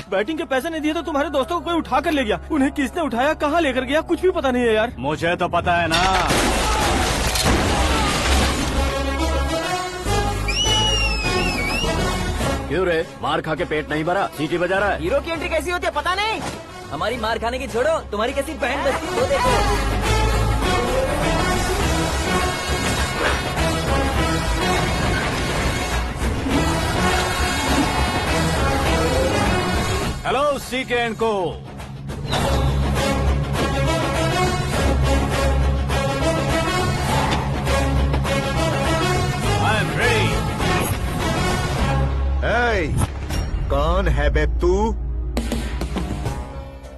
Batting के पैसे नहीं दिए तो तुम्हारे दोस्तों को कोई उठा कर ले गया। उन्हें किसने उठाया, कहाँ लेकर गया, कुछ भी पता नहीं है यार। मुझे तो पता है ना। क्यों रे, मार खा के पेट नहीं भरा, सीटी बजा रहा है? हीरो की एंट्री कैसी होती है पता नहीं। हमारी मार खाने की छोड़ो, तुम्हारी कैसी बहन बचती है वो देखो। हेलो सीके एंड को। I am ready. कौन है बे तू?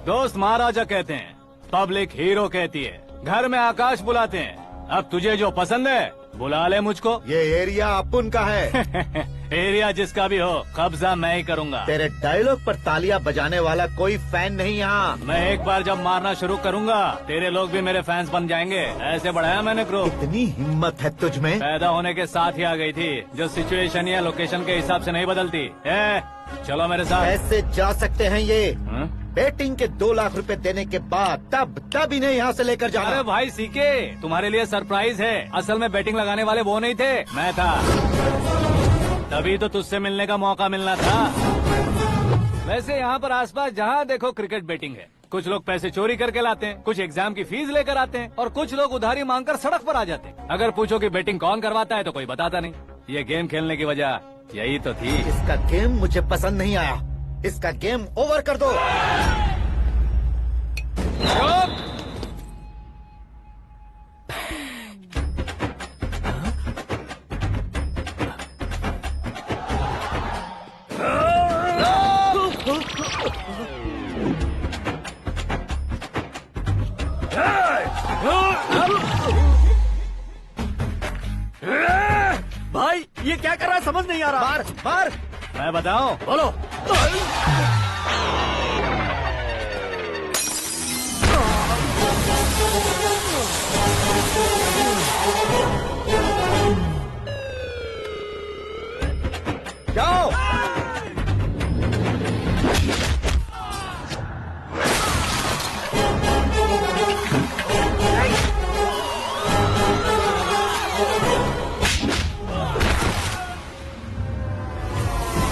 दोस्त महाराजा कहते हैं, पब्लिक हीरो कहती है, घर में आकाश बुलाते हैं। अब तुझे जो पसंद है बुला ले मुझको। ये एरिया अपुन का है। एरिया जिसका भी हो, कब्जा मैं ही करूंगा। तेरे डायलॉग पर तालियां बजाने वाला कोई फैन नहीं यहाँ। मैं एक बार जब मारना शुरू करूंगा, तेरे लोग भी मेरे फैंस बन जाएंगे। ऐसे बढ़ाया मैंने ग्रुप। इतनी हिम्मत है तुझ में? पैदा होने के साथ ही आ गई थी, जो सिचुएशन या लोकेशन के हिसाब से नहीं बदलती। चलो मेरे साथ। कैसे जा सकते हैं ये? हाँ? बेटिंग के 2 लाख रुपए देने के बाद तब इन्हें यहाँ से लेकर जाना। अरे भाई सीके, तुम्हारे लिए सरप्राइज है। असल में बैटिंग लगाने वाले वो नहीं थे, मैं था। तभी तो तुझसे मिलने का मौका मिलना था। वैसे यहाँ पर आसपास जहाँ देखो क्रिकेट बैटिंग है। कुछ लोग पैसे चोरी करके लाते हैं, कुछ एग्जाम की फीस लेकर आते हैं, और कुछ लोग उधारी मांगकर सड़क पर आ जाते हैं। अगर पूछो कि बैटिंग कौन करवाता है तो कोई बताता नहीं। ये गेम खेलने की वजह यही तो थी। इसका गेम मुझे पसंद नहीं आया। इसका गेम ओवर कर दो। भाई ये क्या कर रहा है, समझ नहीं आ रहा। मार मार। मैं बताऊं? बोलो। जाओ।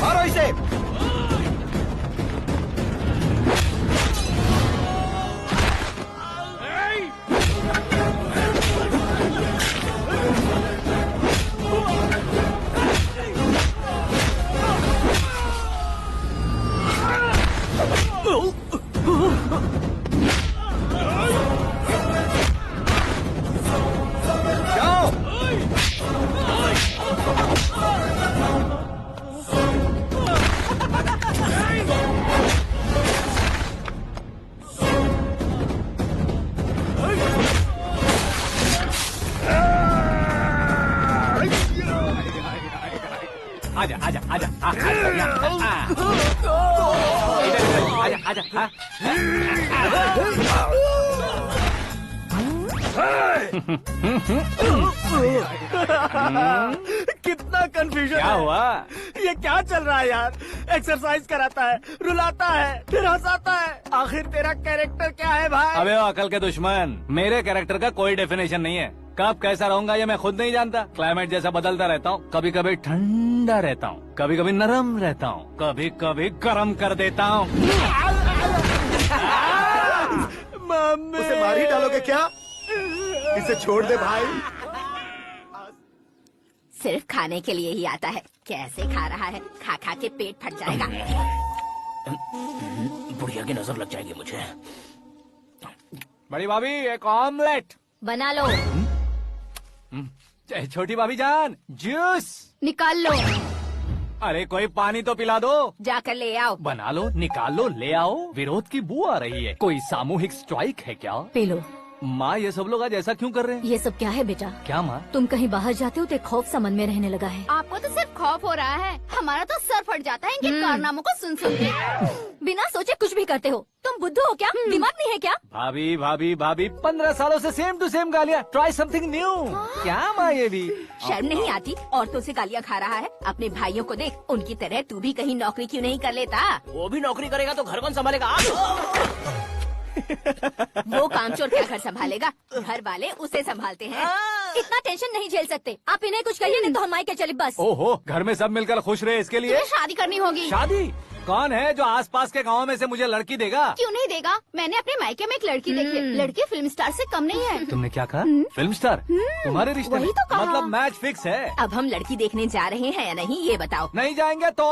मारो इसे। आजा आजा आजा आजा आजा। कितना कंफ्यूजन क्या हुआ? ये क्या चल रहा है यार? एक्सरसाइज कराता है, रुलाता है, फिर हंसाता है। आखिर तेरा कैरेक्टर क्या है भाई? अबे ओ अकल के दुश्मन, मेरे कैरेक्टर का कोई डेफिनेशन नहीं है। कब कैसा रहूंगा ये मैं खुद नहीं जानता। क्लाइमेट जैसा बदलता रहता हूँ। कभी कभी ठंडा रहता हूँ, कभी कभी नरम रहता हूँ, कभी कभी गर्म कर देता हूँ। उसे मार ही डालोगे क्या? इसे छोड़ दे भाई। सिर्फ खाने के लिए ही आता है। कैसे खा रहा है, खा खा के पेट फट जाएगा। बुढ़िया की नजर लग जाएगी मुझे। बड़ी भाभी एक ऑमलेट बना लो। छोटी भाभी जान जूस निकाल लो। अरे कोई पानी तो पिला दो। जाकर ले आओ। बना लो, निकाल लो, ले आओ। विरोध की बू आ रही है। कोई सामूहिक स्ट्राइक है क्या? P low. माँ ये सब लोग आज ऐसा क्यों कर रहे हैं? ये सब क्या है बेटा? क्या माँ? तुम कहीं बाहर जाते हो तो एक खौफ सा मन में रहने लगा है। आपको तो सिर्फ खौफ हो रहा है, हमारा तो सर फट जाता है इनके कारनामों को सुन सुन के। बिना सोचे कुछ भी करते हो। तुम बुद्धू हो क्या? दिमाग नहीं है क्या? भाभी भाभी भाभी 15 सालों से सेम टू सेम गालियाँ। Try something new. क्या माँ ये भी? शर्म नहीं आती? औरतों से गालियाँ खा रहा है। अपने भाइयों को देख, उनकी तरह तू भी कहीं नौकरी क्यों नहीं कर लेता? वो भी नौकरी करेगा तो घर कौन संभालेगा? वो कामचोर क्या घर संभालेगा? घर वाले उसे संभालते हैं। इतना टेंशन नहीं झेल सकते। आप इन्हें कुछ कहिए नहीं तो हम मायके चले बस। ओहो, घर में सब मिलकर खुश रहे इसके लिए। तुम्हें शादी करनी होगी। शादी? कौन है जो आसपास के गाँव में से मुझे लड़की देगा? क्यों नहीं देगा? मैंने अपने मायके में एक लड़की देखी है। लड़की फिल्म स्टार से कम नहीं है। तुमने क्या कहा? Film star? तुम्हारे रिश्ते में? वही तो कहा। मतलब मैच फिक्स है? अब हम लड़की देखने जा रहे हैं या नहीं ये बताओ। नहीं जाएंगे तो?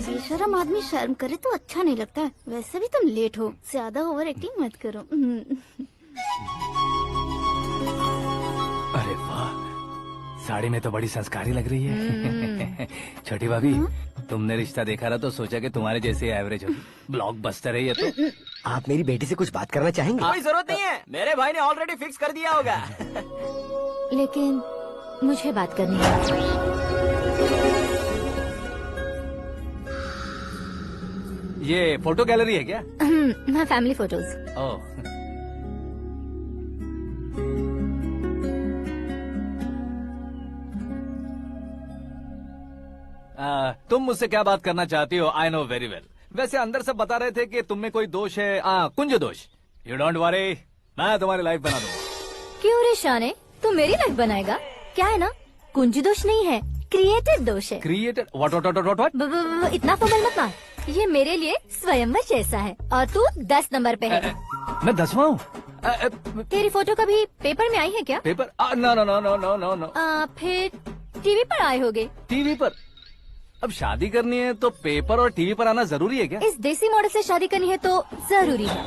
बेशरम आदमी शर्म करे तो अच्छा नहीं लगता है। वैसे भी तुम लेट हो, ज्यादा ओवर एक्टिंग मत करो। अरे वाह, साड़ी में तो बड़ी संस्कारी लग रही है। छोटी भाभी, तुमने रिश्ता देखा ना तो सोचा कि तुम्हारे जैसे एवरेज होगी। ब्लॉकबस्टर है ये तो। आप मेरी बेटी से कुछ बात करना चाहेंगे? कोई जरूरत नहीं है, मेरे भाई ने ऑलरेडी फिक्स कर दिया होगा। लेकिन मुझे बात करनी है। ये फोटो गैलरी है क्या? मैं फैमिली फोटोज। ओह, तुम मुझसे क्या बात करना चाहती हो? I know very well. वैसे अंदर सब बता रहे थे कि तुम में कोई दोष है, कुंज दोष। यू डोंट वरी, मैं तुम्हारी लाइफ बना दूंगा। क्यों रे शाने, तू मेरी लाइफ बनाएगा? क्या है ना, कुंज दोष नहीं है, क्रिएटिव दोष है। क्रिएटर? व्हाट? इतना फबल मत मार। ये मेरे लिए स्वयंवर जैसा है और तू 10 नंबर पे है। मैं 10वां हूँ? तेरी फोटो कभी पेपर में आई है क्या? Paper? No no no no no no no. फिर टीवी पर आए होगे। टीवी पर? अब शादी करनी है तो पेपर और टीवी पर आना जरूरी है क्या? इस देसी मॉडल से शादी करनी है तो जरूरी है।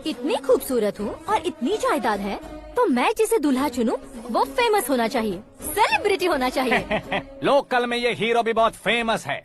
इतनी खूबसूरत हूँ और इतनी जायदाद है तो मैं जिसे दूल्हा चुनूं वो फेमस होना चाहिए, सेलिब्रिटी होना चाहिए। लोकल में ये हीरो भी बहुत फेमस है।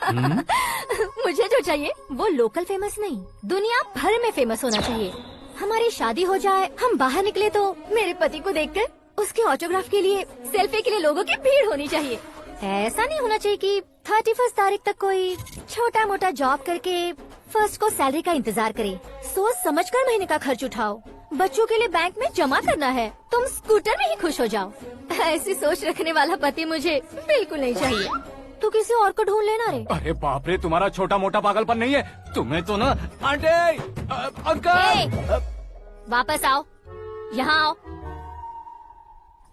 मुझे जो चाहिए वो लोकल फेमस नहीं, दुनिया भर में फेमस होना चाहिए। हमारी शादी हो जाए, हम बाहर निकले तो मेरे पति को देखकर उसके ऑटोग्राफ के लिए, सेल्फी के लिए लोगों की भीड़ होनी चाहिए। ऐसा नहीं होना चाहिए कि 31 तारीख तक कोई छोटा मोटा जॉब करके फर्स्ट को सैलरी का इंतजार करे। सोच समझकर महीने का खर्च उठाओ। बच्चों के लिए बैंक में जमा करना है, तुम स्कूटर में ही खुश हो जाओ। ऐसी सोच रखने वाला पति मुझे बिल्कुल नहीं चाहिए। तू किसी और को ढूंढ लेना रे। अरे बाप रे, तुम्हारा छोटा मोटा पागलपन नहीं है? तुम्हें तो ना आंटी, अंकल। वापस आओ, यहाँ आओ।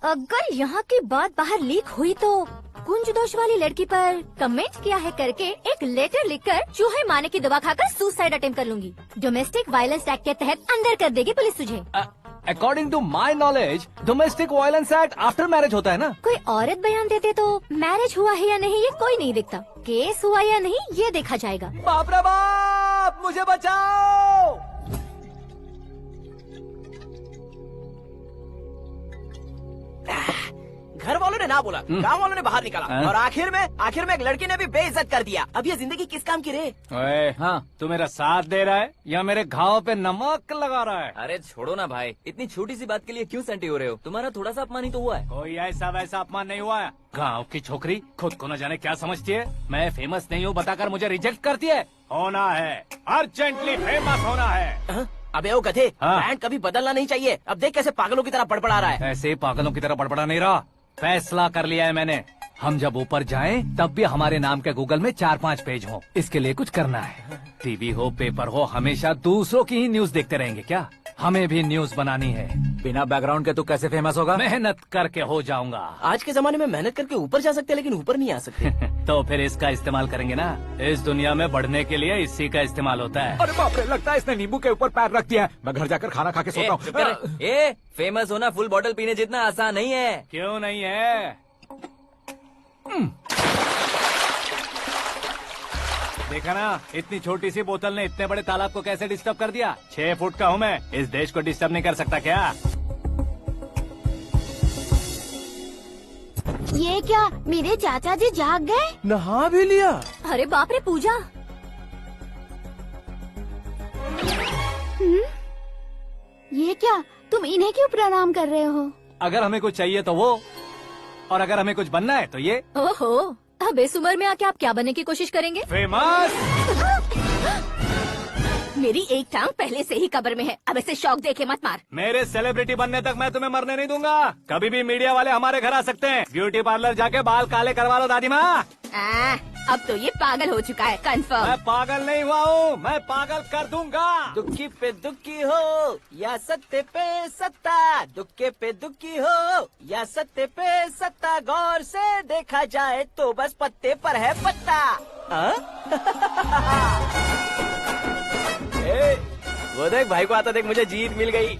अगर यहाँ की बात बाहर लीक हुई तो कुंज दोष वाली लड़की पर कमेंट किया है करके एक लेटर लिखकर चूहे मारने की दवा खाकर सुसाइड अटेम्प्ट कर लूंगी। डोमेस्टिक वायलेंस एक्ट के तहत अंदर कर देगी पुलिस तुझे। According to my knowledge domestic violence act after marriage होता है ना? कोई औरत बयान देते तो मैरिज हुआ है या नहीं ये कोई नहीं देखता, केस हुआ या नहीं ये देखा जाएगा। बाप रे बाप, मुझे बचाओ। घर वालों ने ना बोला, गांव वालों ने बाहर निकाला और आखिर में एक लड़की ने भी बेइज्जत कर दिया। अब ये जिंदगी किस काम की रे? ओए, हाँ, तू मेरा साथ दे रहा है या मेरे घाव पे नमक लगा रहा है? अरे छोड़ो ना भाई, इतनी छोटी सी बात के लिए क्यों सेंटी हो रहे हो? तुम्हारा थोड़ा सा अपमान ही तो हुआ है। कोई ऐसा वैसा अपमान नहीं हुआ है। गाँव की छोकरी खुद को न जाने क्या समझती है। मैं फेमस नहीं हूँ बताकर मुझे रिजेक्ट करती है। होना है, अर्जेंटली फेमस होना है। अबे ओ गधे, हाँ। ब्रांड कभी बदलना नहीं चाहिए। अब देख कैसे पागलों की तरह बड़बड़ा रहा है। ऐसे पागलों की तरह बड़बड़ा नहीं रहा। फैसला कर लिया है मैंने। हम जब ऊपर जाएं तब भी हमारे नाम के गूगल में 4-5 पेज हो। इसके लिए कुछ करना है। टीवी हो, पेपर हो, हमेशा दूसरों की ही न्यूज देखते रहेंगे क्या? हमें भी न्यूज बनानी है। बिना बैकग्राउंड के तू कैसे फेमस होगा? मेहनत करके हो जाऊंगा। आज के जमाने में मेहनत करके ऊपर जा सकते हैं लेकिन ऊपर नहीं आ सकते। तो फिर इसका इस्तेमाल करेंगे ना। इस दुनिया में बढ़ने के लिए इसी का इस्तेमाल होता है। अरे बाप रे, लगता है इसने नींबू के ऊपर पैर रख दिया है। मैं घर जाकर खाना खा के सोता हूँ। फेमस होना फुल बॉटल पीने जितना आसान नहीं है। क्यों नहीं है? देखा ना, इतनी छोटी सी बोतल ने इतने बड़े तालाब को कैसे डिस्टर्ब कर दिया। 6 फुट का हूँ मैं, इस देश को डिस्टर्ब नहीं कर सकता क्या? ये क्या, मेरे चाचा जी जाग गए? नहा भी लिया। अरे बाप रे पूजा, ये क्या, तुम इन्हें क्यों प्रणाम कर रहे हो? अगर हमें कुछ चाहिए तो वो, और अगर हमें कुछ बनना है तो ये। ओहो, अब इस उम्र में आके आप क्या बनने की कोशिश करेंगे? फेमस। मेरी एक टांग पहले से ही कब्र में है, अब ऐसे शौक देके मत मार। मेरे सेलिब्रिटी बनने तक मैं तुम्हें मरने नहीं दूंगा। कभी भी मीडिया वाले हमारे घर आ सकते हैं। ब्यूटी पार्लर जाके बाल काले करवा लो दादी माँ। अब तो ये पागल हो चुका है, कंफर्म। मैं पागल नहीं हुआ हूँ, मैं पागल कर दूंगा। दुखी पे दुखी हो या सत्य पे सत्ता, दुखे पे दुखी हो या सत्य पे सत्ता, गौर से देखा जाए तो बस पत्ते पर है पत्ता। वो देख भाई को आता देख, मुझे जीत मिल गई।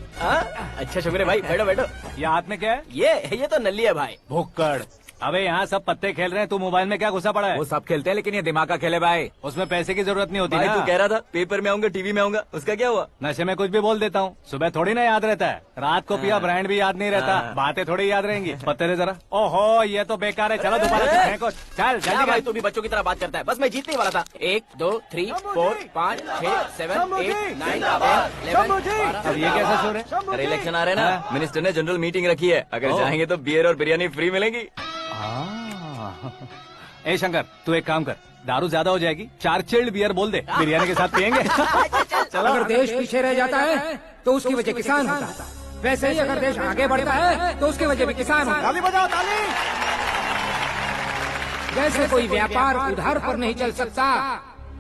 अच्छा शुक्र भाई, बैठो बैठो। ये हाथ में क्या है? ये तो नल्ली है भाई। भुक्कड़। अबे यहाँ सब पत्ते खेल रहे हैं, तू मोबाइल में क्या घुसा पड़ा है? वो सब खेलते हैं लेकिन ये दिमाग का खेल है भाई। उसमें पैसे की जरूरत नहीं होती भाई ना। तू कह रहा था पेपर में आऊंगा, टीवी में आऊंगा, उसका क्या हुआ? नशे में कुछ भी बोल देता हूँ, सुबह थोड़ी ना याद रहता है। रात को पिया ब्रांड भी याद नहीं रहता, बातें थोड़ी याद रहेंगी। पत्ते दे जरा। ओहो ये तो बेकार है, चलो दोबारा से फेंको। चल क्या जल्दी भाई कर। तू भी बच्चों की तरह बात करता है। बस मैं जीतने ही वाला था। 1 2 3 4 5 6 7 8 9 10 11 अब ये कैसा शोर है? अरे इलेक्शन आ रहे हैं ना, मिनिस्टर ने जनरल मीटिंग रखी है, अगर जाएंगे तो बियर और बिरयानी फ्री मिलेगी। ए शंकर, तू एक काम कर, दारू ज्यादा हो जाएगी, 4 चिल्ड बियर बोल दे, बिरयानी के साथ पियेंगे। चलो। अगर देश पीछे रह जाता है तो उसकी वजह किसान होता है, वैसे ही अगर देश आगे बढ़ता है तो उसकी वजह भी किसान होता है। ताली बजाओ, ताली। जैसे कोई व्यापार उधार पर नहीं चल सकता,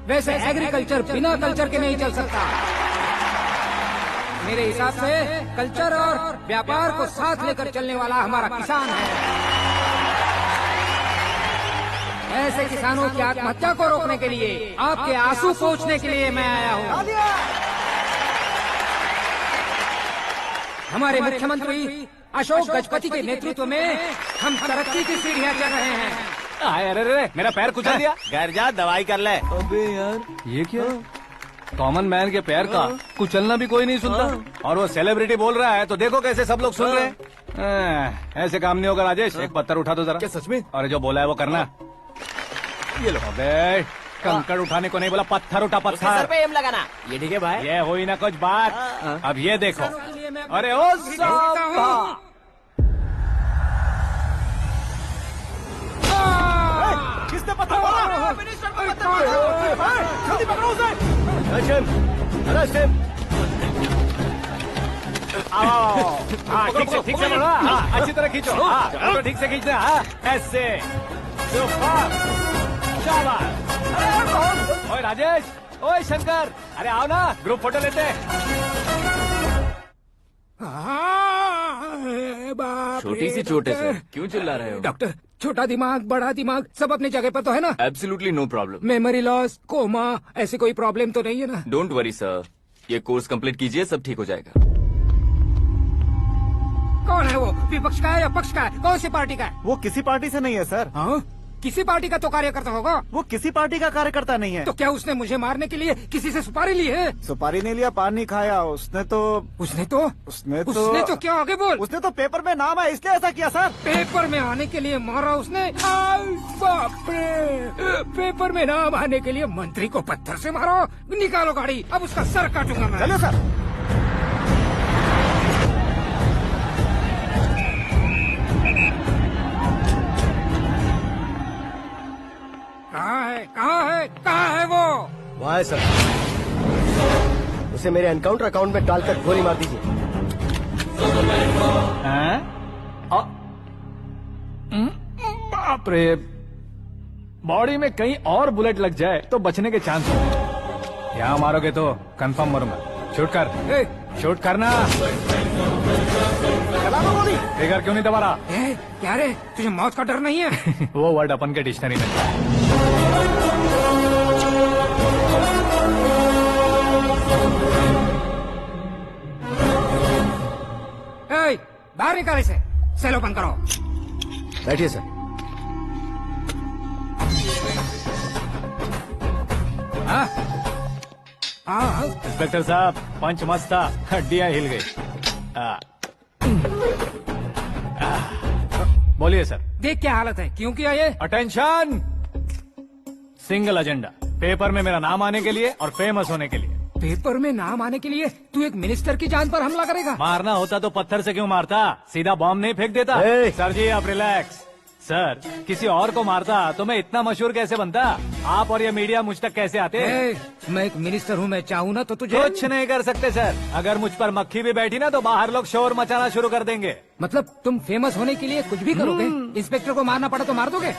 वैसे एग्रीकल्चर बिना कल्चर के नहीं चल सकता। मेरे हिसाब से कल्चर और व्यापार को साथ लेकर चलने वाला हमारा किसान है। ऐसे किसानों की आत्महत्या को रोकने के लिए, आपके आंसू पोंछने के लिए मैं आया हूँ। हमारे मुख्यमंत्री अशोक गजपति के नेतृत्व में हम तरक्की की सीढ़ियाँ चढ़ रहे हैं। अरे अरे मेरा पैर कुचल दिया। घर जा, दवाई कर ले। अबे यार ये क्या? कॉमन मैन के पैर का कुचलना भी कोई नहीं सुनता, और वो सेलिब्रिटी बोल रहा है तो देखो कैसे सब लोग सुन रहे हैं। ऐसे काम नहीं होगा राजेश, एक पत्थर उठा दो जरा। क्या सच में? और जो बोला है वो करना। ये लो। अबे कंकड़ उठाने को नहीं बोला, पत्थर उठा, उसके सर पत्थर। पे एम लगाना। ये ठीक है भाई। ये हुई ना कुछ बात। अब ये देखो। अरे ओ साहब, किसने पत्थर मारा? जल्दी पकड़ो उसे। हाँ ठीक से पकड़ो। हाँ अच्छी तरह खींचो। हाँ फोटो ठीक से खींचना। हाँ ऐसे। शाबाश। ओए राजेश, ओए शंकर, अरे आओ ना, ग्रुप फोटो लेते हैं। छोटी सी चोट है सर, क्यों चिल्ला रहे हो? डॉक्टर, छोटा दिमाग बड़ा दिमाग सब अपनी जगह पर तो है ना? Absolutely no problem. Memory loss, coma, ऐसी कोई प्रॉब्लम तो नहीं है ना? डोंट वरी सर, ये कोर्स कंप्लीट कीजिए, सब ठीक हो जाएगा। कौन है वो? विपक्ष का है या पक्ष का है? कौन सी पार्टी का है? वो किसी पार्टी से नहीं है सर। हाँ? किसी पार्टी का तो कार्यकर्ता होगा। वो किसी पार्टी का कार्यकर्ता नहीं है। तो क्या उसने मुझे मारने के लिए किसी से सुपारी ली है? सुपारी नहीं लिया, पान नहीं खाया। उसने तो क्या आगे बोल? उसने तो पेपर में नाम है इसलिए ऐसा किया सर। पेपर में आने के लिए मारा उसने? आई बाप रे! पेपर में नाम आने के लिए मंत्री को पत्थर से मारो? निकालो गाड़ी, अब उसका सर काटूंगा मैं। चलो सर। कहाँ है वो? वहाँ है सर। उसे मेरे एनकाउंटर अकाउंट में डालकर गोली मार दीजिए। बाप रे, बॉडी में कहीं और बुलेट लग जाए तो बचने के चांस होंगे। यहाँ मारोगे तो कंफर्म मरूंगा। शूट कर, शूट करना। फिगर क्यों नहीं दबा रहा? क्या रे, तुझे मौत का डर नहीं है? वो वर्ड अपन के डिक्शनरी में है। बाहर निकाल इसे, सेल ओपन करो। बैठिए सर। हाँ हाँ इंस्पेक्टर साहब पंच मस्त था, हड्डियां हिल गई। बोलिए सर। देख क्या हालत है, क्यों किया ये? अटेंशन, सिंगल एजेंडा, पेपर में मेरा नाम आने के लिए और फेमस होने के लिए। पेपर में नाम आने के लिए तू एक मिनिस्टर की जान पर हमला करेगा? मारना होता तो पत्थर से क्यों मारता, सीधा बॉम्ब नहीं फेंक देता। सर जी आप रिलैक्स। सर किसी और को मारता तो मैं इतना मशहूर कैसे बनता, आप और ये मीडिया मुझ तक कैसे आते? मैं एक मिनिस्टर हूँ, मैं चाहूँ ना तो तुझे कुछ नहीं कर सकते सर। अगर मुझ पर मक्खी भी बैठी ना तो बाहर लोग शोर मचाना शुरू कर देंगे। मतलब तुम फेमस होने के लिए कुछ भी करोगे? इंस्पेक्टर को मारना पड़ा तो मार दोगे?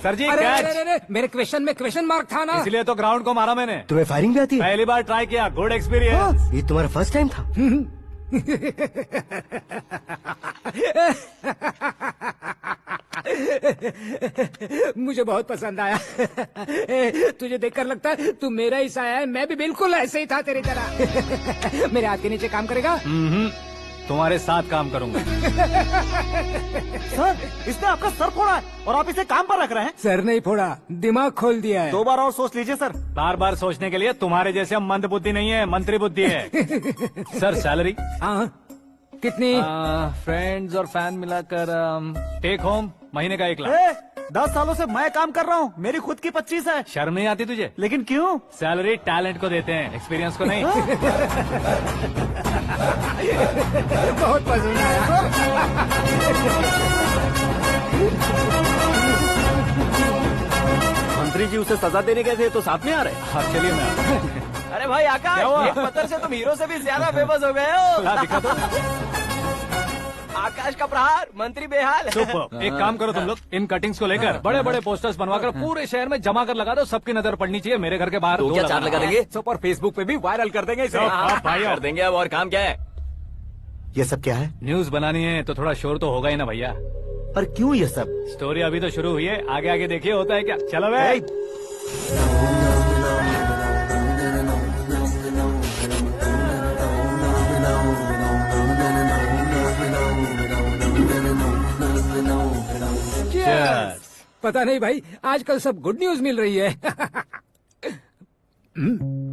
सर जी अरे, मेरे क्वेश्चन में क्वेश्चन मार्क था ना, इसलिए तो ग्राउंड को मारा मैंने। तुम्हें फायरिंग भी आती है? पहली बार ट्राई किया, गुड एक्सपीरियंस। ये तुम्हारा फर्स्ट टाइम था? मुझे बहुत पसंद आया। तुझे देखकर लगता है तू मेरा ही साया है, मैं भी बिल्कुल ऐसे ही था तेरी तरह। मेरे हाथ के नीचे काम करेगा? तुम्हारे साथ काम करूंगा। सर इसने आपका सर फोड़ा है और आप इसे काम पर रख रहे हैं। सर नहीं फोड़ा, दिमाग खोल दिया है। 2 बार और सोच लीजिए सर। बार बार सोचने के लिए तुम्हारे जैसे मंद बुद्धि नहीं है, मंत्री बुद्धि है। Sir salary? हाँ कितनी? फ्रेंड्स और फैन मिलाकर टेक होम महीने का 1 लाख। 10 सालों से मैं काम कर रहा हूँ, मेरी खुद की 25 है। शर्म नहीं आती तुझे? लेकिन क्यों? सैलरी टैलेंट को देते हैं, एक्सपीरियंस को नहीं। बहुत पसंद आया। मंत्री जी उसे सजा देने गए थे तो साथ में आ रहे। हाँ चलिए मैं। अरे भाई आकाश, एक पत्थर से तुम हीरो से भी ज्यादा फेमस हो गए हो। दिखा दो। आकाश का प्रहार, मंत्री बेहाल। सुपर। एक काम करो तुम लोग, इन कटिंग्स को लेकर बड़े बड़े पोस्टर्स बनवाकर पूरे शहर में जमा कर लगा दो, सबकी नजर पड़नी चाहिए। मेरे घर के बाहर तो क्या चार्ज लगा देंगे? सुपर, फेसबुक पे भी वायरल कर देंगे इसे। भाई कर देंगे। अब और काम क्या है? ये सब क्या है? न्यूज बनानी है तो थोड़ा शोर तो होगा ही ना भैया। पर क्यों ये सब? स्टोरी अभी तो शुरू हुई है, आगे आगे देखिए होता है क्या। चलो भाई। पता नहीं भाई, आजकल सब गुड न्यूज मिल रही है।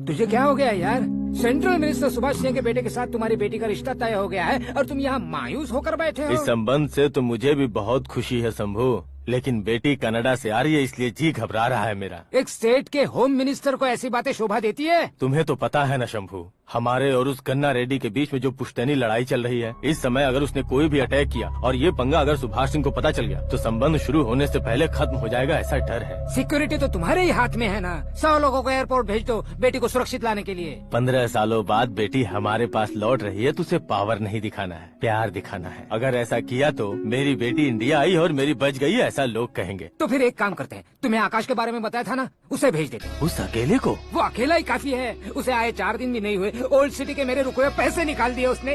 तुझे क्या हो गया यार? सेंट्रल मिनिस्टर सुभाष सिंह के बेटे के साथ तुम्हारी बेटी का रिश्ता तय हो गया है और तुम यहाँ मायूस होकर बैठे हो। इस संबंध से तो मुझे भी बहुत खुशी है शंभू, लेकिन बेटी कनाडा से आ रही है इसलिए जी घबरा रहा है मेरा। एक स्टेट के होम मिनिस्टर को ऐसी बातें शोभा देती है? तुम्हें तो पता है ना शंभू, हमारे और उस गन्ना रेड्डी के बीच में जो पुश्तैनी लड़ाई चल रही है, इस समय अगर उसने कोई भी अटैक किया और ये पंगा अगर सुभाष सिंह को पता चल गया तो संबंध शुरू होने से पहले खत्म हो जाएगा, ऐसा डर है। सिक्योरिटी तो तुम्हारे ही हाथ में है ना। 100 लोगों को एयरपोर्ट भेज दो बेटी को सुरक्षित लाने के लिए। 15 सालों बाद बेटी हमारे पास लौट रही है तो उसे पावर नहीं दिखाना है, प्यार दिखाना है। अगर ऐसा किया तो मेरी बेटी इंडिया आई और मेरी बच गई, ऐसा लोग कहेंगे। तो फिर एक काम करते हैं, तुम्हें आकाश के बारे में बताया था ना, उसे भेज देते। उस अकेले को? वो अकेला ही काफी है, उसे आए 4 दिन भी नहीं हुए, ओल्ड सिटी के मेरे रुके हुए पैसे निकाल दिए उसने।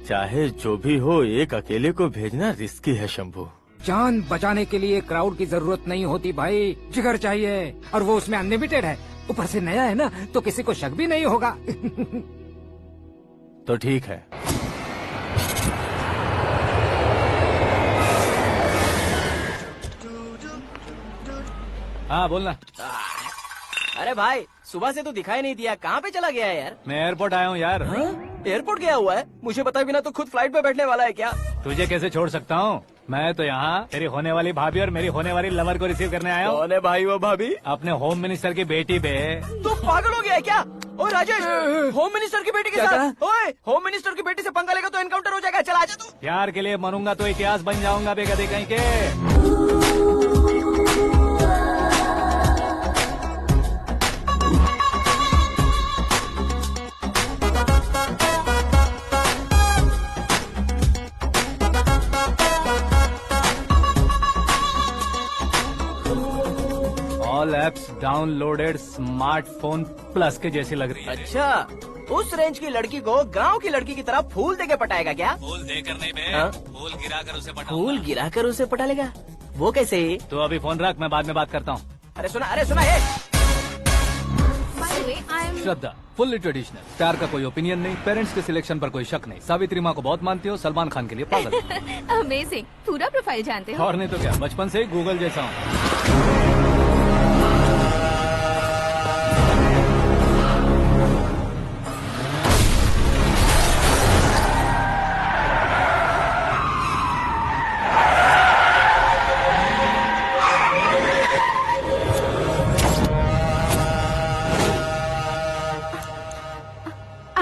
चाहे जो भी हो, एक अकेले को भेजना रिस्की है शंभू। जान बचाने के लिए क्राउड की जरूरत नहीं होती भाई, जिगर चाहिए, और वो उसमें अनलिमिटेड है। ऊपर से नया है ना तो किसी को शक भी नहीं होगा। तो ठीक है। हाँ बोलना। अरे भाई सुबह से तो दिखाई नहीं दिया, कहाँ पे चला गया है यार? मैं एयरपोर्ट आया हूँ यार। एयरपोर्ट गया हुआ है? मुझे बताए बिना तो खुद फ्लाइट पे बैठने वाला है क्या? तुझे कैसे छोड़ सकता हूँ? मैं तो यहाँ तेरी होने वाली भाभी और मेरी होने वाली लवर को रिसीव करने आया हूँ। कौन है भाई वो भाभी? अपने होम मिनिस्टर की बेटी बे। तू पागल हो गया है क्या? ओए राजेश, होम मिनिस्टर की बेटी के साथ? ओए होम मिनिस्टर की बेटी से पंगा लेगा तो एनकाउंटर हो जाएगा, चल आजा तू। प्यार के लिए मरूंगा तो इतिहास बन जाऊंगा बेगदे कहीं के। All apps downloaded smartphone plus के जैसी लग रही है। अच्छा, उस रेंज की लड़की को गांव की लड़की की तरह फूल देके पटाएगा क्या? फूल देकर नहीं बे, हाँ? फूल गिराकर उसे पटा। फूल गिराकर उसे पटा लेगा? वो कैसे? तो अभी फोन रख, मैं बाद में बात करता हूँ। अरे सुना, अरे सुना, वे I am Shraddha fully traditional, प्यार का कोई ओपिनियन नहीं, पेरेंट्स के सिलेक्शन पर कोई शक नहीं, सावित्री माँ को बहुत मानती हो, सलमान खान के लिए पागल हो। अमेजिंग, पूरा प्रोफाइल जानते हो। और नहीं तो क्या, बचपन से ही गूगल जैसा हूँ।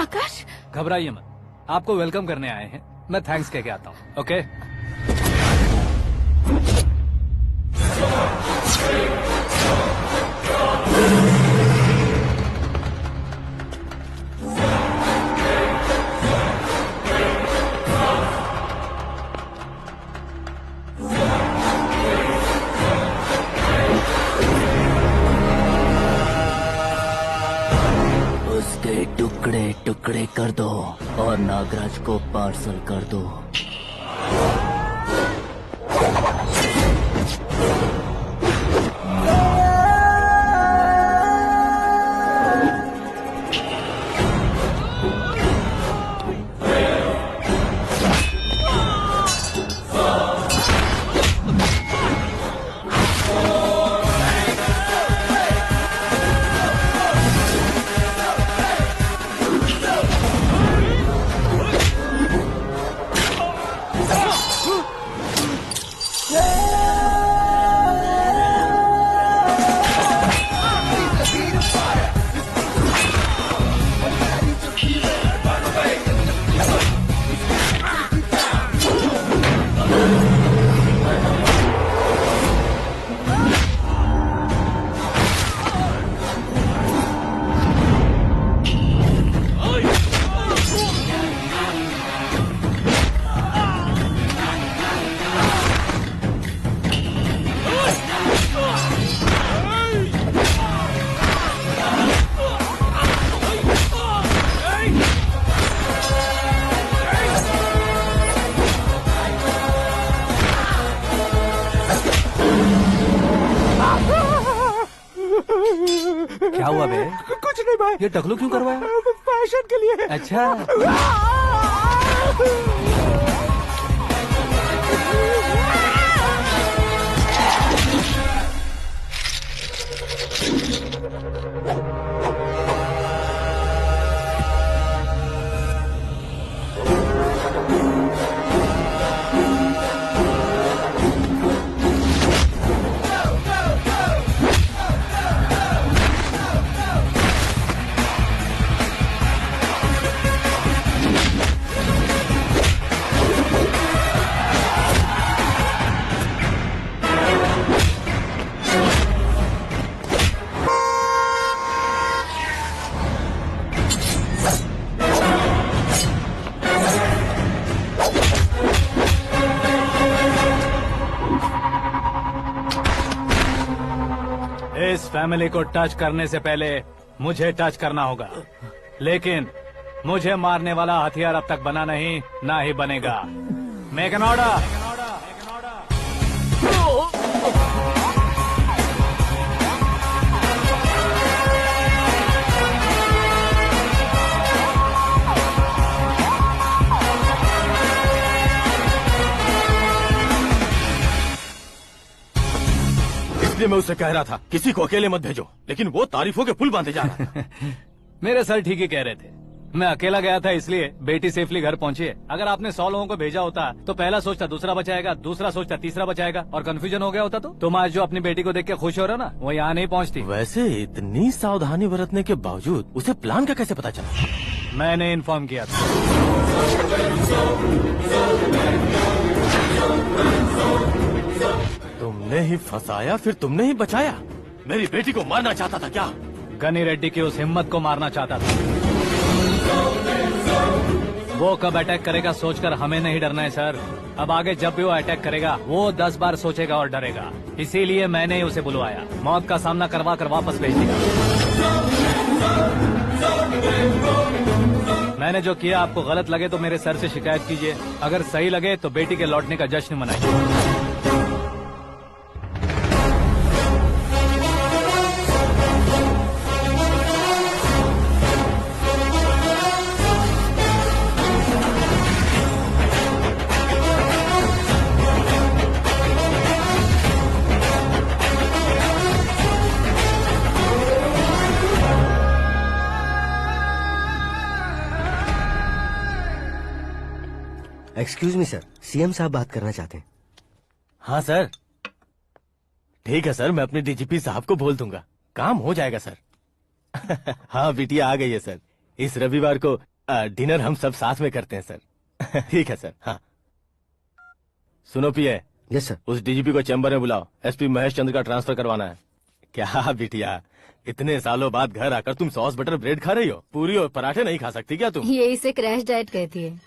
आकाश, घबराइए मत, आपको वेलकम करने आए हैं, मैं थैंक्स कह के आता हूँ। ओके उसके टुकड़े टुकड़े कर दो और नागराज को पार्सल कर दो। क्या हुआ बे? कुछ नहीं भाई, ये टकलू क्यों करवाया? फैशन के लिए। अच्छा इस फैमिली को टच करने से पहले मुझे टच करना होगा, लेकिन मुझे मारने वाला हथियार अब तक बना नहीं, ना ही बनेगा। Make an order. इसलिए मैं उससे कह रहा था किसी को अकेले मत भेजो, लेकिन वो तारीफों के पुल बांधे जा रहा है। मेरे सर ठीक ही कह रहे थे, मैं अकेला गया था इसलिए बेटी सेफली घर पहुंची है। अगर आपने 100 लोगों को भेजा होता तो पहला सोचता दूसरा बचाएगा, दूसरा सोचता तीसरा बचाएगा, और कंफ्यूजन हो गया होता तो तुम आज जो अपनी बेटी को देख के खुश हो रहे हो ना, वो यहाँ नहीं पहुँचती। वैसे इतनी सावधानी बरतने के बावजूद उसे प्लान का कैसे पता चला? मैंने इन्फॉर्म किया था। तुमने ही फंसाया, फिर तुमने ही बचाया। मेरी बेटी को मारना चाहता था क्या? गनी रेड्डी की उस हिम्मत को मारना चाहता था। वो कब अटैक करेगा सोचकर हमें नहीं डरना है सर। अब आगे जब भी वो अटैक करेगा वो 10 बार सोचेगा और डरेगा, इसीलिए मैंने ही उसे बुलवाया। मौत का सामना करवा कर वापस भेज दिया। मैंने जो किया आपको गलत लगे तो मेरे सर से शिकायत कीजिए, अगर सही लगे तो बेटी के लौटने का जश्न मनाइए। एक्सक्यूज मी सर, सीएम साहब बात करना चाहते हैं। हाँ सर, ठीक है सर, मैं अपने डीजीपी साहब को बोल दूंगा, काम हो जाएगा सर। हाँ बिटिया आ गई है सर, इस रविवार को डिनर हम सब साथ में करते हैं सर। ठीक है सर। हाँ सुनो पिए। Yes sir. उस डीजीपी को चैम्बर में बुलाओ, एसपी महेश चंद्र का ट्रांसफर करवाना है। क्या बिटिया, इतने सालों बाद घर आकर तुम सॉस बटर ब्रेड खा रही हो? पूरी और पराठे नहीं खा सकती क्या तुम? ये इसे क्रैश डाइट कहती है।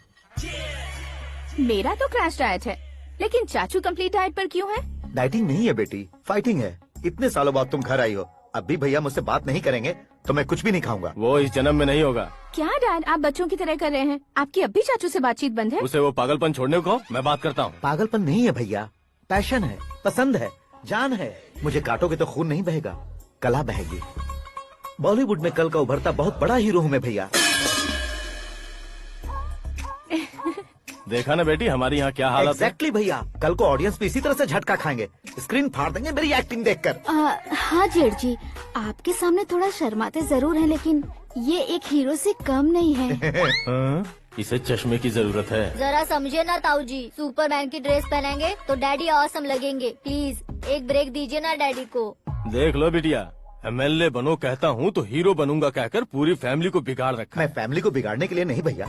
मेरा तो क्रैश डाइट है, लेकिन चाचू कंप्लीट डाइट पर क्यों है? डाइटिंग नहीं है बेटी, फाइटिंग है। इतने सालों बाद तुम घर आई हो, अब भी भैया मुझसे बात नहीं करेंगे तो मैं कुछ भी नहीं खाऊंगा। वो इस जन्म में नहीं होगा। क्या डैड, आप बच्चों की तरह कर रहे हैं? आपकी अब भी चाचू से बातचीत बंद है? उसे वो पागलपन छोड़ने को मैं बात करता हूँ। पागलपन नहीं है भैया, पैशन है, पसंद है, जान है। मुझे काटोगे तो खून नहीं बहेगा, कला बहेगी। बॉलीवुड में कल का उभरता बहुत बड़ा हीरो हूँ मैं भैया। देखा ना बेटी हमारी यहाँ क्या हालत है। एग्जैक्टली भैया, कल को ऑडियंस भी इसी तरह से झटका खाएंगे, स्क्रीन फाड़ देंगे मेरी एक्टिंग देखकर। हाँ जेठ जी, आपके सामने थोड़ा शर्माते जरूर हैं, लेकिन ये एक हीरो से कम नहीं है। हाँ? इसे चश्मे की जरूरत है। जरा समझे ना ताऊ जी, सुपरमैन की ड्रेस पहनेंगे तो डैडी ऑसम लगेंगे। प्लीज एक ब्रेक दीजिए ना डैडी को। देख लो बिटिया, एमएलए बनो कहता हूँ तो हीरो बनूंगा कहकर पूरी फैमिली को बिगाड़ रखा। मैं फैमिली को बिगाड़ने के लिए नहीं भैया,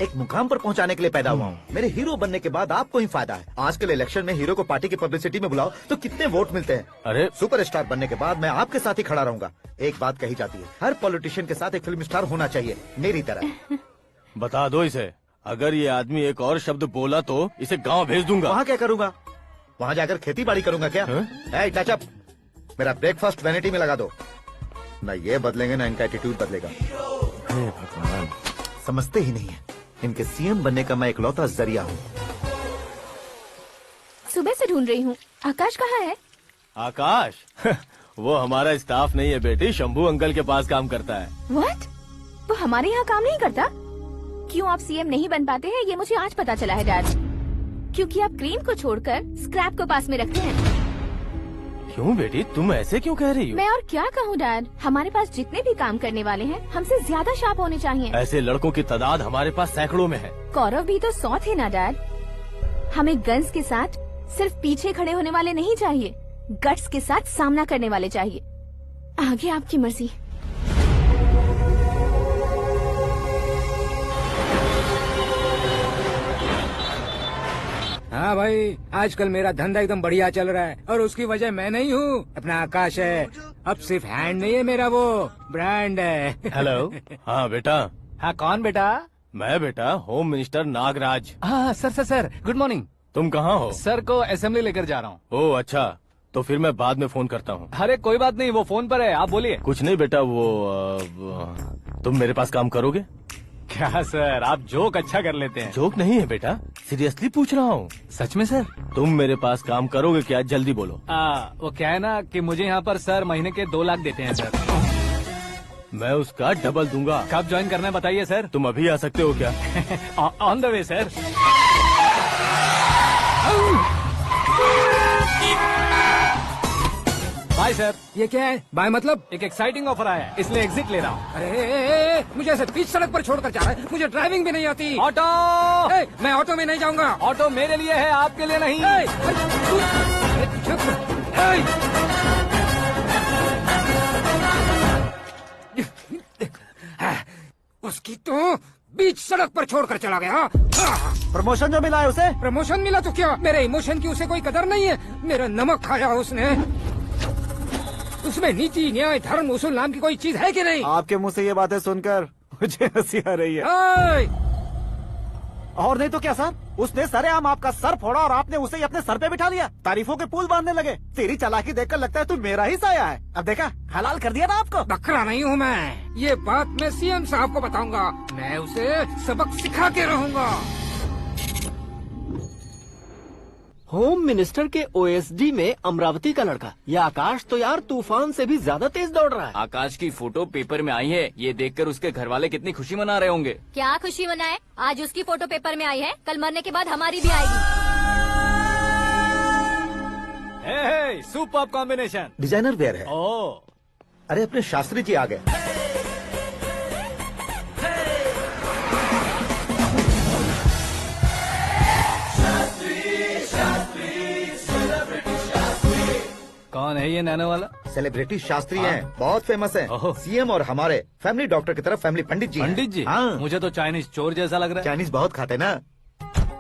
एक मुकाम पर पहुंचाने के लिए पैदा हुआ हूँ। मेरे हीरो बनने के बाद आपको ही फायदा है। आजकल इलेक्शन में हीरो को पार्टी की पब्लिसिटी में बुलाओ तो कितने वोट मिलते हैं। अरे सुपरस्टार बनने के बाद मैं आपके साथ ही खड़ा रहूंगा। एक बात कही जाती है, हर पॉलिटिशियन के साथ एक फिल्म स्टार होना चाहिए, मेरी तरह। बता दो इसे, अगर ये आदमी एक और शब्द बोला तो इसे गांव भेज दूंगा। वहाँ क्या करूँगा? वहाँ जाकर खेती बाड़ी करूँगा क्या? टच अप, मेरा ब्रेकफास्ट वैनिटी में लगा दो। न ये बदलेंगे न इनका एटीट्यूड बदलेगा। भगवान, समझते ही नहीं है, इनके सीएम बनने का मैं इकलौता जरिया हूँ। सुबह से ढूंढ रही हूँ, आकाश कहाँ है? आकाश? वो हमारा स्टाफ नहीं है बेटी, शंभू अंकल के पास काम करता है। व्हाट? वो हमारे यहाँ काम नहीं करता? क्यों आप सीएम नहीं बन पाते हैं, ये मुझे आज पता चला है डैड। क्योंकि आप क्रीम को छोड़कर स्क्रैप को पास में रखते हैं। क्यों बेटी, तुम ऐसे क्यों कह रही हो? मैं और क्या कहूँ डैड, हमारे पास जितने भी काम करने वाले हैं हमसे ज्यादा शार्प होने चाहिए। ऐसे लड़कों की तादाद हमारे पास सैकड़ों में है। कौरव भी तो 100 थे ना डैड। हमें गन्स के साथ सिर्फ पीछे खड़े होने वाले नहीं चाहिए, गट्स के साथ सामना करने वाले चाहिए। आगे आपकी मर्जी। हाँ भाई, आजकल मेरा धंधा एकदम बढ़िया चल रहा है और उसकी वजह मैं नहीं हूँ, अपना आकाश है। अब सिर्फ हैंड नहीं है मेरा, वो ब्रांड है। हेलो। हाँ बेटा। हाँ कौन बेटा? मैं बेटा होम मिनिस्टर नागराज। हाँ सर गुड मॉर्निंग। तुम कहाँ हो? सर को असेंबली लेकर जा रहा हूँ। ओह अच्छा, तो फिर मैं बाद में फोन करता हूँ। अरे कोई बात नहीं, वो फोन पर है, आप बोलिए। कुछ नहीं बेटा, तुम मेरे पास काम करोगे? क्या सर, आप जोक अच्छा कर लेते हैं। जोक नहीं है बेटा, सीरियसली पूछ रहा हूँ। सच में सर? तुम मेरे पास काम करोगे क्या? जल्दी बोलो। वो क्या है ना कि मुझे यहाँ पर सर महीने के 2 लाख देते हैं सर। मैं उसका डबल दूंगा। कब ज्वाइन करना है बताइए सर। तुम अभी आ सकते हो क्या? On the way sir. Bye sir. ये क्या है? बाय मतलब? एक एक्साइटिंग ऑफर आया है, इसलिए एग्जिट ले रहा हूँ। अरे मुझे ऐसे बीच सड़क पर छोड़कर जा रहा है, मुझे ड्राइविंग भी नहीं आती। ऑटो। मैं ऑटो में नहीं जाऊंगा। ऑटो मेरे लिए है, आपके लिए नहीं। उसकी तो बीच सड़क पर छोड़कर चला गया। प्रमोशन जो मिला है उसे? प्रमोशन मिला तो क्या, मेरे इमोशन की उसे कोई कदर नहीं है। मेरा नमक खाया उसने। उसमें नीति न्याय धर्म उसूल नाम की कोई चीज है कि नहीं? आपके मुंह से ये बातें सुनकर मुझे हंसी आ रही है। और नहीं तो क्या सर, उसने सरेआम आपका सर फोड़ा और आपने उसे ही अपने सर पे बिठा लिया। तारीफों के पुल बांधने लगे। तेरी चालाकी देखकर लगता है तू मेरा ही साया है। अब देखा, हलाल कर दिया ना आपको। बकरा नहीं हूँ मैं, ये बात मैं सीएम साहब को बताऊंगा। मैं उसे सबक सिखा के रहूंगा। होम मिनिस्टर के ओएसडी में अमरावती का लड़का, यह आकाश तो यार तूफान से भी ज्यादा तेज दौड़ रहा है। आकाश की फोटो पेपर में आई है, ये देखकर उसके घर वाले कितनी खुशी मना रहे होंगे। क्या खुशी मनाए, आज उसकी फोटो पेपर में आई है, कल मरने के बाद हमारी भी आएगी। Super combination. डिजाइनर वेयर है। ओह, अरे अपने शास्त्री जी आ गए। है ये नैनो वाला? सेलिब्रिटी शास्त्री हैं, बहुत फेमस हैं। ओहो। सीएम और हमारे फैमिली डॉक्टर की तरफ फैमिली पंडित जी हैं। पंडित जी? हाँ, मुझे तो चाइनीज चोर जैसा लग रहा है। चाइनीज बहुत खाते ना।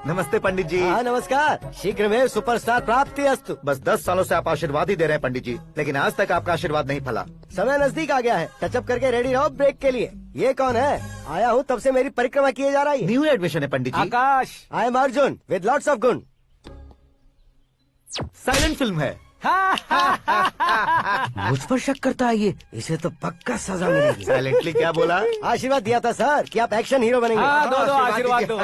नमस्ते पंडित जी। हाँ नमस्कार, शीघ्र में सुपरस्टार प्राप्ति अस्तु। बस 10 सालों से आप आशीर्वाद ही दे रहे हैं पंडित जी, लेकिन आज तक आपका आशीर्वाद नहीं फला। समय नजदीक आ गया है, टचअप करके रेडी रहो ब्रेक के लिए। ये कौन है? आया हूँ तब से मेरी परिक्रमा किए जा रही है। न्यू एडमिशन है Pandit ji. Akash. I am Arjun with lots of गुण। साइलेंट फिल्म है। मुझ पर शक करता है ये, इसे तो पक्का सजा मिलेगी। साइलेंटली क्या बोला? आशीर्वाद दिया था सर कि आप एक्शन हीरो बनेंगे। हाँ, दो आशीर्वाद दो।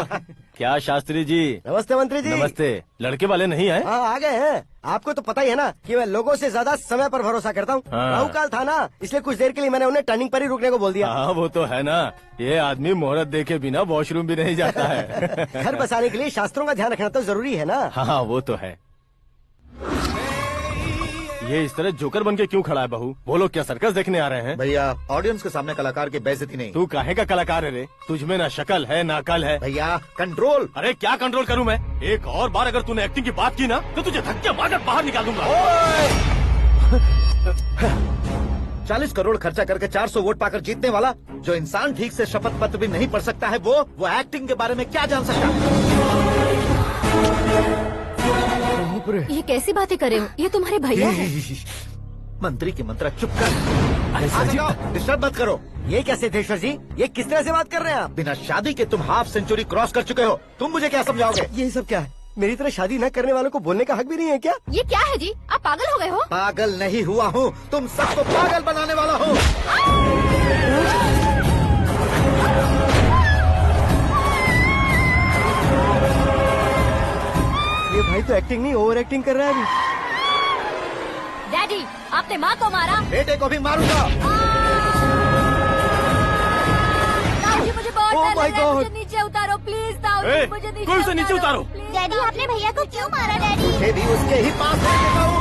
क्या शास्त्री जी? नमस्ते मंत्री जी। नमस्ते। लड़के वाले नहीं आए? हाँ आ गए हैं। आपको तो पता ही है ना कि मैं लोगों से ज्यादा समय पर भरोसा करता हूँ। हाँ। राहु काल था ना, इसलिए कुछ देर के लिए मैंने उन्हें टर्निंग पर ही रुकने को बोल दिया। हाँ वो तो है ना, ये आदमी मुहूर्त देखे बिना वॉशरूम भी नहीं जाता है। घर बसाने के लिए शास्त्रों का ध्यान रखना तो जरूरी है ना। हाँ वो तो है। ये इस तरह जोकर बन के क्यों खड़ा है बहू? वो लोग क्या सर्कस देखने आ रहे हैं? भैया ऑडियंस के सामने कलाकार की बेइज्जती नहीं। तू काहे का कलाकार है रे? तुझ में ना शक्ल है ना अकल है। भैया कंट्रोल। अरे क्या कंट्रोल करूं मैं? एक और बार अगर तूने एक्टिंग की बात की ना तो तुझे धक्के मारकर बाहर निकाल दूंगा। 40 करोड़ खर्चा करके 400 वोट पाकर जीतने वाला, जो इंसान ठीक से शपथ पत्र भी नहीं पढ़ सकता है, वो एक्टिंग के बारे में क्या जान सकता है? ये कैसी बातें कर रहे हो? ये तुम्हारे भैया है। मंत्री की मंत्रा चुप कर। डिस्टर्ब मत करो। ये क्या सिद्धेश्वर जी, ये किस तरह से बात कर रहे हैं आप? बिना शादी के तुम हाफ सेंचुरी क्रॉस कर चुके हो, तुम मुझे क्या समझाओगे? ये सब क्या है? मेरी तरह शादी न करने वालों को बोलने का हक भी नहीं है क्या? ये क्या है जी? आप पागल हो गए हो? पागल नहीं हुआ हूँ, तुम सबको पागल बनाने वाला हूँ। ये भाई तो एक्टिंग नहीं ओवर एक्टिंग कर रहा है अभी। डैडी, आपने माँ को मारा। बेटे को भी मारूंगा। ताऊ जी मुझे बहुत Oh डर my लग रहा है, God! मुझे नीचे उतारो प्लीज। ताऊ जी मुझे कोई उसे नीचे उतारो। please। डैडी आपने भैया को क्यों मारा डैडी? मुझे भी उसके ही पास लेके जाऊं।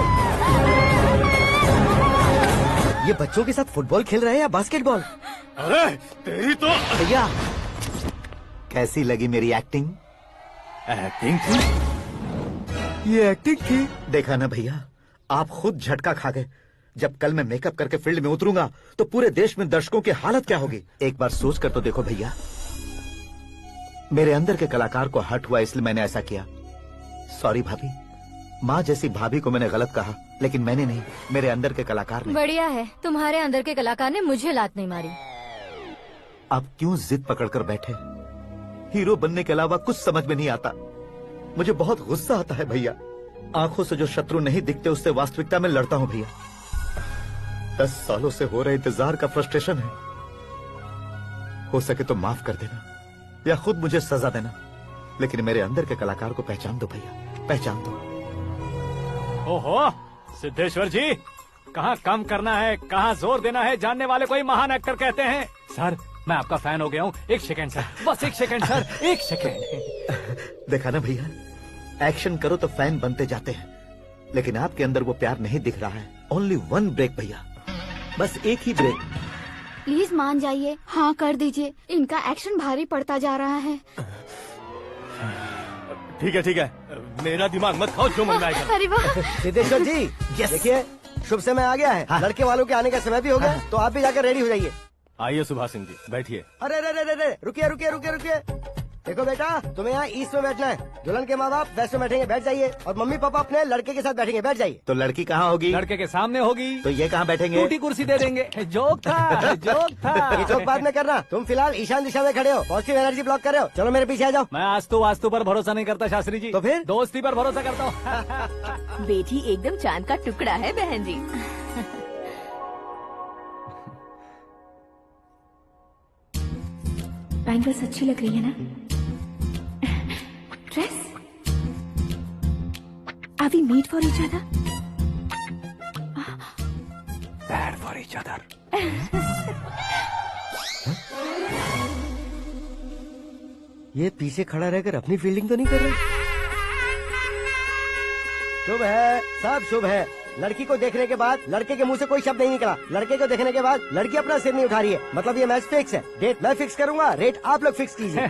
ये बच्चों के साथ फुटबॉल खेल रहे हैं या बास्केटबॉल? अरे तेरी तो भैया कैसी लगी मेरी एक्टिंग? एक्टिंग थी। ये एक्टिंग थी। देखा ना भैया, आप खुद झटका खा गए। जब कल मैं मेकअप करके फील्ड में उतरूंगा तो पूरे देश में दर्शकों की हालत क्या होगी? एक बार सोच कर तो देखो भैया। मेरे अंदर के कलाकार को हर्ट हुआ इसलिए मैंने ऐसा किया। सॉरी भाभी। माँ जैसी भाभी को मैंने गलत कहा, लेकिन मैंने नहीं, मेरे अंदर के कलाकार ने। बढ़िया है, तुम्हारे अंदर के कलाकार ने मुझे लात नहीं मारी। आप क्यों जिद पकड़कर बैठे? हीरो बनने के अलावा कुछ समझ में नहीं आता। मुझे बहुत गुस्सा आता है भैया। आंखों से जो शत्रु नहीं दिखते उससे वास्तविकता में लड़ता हूँ भैया। 10 सालों से हो रहे इंतजार का फ्रस्ट्रेशन है। हो सके तो माफ कर देना या खुद मुझे सजा देना, लेकिन मेरे अंदर के कलाकार को पहचान दो भैया, पहचान दो। ओहो सिद्धेश्वर जी, कहाँ कम करना है कहाँ जोर देना है, जानने वाले को ही महान एक्टर कहते हैं। सर मैं आपका फैन हो गया हूँ। एक सेकंड सर, बस एक सेकंड सर, एक सेकंड। देखा ना भैया, एक्शन करो तो फैन बनते जाते हैं, लेकिन आपके अंदर वो प्यार नहीं दिख रहा है। ओनली 1 ब्रेक भैया, बस एक ही ब्रेक। प्लीज मान जाइए, हाँ कर दीजिए। इनका एक्शन भारी पड़ता जा रहा है। ठीक है, मेरा दिमाग मत खाओ, जो मन में आएगा। अरे वाह! सिद्धेश्वर जी देखिए, शुभ समय आ गया है। हाँ। लड़के वालों के आने का समय भी हो गया, तो आप भी जाकर रेडी हो जाइए। आइए सुभाष सिंह जी, बैठिए। अरे रे रुकिए। देखो बेटा, तुम्हें यहाँ ईस्ट में बैठना है। दुल्हन के माँ बाप वेस्ट में बैठेंगे, बैठ जाइए। और मम्मी पापा अपने लड़के के साथ बैठेंगे, बैठ जाइए। तो लड़की कहाँ होगी? लड़के के सामने होगी। तो ये कहाँ बैठेंगे? टूटी कुर्सी दे देंगे। जोक था, जोक था। ये जोक बाद में करना। तुम फिलहाल ईशान दिशा में खड़े हो, पॉजिटिव एनर्जी ब्लॉक कर रहे हो। चलो मेरे पीछे आ जाओ। मैं वास्तु पर भरोसा नहीं करता शास्त्री जी। तो फिर? दोस्ती पर भरोसा करता हूँ। बेटी एकदम चांद का टुकड़ा है बहन जी। बैंगल्स अच्छी लग रही है ना? Dress? Are we made for each other? Bad for each other. ये पीछे खड़ा रहकर अपनी फील्डिंग तो नहीं कर रहा? शुभ है, सब शुभ है। लड़की को देखने के बाद लड़के के मुंह से कोई शब्द नहीं निकला। लड़के को देखने के बाद लड़की अपना सिर नहीं उठा रही है, मतलब ये मैच फिक्स है। डेट मैं फिक्स करूंगा, रेट आप लोग फिक्स कीजिए।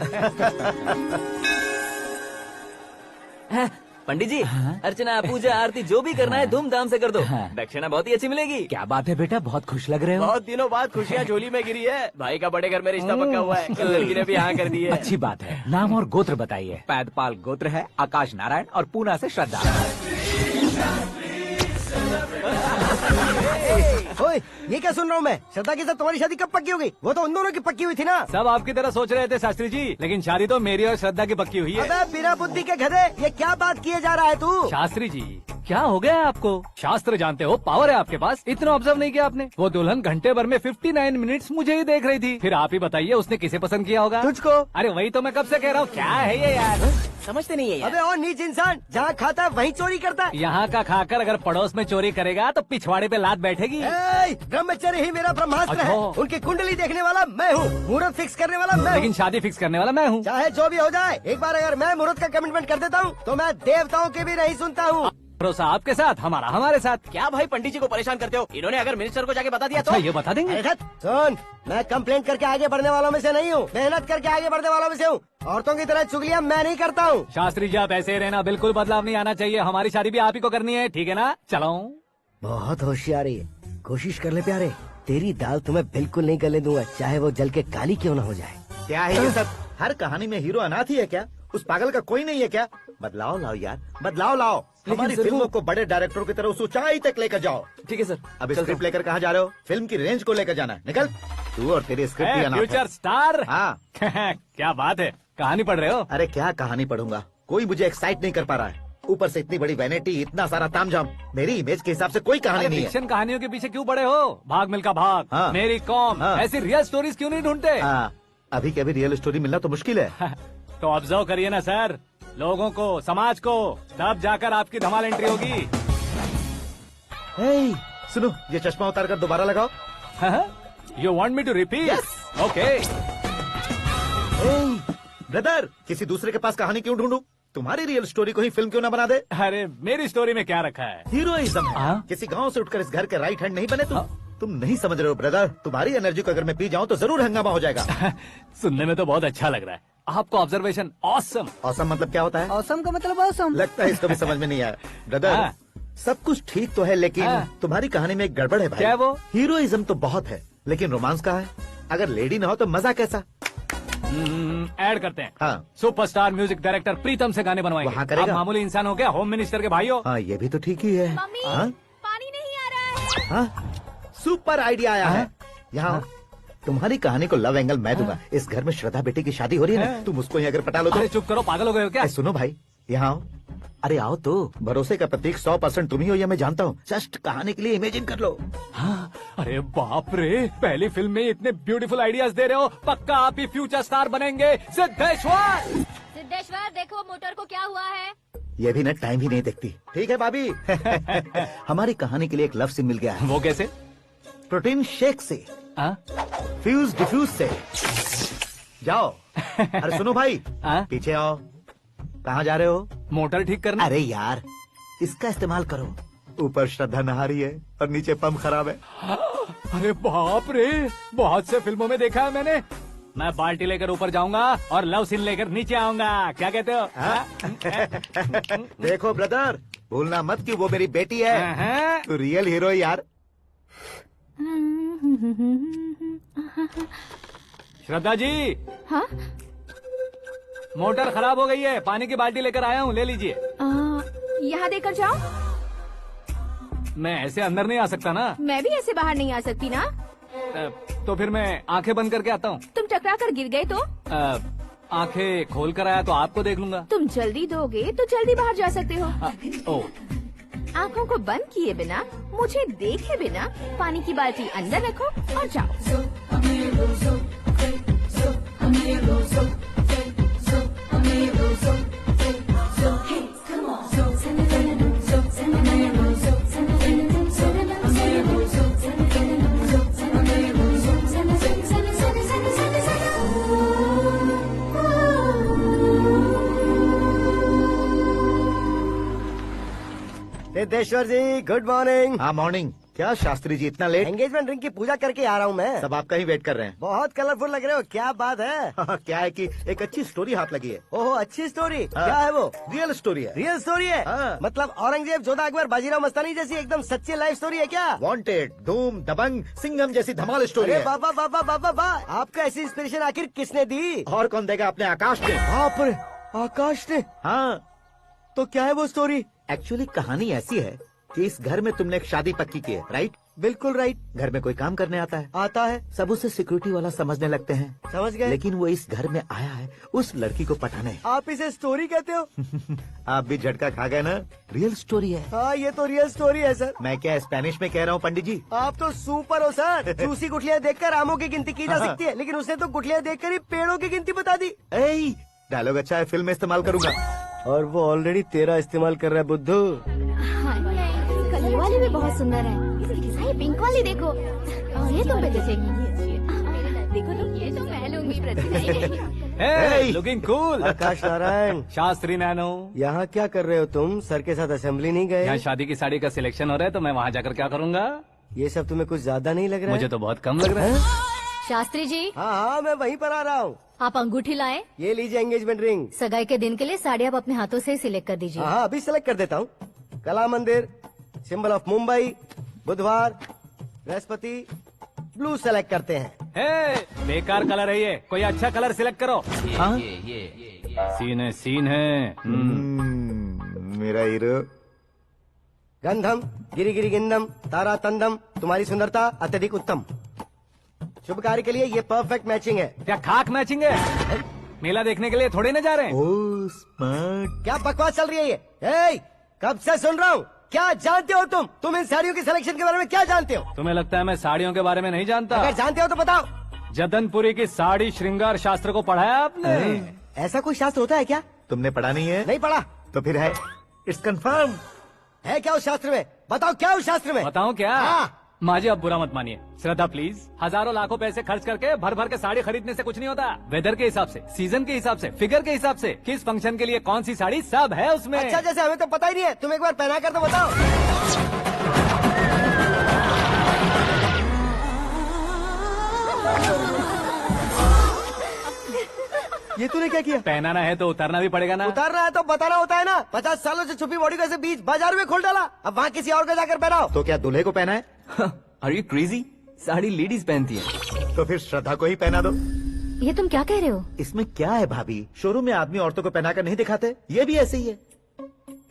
पंडित जी, अर्चना पूजा आरती जो भी करना है धूमधाम से कर दो। दक्षिणा बहुत ही अच्छी मिलेगी। क्या बात है बेटा, बहुत खुश लग रहे हो। बहुत दिनों बाद खुशियाँ झोली में गिरी है। भाई का बड़े घर में रिश्ता पक्का हुआ है। कल लड़की ने भी हाँ कर दी है। अच्छी बात है। नाम और गोत्र बताइए। पैदपाल गोत्र है, आकाश नारायण और पूना से श्रद्धा। ओए, ये क्या सुन रहा हूँ मैं? श्रद्धा के साथ तुम्हारी शादी कब पक्की हो गई? वो तो उन दोनों की पक्की हुई थी ना। सब आपकी तरह सोच रहे थे शास्त्री जी, लेकिन शादी तो मेरी और श्रद्धा की पक्की हुई है। अबे बिना बुद्धि के गधे, ये क्या बात किए जा रहा है तू? शास्त्री जी, क्या हो गया है आपको? शास्त्र जानते हो, पावर है आपके पास। इतना ऑब्जर्व नहीं किया आपने? वो दुल्हन घंटे भर में 59 मिनट्स मुझे ही देख रही थी। फिर आप ही बताइए उसने किसे पसंद किया होगा? तुझको। अरे वही तो मैं कब से कह रहा हूँ, क्या है ये यार? समझते नहीं है यार। अबे और नीच इंसान, जहाँ खाता है वहीं चोरी करता है। यहाँ का खाकर अगर पड़ोस में चोरी करेगा तो पिछवाड़े पे लात बैठेगी। ब्रह्मचर्य ही मेरा ब्रह्मास्त्र है। अच्छा। उनकी कुंडली देखने वाला मैं हूँ, मुहूर्त फिक्स करने वाला मैं हूँ। लेकिन शादी फिक्स करने वाला मैं हूँ। चाहे जो भी हो जाए, एक बार अगर मैं मुहूर्त का कमिटमेंट कर देता हूँ तो मैं देवताओं के भी नहीं सुनता हूँ। भरोसा आपके साथ, हमारा हमारे साथ। क्या भाई पंडित जी को परेशान करते हो? इन्होंने अगर मिनिस्टर को जाके बता दिया अच्छा, तो ये बता देंगे? अरे सुन, मैं कंप्लेंट करके आगे बढ़ने वालों में से नहीं हूँ, मेहनत करके आगे बढ़ने वालों में से हूँ। औरतों की तरह चुगलियाँ मैं नहीं करता हूँ। शास्त्री जी, आप ऐसे ही रहना, बिल्कुल बदलाव नहीं आना चाहिए। हमारी शादी भी आप ही को करनी है, ठीक है ना? चलो। बहुत होशियारी है, कोशिश कर ले प्यारे। तेरी दाल तुम्हें बिल्कुल नहीं गले दूंगा, चाहे वो जल के काली क्यों न हो जाए। क्या है ये सब? हर कहानी में हीरो अनाथ ही है क्या? उस पागल का कोई नहीं है क्या? बदलाव लाओ यार, बदलाव लाओ। हमारी फिल्मों को बड़े डायरेक्टरों की तरह उस ऊंचाई तक लेकर जाओ। ठीक है सर। अब स्क्रिप्ट लेकर कहाँ जा रहे हो? फिल्म की रेंज को लेकर जाना है। निकल तू और तेरी स्क्रिप्ट भी अनाथ है। Future star. हाँ। क्या बात है, कहानी पढ़ रहे हो? अरे क्या कहानी पढ़ूंगा, कोई मुझे एक्साइट नहीं कर पा रहा है। ऊपर से इतनी बड़ी वैनिटी, इतना सारा तामझाम। मेरी इमेज के हिसाब से कोई कहानी नहीं है। फिक्शन कहानियों के पीछे क्यों पड़े हो? भाग मिल्खा भाग, हाँ। मेरी कॉम, हाँ। ऐसी रियल स्टोरीज क्यों नहीं ढूंढते? अभी के अभी रियल स्टोरी मिलना तो मुश्किल है। तो ऑब्जर्व करिए ना सर, लोगों को, समाज को, तब जाकर आपकी धमाल एंट्री होगी। सुनो, ये चश्मा उतार कर दोबारा लगाओ। You want me to repeat? Okay. Brother, किसी दूसरे के पास कहानी क्यों ढूंढूं? तुम्हारी रियल स्टोरी को ही फिल्म क्यों ना बना दे? अरे मेरी स्टोरी में क्या रखा है? हीरोइज्म है। किसी गांव से उठकर इस घर के राइट हैंड नहीं बने तुम नहीं समझ रहे हो ब्रदर। तुम्हारी एनर्जी को अगर मैं पी जाऊं तो जरूर हंगामा हो जाएगा। सुनने में तो बहुत अच्छा लग रहा है। आपको ऑब्जर्वेशन ऑसम। ऑसम मतलब क्या होता है? औसम का मतलब औसम। लगता है इसको भी समझ में नहीं आया। ब्रदर, सब कुछ ठीक तो है, लेकिन तुम्हारी कहानी में एक गड़बड़ है भाई। क्या वो? हीरोइज्म तो बहुत है, लेकिन रोमांस कहाँ है? अगर लेडी ना हो तो मजा कैसा? ऐड करते हैं। हाँ। सुपरस्टार म्यूजिक डायरेक्टर प्रीतम से गाने बनवाएंगे। वहाँ करेगा? आप मामूली इंसान हो क्या? होम मिनिस्टर के भाई हो। हाँ, ये भी तो ठीक ही है। मम्मी, हाँ? पानी नहीं आ रहा है। हाँ? सुपर आइडिया आया है। यहाँ तुम्हारी कहानी को लव एंगल मैं दूंगा। इस घर में श्रद्धा बेटी की शादी हो रही है ना, तुम उसको ही अगर पटा लो तो। अरे चुप करो, पागल हो गए हो क्या? सुनो भाई, यहाँ आओ। अरे आओ तो। भरोसे का प्रतीक 100% तुम ही हो, ये मैं जानता हूँ। जस्ट कहानी के लिए इमेजिन कर लो। हाँ, अरे बाप रे, पहली फिल्म में इतने ब्यूटीफुल आइडियाज दे रहे हो। पक्का आप ही फ्यूचर स्टार बनेंगे। सिद्धेश्वर, सिद्धेश्वर देखो मोटर को क्या हुआ है। ये भी ना टाइम ही नहीं देखती। ठीक है भाभी। हमारी कहानी के लिए एक लव सीन मिल गया है। वो कैसे? प्रोटीन शेक से, फ्यूज डिफ्यूज से। जाओ। अरे सुनो भाई, पीछे आओ। कहाँ जा रहे हो? मोटर ठीक करना। अरे यार, इसका इस्तेमाल करो। ऊपर श्रद्धा नहा रही है और नीचे पंप खराब है। अरे बाप रे, बहुत से फिल्मों में देखा है मैंने। मैं बाल्टी लेकर ऊपर जाऊंगा और लव सीन लेकर नीचे आऊंगा। क्या कहते हो? देखो ब्रदर, भूलना मत कि वो मेरी बेटी है। तू रियल हीरो है यार। श्रद्धा जी। हाँ? मोटर खराब हो गई है, पानी की बाल्टी लेकर आया हूँ, ले लीजिए। यहाँ देकर जाओ। मैं ऐसे अंदर नहीं आ सकता ना। मैं भी ऐसे बाहर नहीं आ सकती ना। तो फिर मैं आंखें बंद करके आता हूँ। तुम टकरा कर गिर गए तो? आंखें खोल कर आया तो आपको देख लूंगा। तुम जल्दी दोगे तो जल्दी बाहर जा सकते हो। आँखों को बंद किए बिना, मुझे देखे बिना पानी की बाल्टी अंदर रखो और जाओ। सिद्धेश्वर जी, गुड मॉर्निंग। हाँ मॉर्निंग। क्या शास्त्री जी इतना लेट? एंगेजमेंट रिंग की पूजा करके आ रहा हूँ मैं। सब आपका ही वेट कर रहे हैं। बहुत कलरफुल लग रहे हो, क्या बात है? क्या है कि एक अच्छी स्टोरी हाथ लगी है। ओह अच्छी स्टोरी, हाँ। क्या है वो? रियल स्टोरी है। रियल स्टोरी है? हाँ। मतलब औरंगजेब, जोधा अकबर, बाजीराव मस्तानी जैसी एकदम सच्ची लाइफ स्टोरी है क्या? वांटेड, धूम, दबंग, सिंघम जैसी धमाल स्टोरी अरे है। बाबा बाबा बाबा बाबा, आपको ऐसी इंस्पिरेशन आखिर किसने दी? और कौन देगा? अपने आकाश ने। बाप रे, आकाश ने? हाँ, तो क्या है वो स्टोरी? एक्चुअली कहानी ऐसी है कि इस घर में तुमने एक शादी पक्की की है, राइट? बिल्कुल राइट। घर में कोई काम करने आता है, आता है, सब उसे सिक्योरिटी वाला समझने लगते हैं। समझ गए। लेकिन वो इस घर में आया है उस लड़की को पटाने। आप इसे स्टोरी कहते हो? आप भी झटका खा गए ना? रियल स्टोरी है। हाँ ये तो रियल स्टोरी है सर। मैं क्या स्पेनिश में कह रहा हूँ पंडित जी? आप तो सुपर हो सर। चूसी गुठलियाँ देखकर आमों की गिनती की जा हाँ। सकती है, लेकिन उसने तो गुठलियाँ देखकर ही पेड़ों की गिनती बता दी। डायलॉग अच्छा है, फिल्म में इस्तेमाल करूंगा। और वो ऑलरेडी तेरा इस्तेमाल कर रहा है बुद्धू। कल ये वाली भी बहुत सुंदर है। ये पिंक वाली देखो। ये तो मैं देखो तो ये तो मैं लूंगी। Looking cool. Akash Narayan, Shastri nano, यहाँ क्या कर रहे हो तुम? सर के साथ असेंबली नहीं यहाँ गए? शादी की साड़ी का सिलेक्शन हो रहा है तो मैं वहाँ जाकर क्या करूँगा? ये सब तुम्हें कुछ ज्यादा नहीं लग रहा मुझे है? तो बहुत कम लग रहा है। शास्त्री जी, हाँ मैं वहीं पर आ रहा हूँ। आप अंगूठी लाएं। ये लीजिए एंगेजमेंट रिंग। सगाई के दिन के लिए साड़ी आप अपने हाथों से सिलेक्ट कर दीजिए। हाँ अभी सेलेक्ट कर देता हूँ। कला मंदिर, सिंबल ऑफ मुंबई, बुधवार, बृहस्पति, ब्लू सेलेक्ट करते हैं। बेकार कलर है ये, कोई अच्छा कलर सिलेक्ट करो। हाँ? सीन है। मेरा हीरो। गंधम, गिरी गिरी गिंदम, तारा तंदम, तुम्हारी सुंदरता अत्यधिक उत्तम। शुभ कार्य के लिए ये परफेक्ट मैचिंग है। क्या खाक मैचिंग है? मेला देखने के लिए थोड़े न जा रहे हैं। Oh smart. क्या बकवास चल रही है ये? ए, कब से सुन रहा हूँ। क्या जानते हो तुम इन साड़ियों की सिलेक्शन के बारे में क्या जानते हो? तुम्हें लगता है मैं साड़ियों के बारे में नहीं जानता? अगर जानते हो तो बताओ। जदनपुरी की साड़ी श्रृंगार शास्त्र को पढ़ा है आपने? ऐसा कोई शास्त्र होता है क्या? तुमने पढ़ा नहीं है? नहीं पढ़ा। तो फिर है, इट्स कंफर्म। है क्या उस शास्त्र में? बताओ क्या उस शास्त्र में? बताऊं क्या? हाँ। माजी अब बुरा मत मानिए। श्रद्धा प्लीज, हजारों लाखों पैसे खर्च करके भर भर के साड़ी खरीदने से कुछ नहीं होता। वेदर के हिसाब से, सीजन के हिसाब से, फिगर के हिसाब से, किस फंक्शन के लिए कौन सी साड़ी, सब है उसमें। अच्छा जैसे हमें तो पता ही नहीं है, तुम एक बार पहना कर तो बताओ। ये तूने क्या किया? पहनाना है तो उतारना भी पड़ेगा ना। उतारना है तो बताना होता है ना। 50 सालों से छुपी बॉडी को ऐसे बीच बाजार में खोल डाला, अब वहाँ किसी और को जाकर पहनाओ। तो क्या दूल्हे को पहना है? Are you crazy? Sari ladies पहनती है। तो फिर श्रद्धा को ही पहना दो। ये तुम क्या कह रहे हो? इसमें क्या है भाभी? शोरूम में आदमी औरतों को पहनाकर नहीं दिखाते? ये भी ऐसे ही है।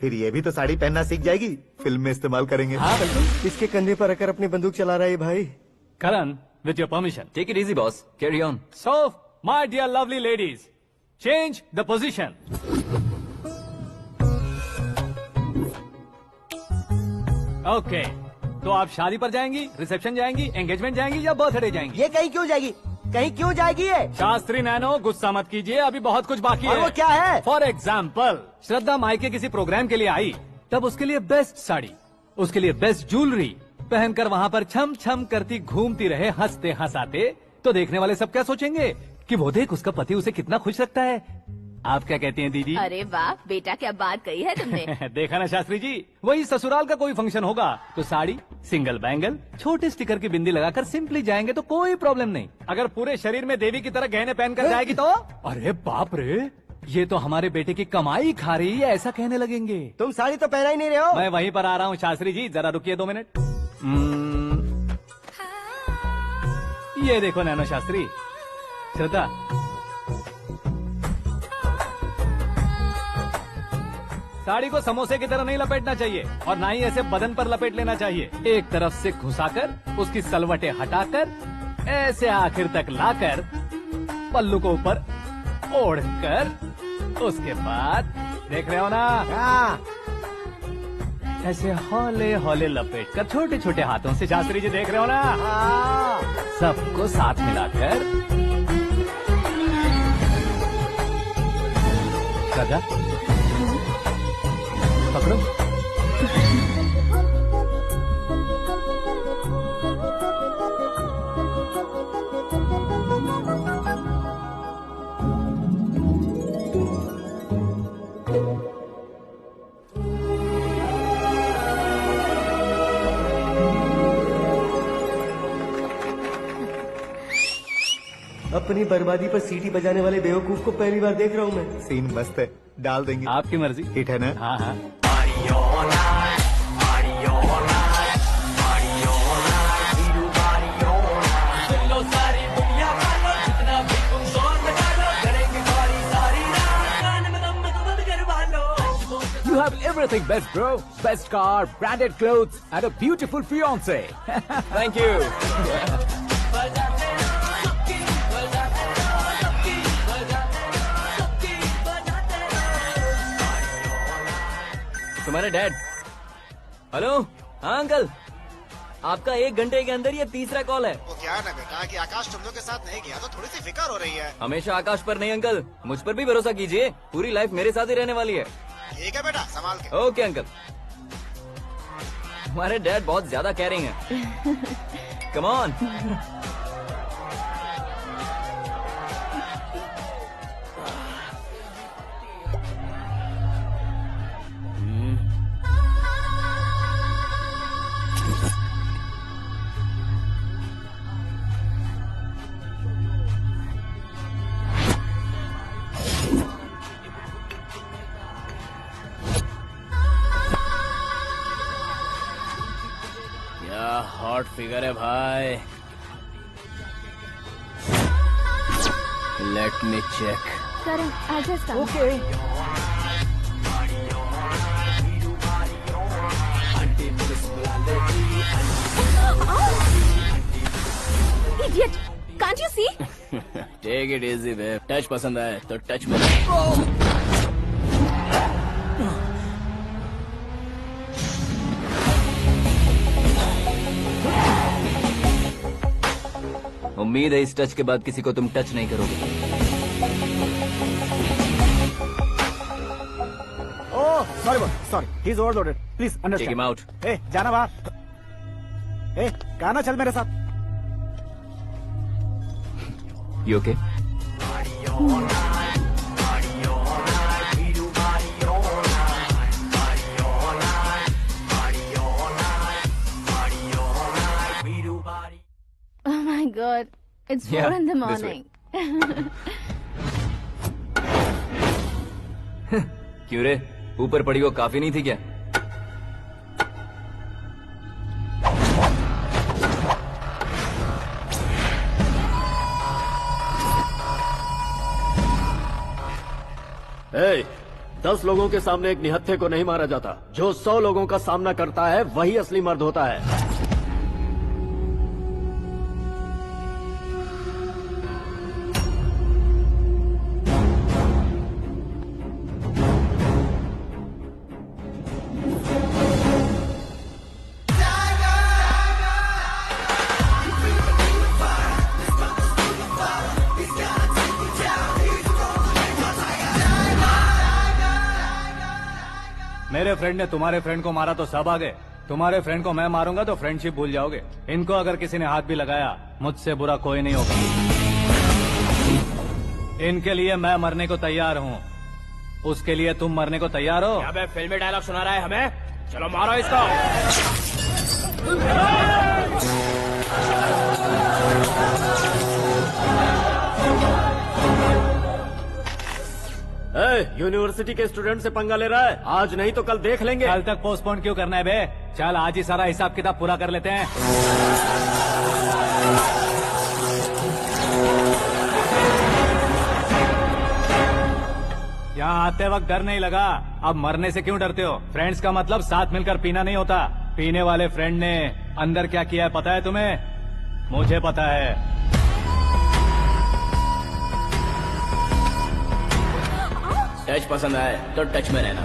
फिर ये भी तो साड़ी पहनना सीख जाएगी, फिल्म में इस्तेमाल करेंगे। हाँ बिल्कुल। इसके कंधे पर रखकर अपनी बंदूक चला रहा है भाई। Karan, with your permission. Take it easy boss, carry on. So my dear lovely ladies, change the position. Okay, तो आप शादी पर जाएंगी, रिसेप्शन जाएंगी, एंगेजमेंट जाएंगी या बर्थडे जाएंगी? ये कहीं क्यों जाएगी? कहीं क्यों जाएगी ये? शास्त्री नैनो, गुस्सा मत कीजिए, अभी बहुत कुछ बाकी और है। वो क्या है? फॉर एग्जाम्पल, श्रद्धा मायके किसी प्रोग्राम के लिए आई, तब उसके लिए बेस्ट साड़ी, उसके लिए बेस्ट ज्वेलरी पहनकर वहाँ पर छम छम करती घूमती रहे हंसते हंसाते, तो देखने वाले सब क्या सोचेंगे कि वो देख उसका पति उसे कितना खुश रखता है। आप क्या कहती हैं दीदी? अरे वाह बेटा, क्या बात कही है तुमने। देखा ना शास्त्री जी, वही ससुराल का कोई फंक्शन होगा तो साड़ी, सिंगल बैंगल, छोटे स्टिकर की बिंदी लगाकर सिंपली जाएंगे तो कोई प्रॉब्लम नहीं। अगर पूरे शरीर में देवी की तरह गहने पहनकर जाएगी तो अरे बाप रे, ये तो हमारे बेटे की कमाई खा रही है, ऐसा कहने लगेंगे। तुम साड़ी तो पहना ही नहीं रहे हो। मैं वहीं पर आ रहा हूँ शास्त्री जी, जरा रुकिए 2 मिनट। ये देखो नैनो शास्त्री, श्रद्धा, साड़ी को समोसे की तरह नहीं लपेटना चाहिए और ना ही ऐसे बदन पर लपेट लेना चाहिए। एक तरफ से घुसाकर, उसकी सलवटें हटाकर, ऐसे आखिर तक लाकर, पल्लू को ऊपर ओढ़कर, उसके बाद देख रहे हो ना, ऐसे हौले हौले लपेट कर छोटे छोटे हाथों से, शास्त्री जी देख रहे हो ना, सबको साथ मिलाकर, राजा पकड़ो। अपनी बर्बादी पर सीटी बजाने वाले बेवकूफ को पहली बार देख रहा हूँ मैं। सीन मस्त है, डाल देंगे। आपकी मर्जी। हिट है ना? हाँ हाँ। You have everything best, bro. Best car, branded clothes, and a beautiful fiance. Thank you. तुम्हारे डैड। हेलो, हाँ अंकल, आपका 1 घंटे के अंदर ये तीसरा कॉल है। वो क्या है ना बेटा कि आकाश तुम लोग के साथ नहीं गया तो थोड़ी सी फिक्र हो रही है। हमेशा आकाश पर नहीं अंकल, मुझ पर भी भरोसा कीजिए, पूरी लाइफ मेरे साथ ही रहने वाली है। ठीक है बेटा, संभाल के। Okay uncle. हमारे डैड बहुत ज्यादा केयरिंग है। Come on. क्या हॉट फिगर है भाई। Let me check. Karan, I'll just come. Okay. Idiot! Can't you see? Take it easy babe. Touch पसंद आए तो टच में। उम्मीद है इस टच के बाद किसी को तुम टच नहीं करोगे। Oh sorry sorry, he is overloaded, please take understand. Him out. ए जाना बाहर। ए गाना चल मेरे साथ। You okay? Oh my God, it's 4 Yeah, in the this way. morning. क्यों रे, ऊपर पड़ी वो काफी नहीं थी क्या? ए, 10 लोगों के सामने एक निहत्थे को नहीं मारा जाता। जो 100 लोगों का सामना करता है वही असली मर्द होता है। मेरे फ्रेंड ने तुम्हारे फ्रेंड को मारा तो सब आ गए। तुम्हारे फ्रेंड को मैं मारूंगा तो फ्रेंडशिप भूल जाओगे। इनको अगर किसी ने हाथ भी लगाया, मुझसे बुरा कोई नहीं होगा। इनके लिए मैं मरने को तैयार हूँ, उसके लिए तुम मरने को तैयार हो? अबे फिल्मी डायलॉग सुना रहा है हमें। चलो मारो इसको। यूनिवर्सिटी के स्टूडेंट से पंगा ले रहा है। आज नहीं तो कल देख लेंगे। कल तक पोस्टपोन क्यों करना है बे? चल आज ही सारा हिसाब किताब पूरा कर लेते हैं। यहाँ आते वक्त डर नहीं लगा, अब मरने से क्यों डरते हो? फ्रेंड्स का मतलब साथ मिलकर पीना नहीं होता। पीने वाले फ्रेंड ने अंदर क्या किया है पता है तुम्हें? मुझे पता है। टच पसंद आए तो टच में रहना।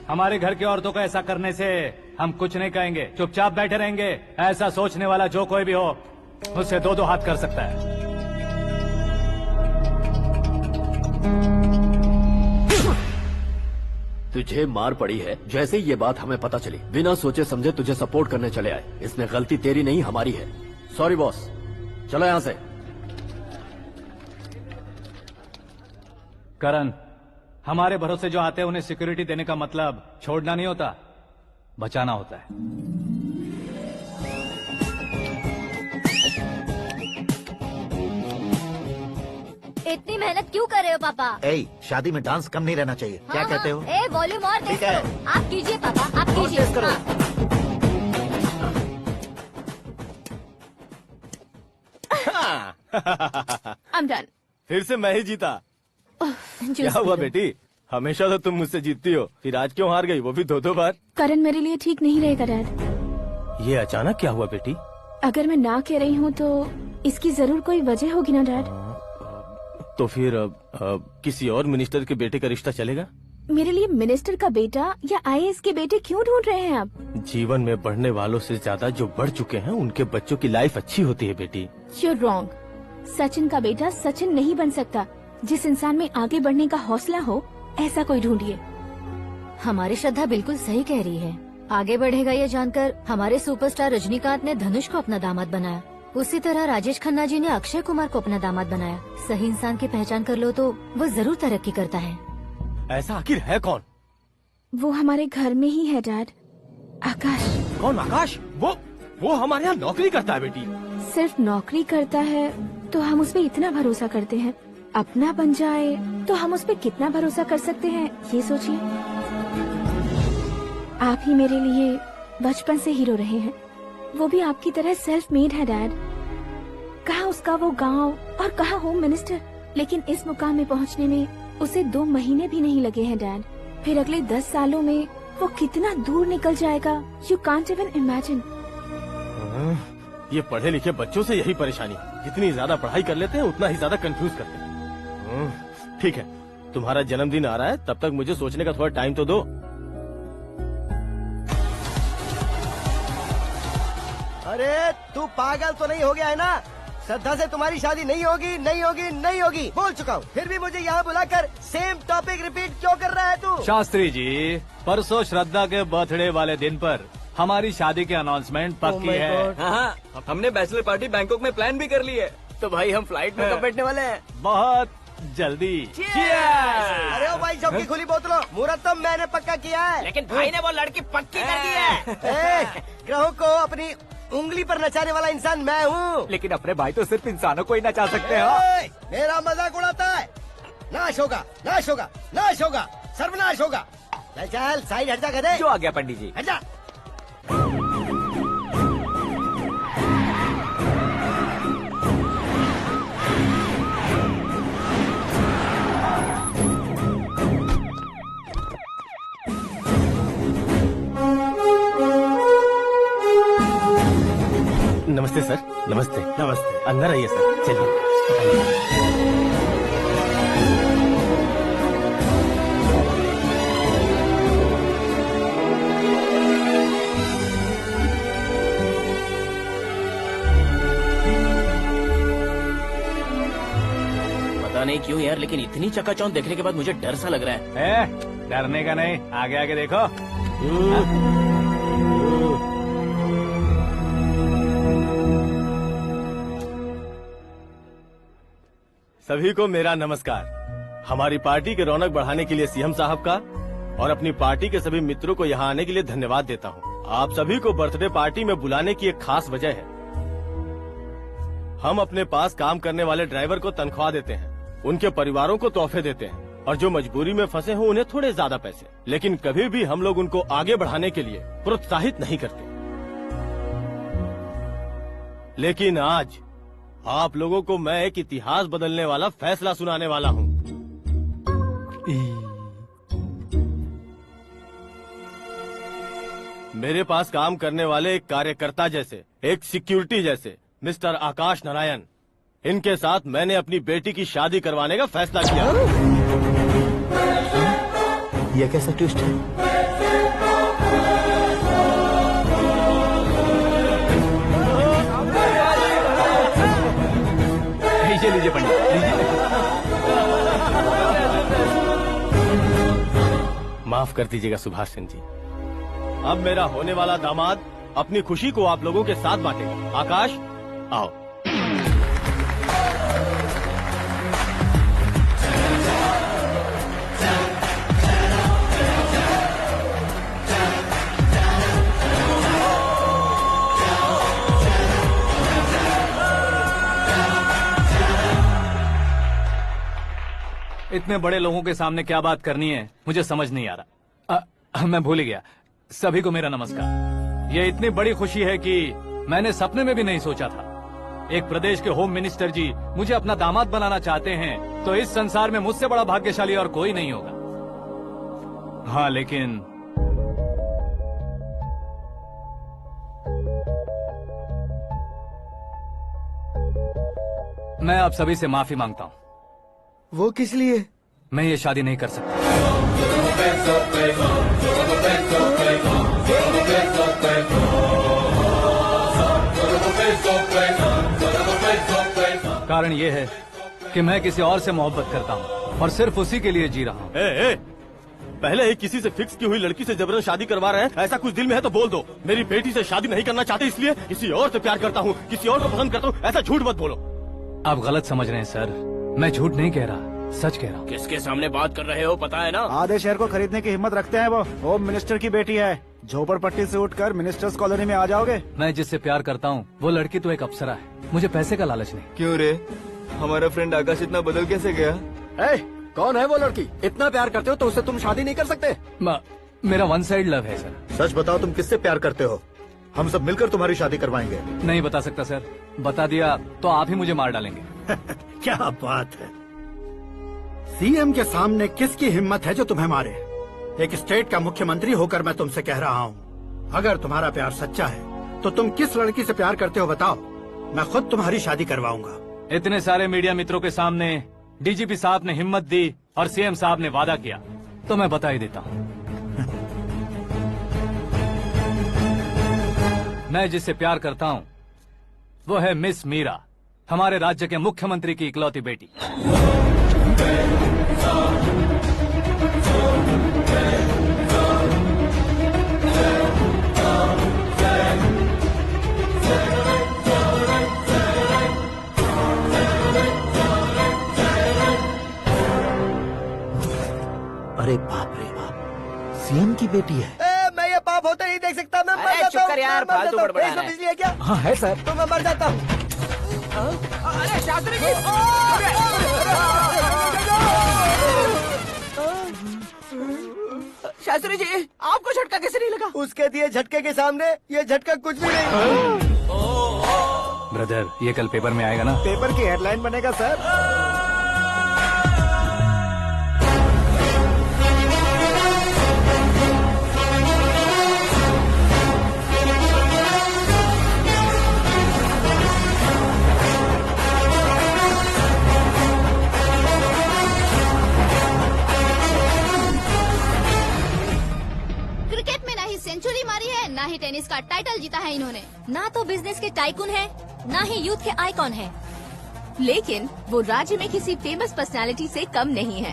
हमारे घर की औरतों को ऐसा करने से हम कुछ नहीं कहेंगे, चुपचाप बैठे रहेंगे। ऐसा सोचने वाला जो कोई भी हो, उससे 2-2 हाथ कर सकता है। तुझे मार पड़ी है। जैसे ही ये बात हमें पता चली, बिना सोचे समझे तुझे सपोर्ट करने चले आए। इसमें गलती तेरी नहीं हमारी है। सॉरी बॉस, चलो यहाँ से। करण, हमारे भरोसे जो आते हैं उन्हें सिक्योरिटी देने का मतलब छोड़ना नहीं होता, बचाना होता है। इतनी मेहनत क्यों कर रहे हो पापा? ए, शादी में डांस कम नहीं रहना चाहिए। क्या कहते हो? ए वॉल्यूम और तेज ठीक है। करो। आप कीजिए पापा, आप और कीजिए। तेज करो। I'm done. फिर से मैं ही जीता। क्या हुआ बेटी? हमेशा तो तुम मुझसे जीतती हो, फिर आज क्यों हार गई, वो भी 2-2 बार? करण मेरे लिए ठीक नहीं रहेगा डैड। ये अचानक क्या हुआ बेटी? अगर मैं ना कह रही हूँ तो इसकी जरूर कोई वजह होगी ना डैड। तो फिर किसी और मिनिस्टर के बेटे का रिश्ता चलेगा? मेरे लिए मिनिस्टर का बेटा या IAS के बेटे क्यों ढूंढ रहे हैं आप? जीवन में बढ़ने वालों से ज्यादा जो बढ़ चुके हैं उनके बच्चों की लाइफ अच्छी होती है बेटी। You're wrong. सचिन का बेटा सचिन नहीं बन सकता। जिस इंसान में आगे बढ़ने का हौसला हो ऐसा कोई ढूंढिए। हमारी श्रद्धा बिल्कुल सही कह रही है। आगे बढ़ेगा ये जानकर हमारे सुपरस्टार रजनीकांत ने धनुष को अपना दामाद बनाया। उसी तरह राजेश खन्ना जी ने अक्षय कुमार को अपना दामाद बनाया। सही इंसान की पहचान कर लो तो वो जरूर तरक्की करता है। ऐसा आखिर है कौन? वो हमारे घर में ही है डैड। आकाश। कौन आकाश? वो हमारे यहाँ नौकरी करता है बेटी। सिर्फ नौकरी करता है तो हम उस पर इतना भरोसा करते हैं। अपना बन जाए तो हम उस पर कितना भरोसा कर सकते हैं ये सोचिए। आप ही मेरे लिए बचपन से हीरो रहे हैं। वो भी आपकी तरह सेल्फ मेड है डैड। कहाँ उसका वो गांव और कहाँ होम मिनिस्टर, लेकिन इस मुकाम में पहुँचने में उसे 2 महीने भी नहीं लगे हैं डैड। फिर अगले 10 सालों में वो कितना दूर निकल जाएगा, यू कांट इवन इमेजिन। ये पढ़े लिखे बच्चों से यही परेशानी, जितनी ज्यादा पढ़ाई कर लेते हैं उतना ही ज्यादा कंफ्यूज करते हैं। ठीक है, तुम्हारा जन्मदिन आ रहा है, तब तक मुझे सोचने का थोड़ा टाइम तो दो। अरे तू पागल तो नहीं हो गया है ना? श्रद्धा से तुम्हारी शादी नहीं होगी, नहीं होगी, नहीं होगी, बोल चुका हूँ। फिर भी मुझे यहाँ बुलाकर सेम टॉपिक रिपीट क्यों कर रहा है तू? शास्त्री जी, परसों श्रद्धा के बर्थडे वाले दिन पर हमारी शादी की अनाउंसमेंट पक्की है। हाँ, हमने बैचलर पार्टी बैंकॉक में प्लान भी कर ली है। तो भाई हम फ्लाइट में कब बैठने वाले हैं? बहुत जल्दी। अरे ओ भाई, सबकी खुली बोतलों, मुहूर्त तो मैंने पक्का किया है। लेकिन भाई ने वो लड़की पक्की कर दी है। ग्रहों को अपनी उंगली पर नचाने वाला इंसान मैं हूँ। लेकिन अपने भाई तो सिर्फ इंसानों को ही नचा सकते हैं। मेरा मजाक उड़ाता है। नाश होगा, नाश होगा, नाश होगा, सर्वनाश होगा। चल चल साइड हट जा गधे। जो आ गया पंडित जी। हट जा। नमस्ते सर। नमस्ते। नमस्ते। अंदर आइए सर, चलिए। पता नहीं क्यों यार, लेकिन इतनी चकाचौंध देखने के बाद मुझे डर सा लग रहा है। डरने का नहीं, आगे आगे देखो। सभी को मेरा नमस्कार। हमारी पार्टी की रौनक बढ़ाने के लिए सीएम साहब का और अपनी पार्टी के सभी मित्रों को यहाँ आने के लिए धन्यवाद देता हूँ। आप सभी को बर्थडे पार्टी में बुलाने की एक खास वजह है। हम अपने पास काम करने वाले ड्राइवर को तनख्वाह देते हैं, उनके परिवारों को तोहफे देते हैं और जो मजबूरी में फंसे हो उन्हें थोड़े ज्यादा पैसे। लेकिन कभी भी हम लोग उनको आगे बढ़ाने के लिए प्रोत्साहित नहीं करते। लेकिन आज आप लोगों को मैं एक इतिहास बदलने वाला फैसला सुनाने वाला हूँ। मेरे पास काम करने वाले एक कार्यकर्ता जैसे, एक सिक्योरिटी जैसे मिस्टर आकाश नारायण, इनके साथ मैंने अपनी बेटी की शादी करवाने का फैसला किया। यह कैसा ट्विस्ट है? लीजिए पंडित, लीजिए। माफ कर दीजिएगा सुभाष सिंह जी। अब मेरा होने वाला दामाद अपनी खुशी को आप लोगों के साथ बांटेगा। आकाश, आओ। इतने बड़े लोगों के सामने क्या बात करनी है मुझे समझ नहीं आ रहा। मैं भूल ही गया। सभी को मेरा नमस्कार। ये इतनी बड़ी खुशी है कि मैंने सपने में भी नहीं सोचा था। एक प्रदेश के होम मिनिस्टर जी मुझे अपना दामाद बनाना चाहते हैं तो इस संसार में मुझसे बड़ा भाग्यशाली और कोई नहीं होगा। हाँ, लेकिन मैं आप सभी से माफी मांगता हूँ। वो किस लिए? मैं ये शादी नहीं कर सकता। कारण ये है कि मैं किसी और से मोहब्बत करता हूँ और सिर्फ उसी के लिए जी रहा हूँ। पहले ही किसी से फिक्स की हुई लड़की से जबरन शादी करवा रहे हैं। ऐसा कुछ दिल में है तो बोल दो। मेरी बेटी से शादी नहीं करना चाहते इसलिए किसी और से प्यार करता हूँ, किसी और को पसंद करता हूँ, ऐसा झूठ मत बोलो। आप गलत समझ रहे हैं सर। मैं झूठ नहीं कह रहा, सच कह रहा हूँ। किसके सामने बात कर रहे हो पता है ना? आधे शहर को खरीदने की हिम्मत रखते हैं वो। होम मिनिस्टर की बेटी है। झोपड़पट्टी से उठकर मिनिस्टर्स कॉलोनी में आ जाओगे। मैं जिससे प्यार करता हूँ वो लड़की तो एक अप्सरा है। मुझे पैसे का लालच नहीं। क्यों रे, हमारा फ्रेंड आकाश इतना बदल कैसे गया? कौन है वो लड़की? इतना प्यार करते हो तो उससे तुम शादी नहीं कर सकते? मेरा वन साइड लव है सर। सच बताओ, तुम किससे प्यार करते हो? हम सब मिलकर तुम्हारी शादी करवाएंगे। नहीं बता सकता सर। बता दिया तो आप ही मुझे मार डालेंगे। क्या बात है। सीएम के सामने किसकी हिम्मत है जो तुम्हें मारे? एक स्टेट का मुख्यमंत्री होकर मैं तुमसे कह रहा हूँ, अगर तुम्हारा प्यार सच्चा है तो तुम किस लड़की से प्यार करते हो बताओ। मैं खुद तुम्हारी शादी करवाऊंगा। इतने सारे मीडिया मित्रों के सामने डीजीपी साहब ने हिम्मत दी और सीएम साहब ने वादा किया तो मैं बता ही देता हूँ। मैं जिससे प्यार करता हूँ वो है मिस मीरा, हमारे राज्य के मुख्यमंत्री की इकलौती बेटी। अरे बाप रे बाप, सीएम की बेटी है। मैं ये पाप होते नहीं देख सकता। मैं मर जाता हूँ यार, फालतू बड़बड़ा रहा है। बिजली है क्या? हाँ है सर। तो मैं मर जाता हूँ। अरे शास्त्री जी! शास्त्री जी, आपको झटका कैसे नहीं लगा? उसके दिए झटके के सामने ये झटका कुछ भी नहीं। ब्रदर, ये कल पेपर में आएगा ना? पेपर की हेडलाइन बनेगा सर। सेंचुरी मारी है, ना ही टेनिस का टाइटल जीता है इन्होंने। ना तो बिजनेस के टाइकून है, ना ही यूथ के आइकॉन है। लेकिन वो राज्य में किसी फेमस पर्सनालिटी से कम नहीं है।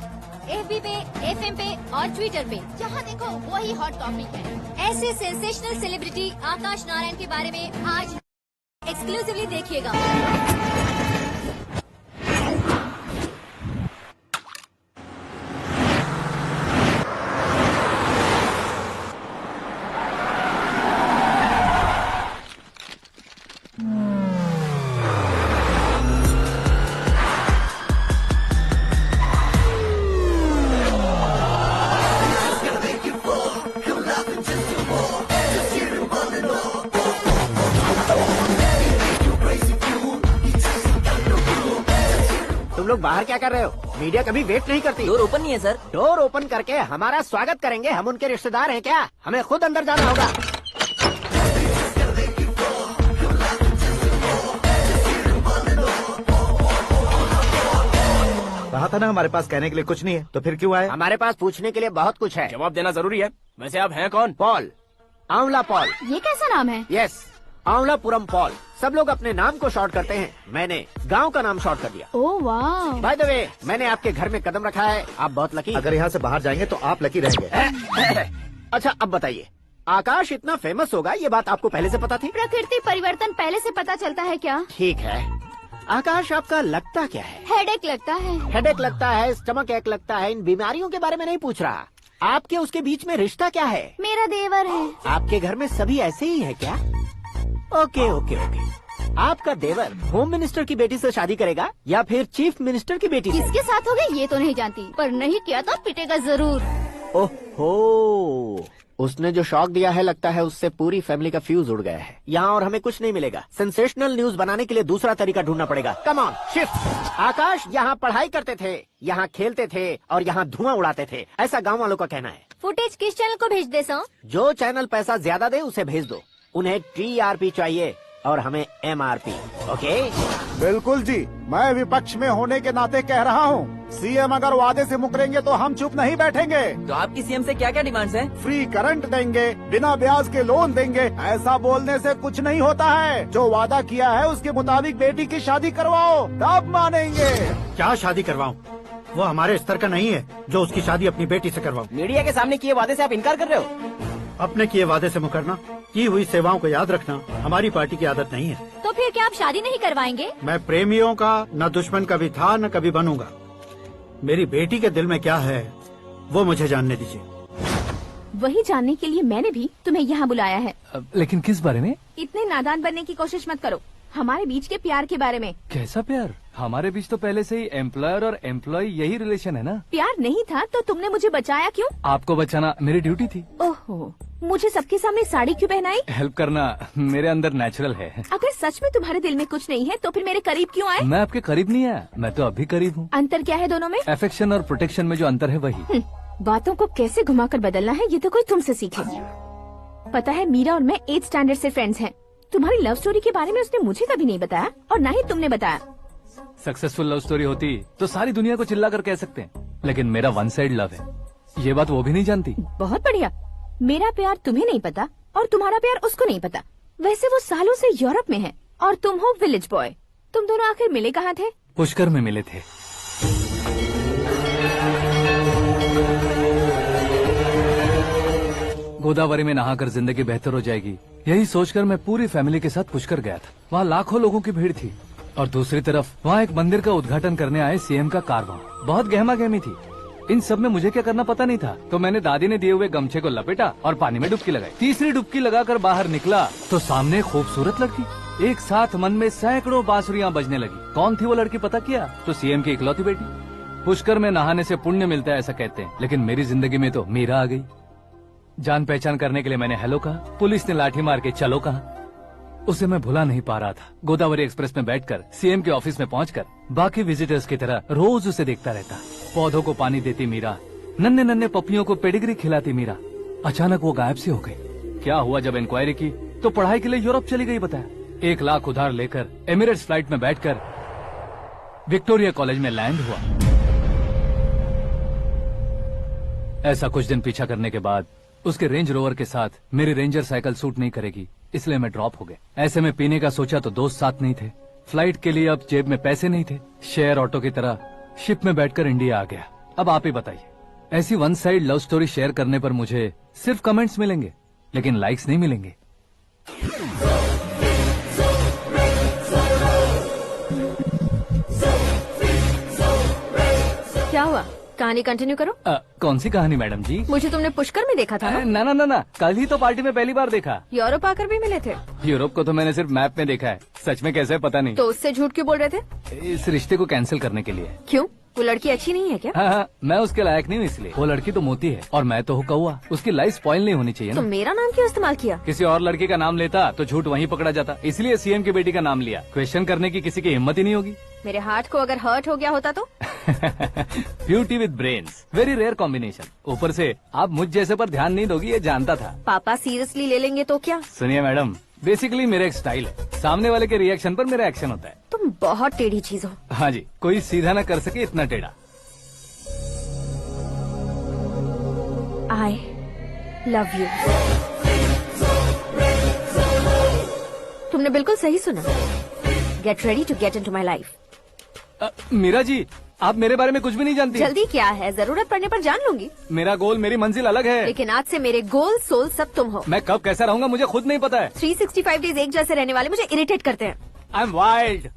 एफबी पे, एफएम पे और ट्विटर पे जहाँ देखो वही हॉट टॉपिक है। ऐसे सेंसेशनल सेलिब्रिटी आकाश नारायण के बारे में आज एक्सक्लूसिवली देखिएगा। लोग बाहर क्या कर रहे हो? मीडिया कभी वेट नहीं करती। डोर ओपन नहीं है सर। डोर ओपन करके हमारा स्वागत करेंगे। हम उनके रिश्तेदार हैं क्या? हमें खुद अंदर जाना होगा। कहा था ना हमारे पास कहने के लिए कुछ नहीं है, तो फिर क्यों आए? हमारे पास पूछने के लिए बहुत कुछ है। जवाब देना जरूरी है। वैसे आप हैं कौन? पॉल, आंवला पॉल। ये कैसा नाम है? Yes, Anwalapuram Paul. सब लोग अपने नाम को शॉर्ट करते हैं, मैंने गांव का नाम शॉर्ट कर दिया। ओह वाह। बाय द वे, मैंने आपके घर में कदम रखा है। आप बहुत लकी। अगर यहाँ से बाहर जाएंगे तो आप लकी रहेंगे। अच्छा अब बताइए, आकाश इतना फेमस होगा ये बात आपको पहले से पता थी? प्रकृति परिवर्तन पहले से पता चलता है क्या? ठीक है, आकाश आपका लगता क्या है? हेडेक लगता है। हेडेक लगता है, स्टमक एक लगता है। इन बीमारियों के बारे में नहीं पूछ रहा। आपके उसके बीच में रिश्ता क्या है? मेरा देवर है। आपके घर में सभी ऐसे ही है क्या? Okay okay okay. आपका देवर होम मिनिस्टर की बेटी से शादी करेगा या फिर चीफ मिनिस्टर की बेटी से? किसके साथ होगा ये तो नहीं जानती, पर नहीं किया तो पिटेगा जरूर। ओहो, उसने जो शॉक दिया है लगता है उससे पूरी फैमिली का फ्यूज उड़ गया है। यहाँ और हमें कुछ नहीं मिलेगा। सेंसेशनल न्यूज बनाने के लिए दूसरा तरीका ढूंढना पड़ेगा। Come on shift. आकाश यहाँ पढ़ाई करते थे, यहाँ खेलते थे और यहाँ धुआं उड़ाते थे, ऐसा गाँव वालों का कहना है। फुटेज किस चैनल को भेज दे सो? जो चैनल पैसा ज्यादा दे उसे भेज दो। उन्हें TRP चाहिए और हमें MRP। ओके? बिल्कुल जी, मैं विपक्ष में होने के नाते कह रहा हूँ, सीएम अगर वादे से मुकरेंगे तो हम चुप नहीं बैठेंगे। तो आपकी सीएम से क्या क्या डिमांड्स हैं? फ्री करंट देंगे, बिना ब्याज के लोन देंगे। ऐसा बोलने से कुछ नहीं होता है। जो वादा किया है उसके मुताबिक बेटी की शादी करवाओ, तब मानेंगे। क्या शादी करवाऊं? वो हमारे स्तर का नहीं है जो उसकी शादी अपनी बेटी से करवाऊं। मीडिया के सामने किए वादे से आप इनकार कर रहे हो? अपने किए वादे से मुकरना, की हुई सेवाओं को याद रखना हमारी पार्टी की आदत नहीं है। तो फिर क्या आप शादी नहीं करवाएंगे? मैं प्रेमियों का न दुश्मन कभी था न कभी बनूंगा। मेरी बेटी के दिल में क्या है वो मुझे जानने दीजिए। वही जानने के लिए मैंने भी तुम्हें यहाँ बुलाया है। लेकिन किस बारे में? इतने नादान बनने की कोशिश मत करो। हमारे बीच के प्यार के बारे में। कैसा प्यार? हमारे बीच तो पहले से ही एम्प्लॉयर और एम्प्लॉय यही रिलेशन है ना। प्यार नहीं था तो तुमने मुझे बचाया क्यों? आपको बचाना मेरी ड्यूटी थी। ओहो, मुझे सबके सामने साड़ी क्यों पहनाई? हेल्प करना मेरे अंदर नेचुरल है। अगर सच में तुम्हारे दिल में कुछ नहीं है तो फिर मेरे करीब क्यों आए? मैं आपके करीब नहीं आया, मैं तो अभी करीब हूँ। अंतर क्या है दोनों में? अफेक्शन और प्रोटेक्शन में जो अंतर है वही। बातों को कैसे घुमाकर बदलना है ये तो कोई तुमसे सीखे। पता है मीरा और मैं 8th स्टैंडर्ड से फ्रेंड्स हैं। तुम्हारी लव स्टोरी के बारे में उसने मुझे कभी नहीं बताया और न ही तुमने बताया। सक्सेसफुल लव स्टोरी होती तो सारी दुनिया को चिल्ला कर कह सकते हैं, लेकिन मेरा वन साइड लव है, ये बात वो भी नहीं जानती। बहुत बढ़िया। मेरा प्यार तुम्हें नहीं पता और तुम्हारा प्यार उसको नहीं पता। वैसे वो सालों से यूरोप में है और तुम हो विलेज बॉय। तुम दोनों आखिर मिले कहाँ थे? पुष्कर में मिले थे। गोदावरी में नहाकर जिंदगी बेहतर हो जाएगी, यही सोचकर मैं पूरी फैमिली के साथ पुष्कर गया था। वहाँ लाखों लोगों की भीड़ थी और दूसरी तरफ वहाँ एक मंदिर का उद्घाटन करने आए सीएम का कारवां। बहुत गहमा गहमी थी। इन सब में मुझे क्या करना पता नहीं था, तो मैंने दादी ने दिए हुए गमछे को लपेटा और पानी में डुबकी लगाई। तीसरी डुबकी लगाकर बाहर निकला तो सामने खूबसूरत लड़की। एक साथ मन में सैकड़ों बांसुरियां बजने लगी। कौन थी वो लड़की पता किया? तो सीएम की इकलौती बेटी। पुष्कर में नहाने से पुण्य मिलता है ऐसा कहते हैं, लेकिन मेरी जिंदगी में तो मीरा आ गई। जान पहचान करने के लिए मैंने हेलो कहा, पुलिस ने लाठी मार के चलो कहा। उसे मैं भुला नहीं पा रहा था। गोदावरी एक्सप्रेस में बैठकर सीएम के ऑफिस में पहुंचकर बाकी विजिटर्स की तरह रोज उसे देखता रहता। पौधों को पानी देती मीरा, नन्हे नन्हे पपियों को पेडिग्री खिलाती मीरा। अचानक वो गायब सी हो गई। क्या हुआ? जब इंक्वायरी की तो पढ़ाई के लिए यूरोप चली गई बताया। 1 लाख उधार लेकर एमिरेट्स फ्लाइट में बैठकर विक्टोरिया कॉलेज में लैंड हुआ। ऐसा कुछ दिन पीछा करने के बाद उसके रेंज रोवर के साथ मेरी रेंजर साइकिल सूट नहीं करेगी, इसलिए मैं ड्रॉप हो गया। ऐसे में पीने का सोचा तो दोस्त साथ नहीं थे। फ्लाइट के लिए अब जेब में पैसे नहीं थे। शेयर ऑटो की तरह शिप में बैठकर इंडिया आ गया। अब आप ही बताइए, ऐसी one side love story share करने पर मुझे सिर्फ कमेंट्स मिलेंगे, लेकिन लाइक्स नहीं मिलेंगे। क्या हुआ? कहानी कंटिन्यू करो। कौन सी कहानी मैडम जी? मुझे तुमने पुष्कर में देखा था ना? ना ना ना, कल ही तो पार्टी में पहली बार देखा। यूरोप आकर भी मिले थे? यूरोप को तो मैंने सिर्फ मैप में देखा है, सच में कैसे है पता नहीं। तो उससे झूठ क्यों बोल रहे थे? इस रिश्ते को कैंसिल करने के लिए। क्यों? वो लड़की अच्छी नहीं है क्या? हाँ, मैं उसके लायक नहीं हूँ इसलिए। वो लड़की तो मोती है और मैं तो हूँ कौवा। उसकी लाइफ स्पॉइल नहीं होनी चाहिए ना। तो मेरा नाम क्यों इस्तेमाल किया? किसी और लड़की का नाम लेता तो झूठ वहीं पकड़ा जाता, इसलिए सीएम की बेटी का नाम लिया। क्वेश्चन करने की किसी की हिम्मत ही नहीं होगी। मेरे हार्ट को अगर हर्ट हो गया होता तो? Beauty with brains, very rare combination. ऊपर से आप मुझ जैसे पर ध्यान नहीं दोगी ये जानता था। पापा सीरियसली ले लेंगे तो क्या? सुनिए मैडम, बेसिकली मेरा एक स्टाइल है, सामने वाले के रिएक्शन पर मेरा एक्शन होता है। तुम बहुत टेढ़ी चीज हो। हाँ जी, कोई सीधा ना कर सके इतना टेढ़ा। I love you। तुमने बिल्कुल सही सुना। Get ready to get into my life। Meera ji, आप मेरे बारे में कुछ भी नहीं जानती। जल्दी क्या है, जरूरत पड़ने पर जान लूंगी। मेरा गोल, मेरी मंजिल अलग है। लेकिन आज से मेरे गोल सोल सब तुम हो। मैं कब कैसा रहूंगा मुझे खुद नहीं पता है। 365 डेज एक जैसे रहने वाले मुझे इरिटेट करते हैं। I am wild.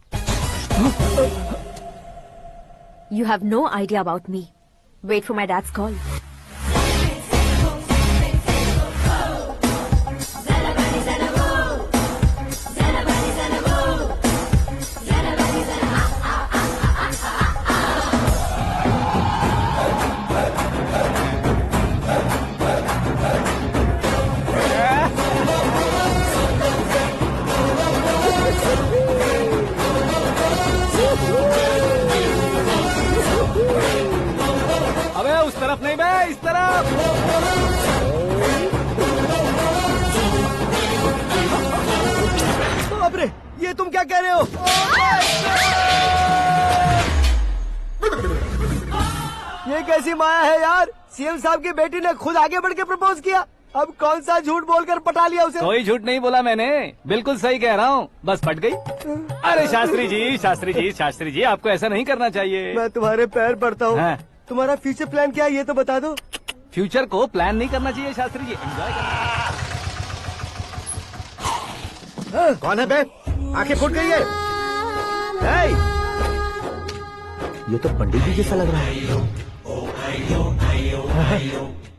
You have no idea about me। Wait for my dad's call। कैसी माया है यार, सीएम साहब की बेटी ने खुद आगे बढ़ के प्रपोज किया। अब कौन सा झूठ बोलकर पटा लिया उसे। कोई झूठ नहीं बोला मैंने, बिल्कुल सही कह रहा हूँ, बस पट गई। अरे शास्त्री जी, शास्त्री जी, शास्त्री जी, आपको ऐसा नहीं करना चाहिए। मैं तुम्हारे पैर पड़ता हूँ। हाँ। तुम्हारा फ्यूचर प्लान क्या है ये तो बता दो। फ्यूचर को प्लान नहीं करना चाहिए शास्त्री जी, एंजॉय करना। कौन है बे? आंखें फूट गई है। ये तो पंडित जी जैसा लग रहा है।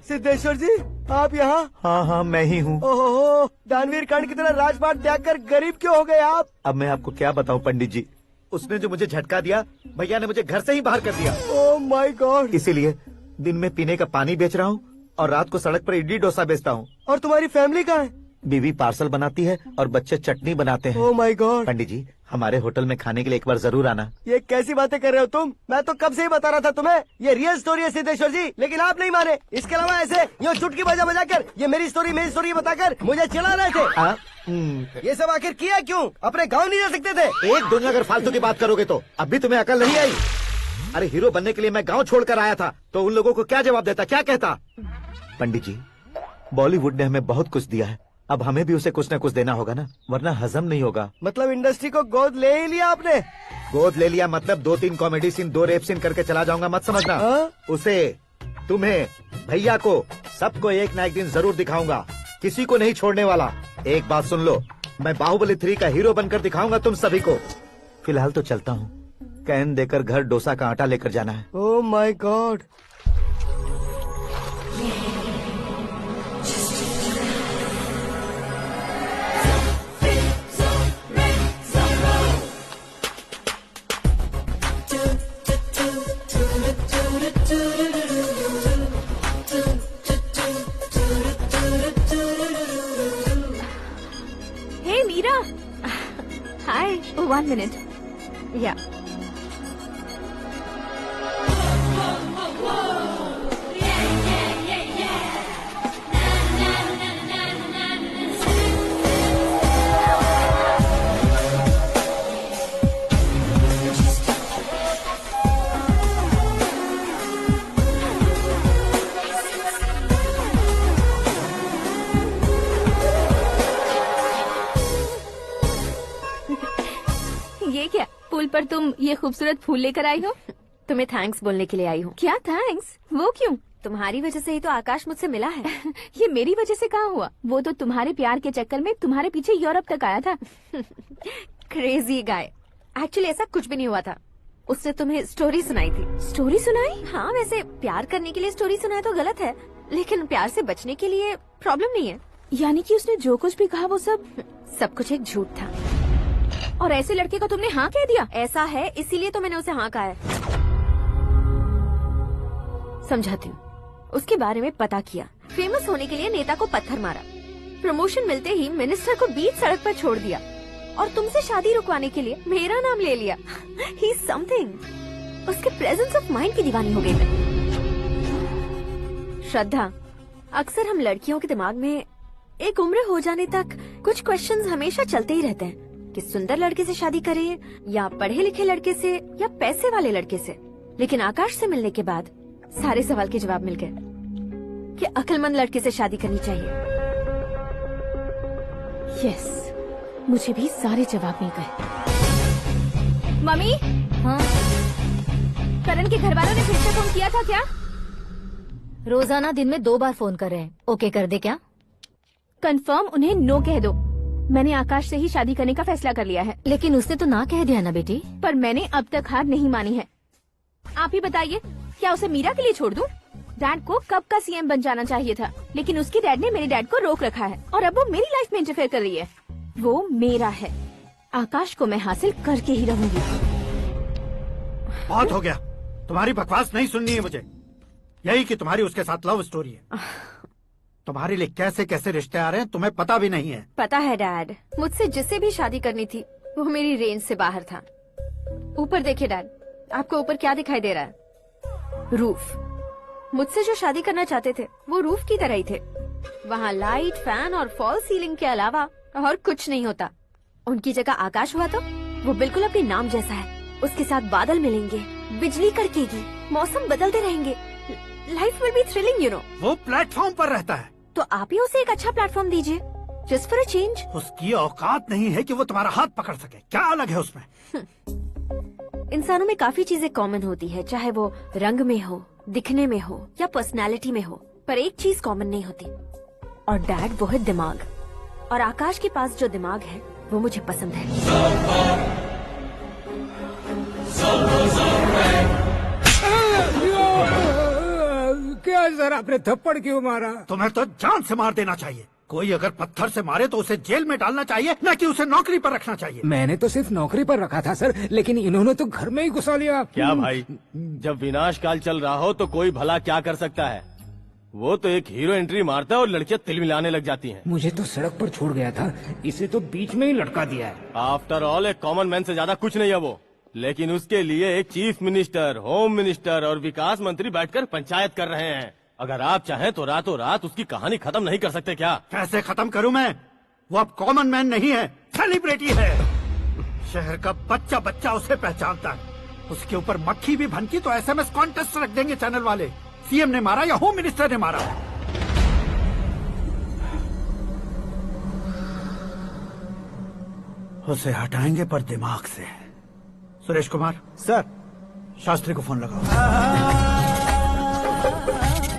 सिद्धेश्वर जी आप यहाँ? हाँ हाँ मैं ही हूँ। ओहो, दानवीर कर्ण की तरह राजपाट त्याग कर गरीब क्यों हो गए आप? अब मैं आपको क्या बताऊँ पंडित जी, उसने जो मुझे झटका दिया, भैया ने मुझे घर से ही बाहर कर दिया। ओह माय गॉड। इसीलिए दिन में पीने का पानी बेच रहा हूँ और रात को सड़क पर इडली डोसा बेचता हूँ। और तुम्हारी फैमिली कहाँ है? बीवी पार्सल बनाती है और बच्चे चटनी बनाते हैं। ओह माय गॉड। पंडित जी हमारे होटल में खाने के लिए एक बार जरूर आना। ये कैसी बातें कर रहे हो तुम? मैं तो कब से ही बता रहा था तुम्हें, ये रियल स्टोरी है सिद्धेश्वर जी, लेकिन आप नहीं माने। इसके अलावा ऐसे यूँ चुटकी बजा बजा कर ये मेरी स्टोरी बताकर मुझे चिढ़ा रहे थे। ये सब आखिर किया क्यों? अपने गाँव नहीं जा सकते थे? एक दुनिया अगर फालतू की बात करोगे तो अब भी तुम्हें अकल नहीं आई। अरे हीरो बनने के लिए मैं गाँव छोड़कर आया था तो उन लोगों को क्या जवाब देता, क्या कहता? पंडित जी बॉलीवुड ने हमें बहुत कुछ दिया है, अब हमें भी उसे कुछ न कुछ देना होगा ना, वरना हजम नहीं होगा। मतलब इंडस्ट्री को गोद ले ही लिया आपने? गोद ले लिया मतलब 2-3 कॉमेडी सीन 2 रेप सीन करके चला जाऊंगा मत समझना। उसे, तुम्हें, भैया को, सबको एक ना एक दिन जरूर दिखाऊंगा, किसी को नहीं छोड़ने वाला। एक बात सुन लो, मैं बाहुबली 3 का हीरो बनकर दिखाऊंगा तुम सभी को। फिलहाल तो चलता हूँ, कैन देकर घर डोसा का आटा लेकर जाना है। Oh my god. Hey Meera, hi. 1 minute. या ये क्या, पुल पर तुम ये खूबसूरत फूल लेकर आई हो? तुम्हें थैंक्स बोलने के लिए आई हूँ। क्या थैंक्स? वो क्यों? तुम्हारी वजह से ही तो आकाश मुझसे मिला है। ये मेरी वजह से कहाँ हुआ? वो तो तुम्हारे प्यार के चक्कर में तुम्हारे पीछे यूरोप तक आया था। Crazy guy. एक्चुअली ऐसा कुछ भी नहीं हुआ था, उसने तुम्हें स्टोरी सुनाई थी। स्टोरी सुनाई? हाँ, वैसे प्यार करने के लिए स्टोरी सुनाए तो गलत है, लेकिन प्यार से बचने के लिए प्रॉब्लम नहीं है। यानी कि उसने जो कुछ भी कहा वो सब कुछ एक झूठ था। और ऐसे लड़के को तुमने हाँ कह दिया? ऐसा है इसीलिए तो मैंने उसे हाँ कहा है। समझाती हूँ। उसके बारे में पता किया, फेमस होने के लिए नेता को पत्थर मारा, प्रमोशन मिलते ही मिनिस्टर को बीच सड़क पर छोड़ दिया और तुमसे शादी रुकवाने के लिए मेरा नाम ले लिया। He is something. उसके प्रेजेंस ऑफ माइंड की दीवानी हो गई मैं। श्रद्धा, अक्सर हम लड़कियों के दिमाग में एक उम्र हो जाने तक कुछ क्वेश्चंस हमेशा चलते ही रहते हैं कि सुंदर लड़के से शादी करें या पढ़े लिखे लड़के से या पैसे वाले लड़के से। लेकिन आकाश से मिलने के बाद सारे सवाल के जवाब मिल गए कि अक्लमंद लड़के से शादी करनी चाहिए। यस, मुझे भी सारे जवाब मिल गए। मम्मी, हाँ? करण के घर वालों ने फिर से फोन किया था क्या? रोजाना दिन में 2 बार फोन कर रहे हैं। ओके कर दे क्या? कंफर्म उन्हें नो कह दो। मैंने आकाश से ही शादी करने का फैसला कर लिया है। लेकिन उसने तो ना कह दिया ना बेटी। पर मैंने अब तक हार नहीं मानी है। आप ही बताइए, क्या उसे मीरा के लिए छोड़ दूं? डैड को कब का सीएम बन जाना चाहिए था, लेकिन उसके डैड ने मेरे डैड को रोक रखा है और अब वो मेरी लाइफ में इंटरफेयर कर रही है। वो मेरा है, आकाश को मैं हासिल करके ही रहूंगी। बहुत हो गया, तुम्हारी बकवास नहीं सुननी है मुझे। यही कि तुम्हारी उसके साथ लव स्टोरी है। तुम्हारे लिए कैसे कैसे रिश्ते आ रहे हैं तुम्हें पता भी नहीं है। पता है डैड, मुझसे जिससे भी शादी करनी थी वो मेरी रेंज से बाहर था। ऊपर देखिए डैड, आपको ऊपर क्या दिखाई दे रहा है? रूफ। मुझसे जो शादी करना चाहते थे वो रूफ की तरह ही थे। वहाँ लाइट, फैन और फॉल सीलिंग के अलावा और कुछ नहीं होता। उनकी जगह आकाश हुआ तो वो बिल्कुल अपने नाम जैसा है। उसके साथ बादल मिलेंगे, बिजली कड़केगी, मौसम बदलते रहेंगे, life will be thrilling, you know. वो प्लेटफॉर्म पर रहता है। तो आप ही उसे एक अच्छा प्लेटफॉर्म दीजिए, जस्ट फॉर अ चेंज। उसकी औकात नहीं है कि वो तुम्हारा हाथ पकड़ सके। क्या अलग है उसमें? इंसानों में काफी चीजें कॉमन होती है, चाहे वो रंग में हो, दिखने में हो या पर्सनालिटी में हो, पर एक चीज कॉमन नहीं होती, और डैड वो है दिमाग। और आकाश के पास जो दिमाग है वो मुझे पसंद है। क्या सर, आपने थप्पड़ क्यों मारा? तुम्हें तो जान से मार देना चाहिए। कोई अगर पत्थर से मारे तो उसे जेल में डालना चाहिए, न कि उसे नौकरी पर रखना चाहिए। मैंने तो सिर्फ नौकरी पर रखा था सर, लेकिन इन्होंने तो घर में ही घुसा लिया। क्या भाई, जब विनाश काल चल रहा हो तो कोई भला क्या कर सकता है? वो तो एक हीरो एंट्री मारता है और लड़कियां तिल मिलाने लग जाती हैं। मुझे तो सड़क पर छोड़ गया था, इसे तो बीच में ही लटका दिया है। आफ्टर ऑल एक कॉमन मैन से ज्यादा कुछ नहीं है वो, लेकिन उसके लिए एक चीफ मिनिस्टर, होम मिनिस्टर और विकास मंत्री बैठकर पंचायत कर रहे हैं। अगर आप चाहें तो रातों रात उसकी कहानी खत्म नहीं कर सकते क्या? कैसे खत्म करूं मैं? वो अब कॉमन मैन नहीं है, सेलिब्रिटी है। शहर का बच्चा बच्चा उसे पहचानता है। उसके ऊपर मक्खी भी भनकी तो SMS कॉन्टेस्ट रख देंगे चैनल वाले। सीएम ने मारा या होम मिनिस्टर ने मारा? उसे हटाएंगे पर दिमाग से। सुरेश कुमार सर, शास्त्री को फोन लगाओ।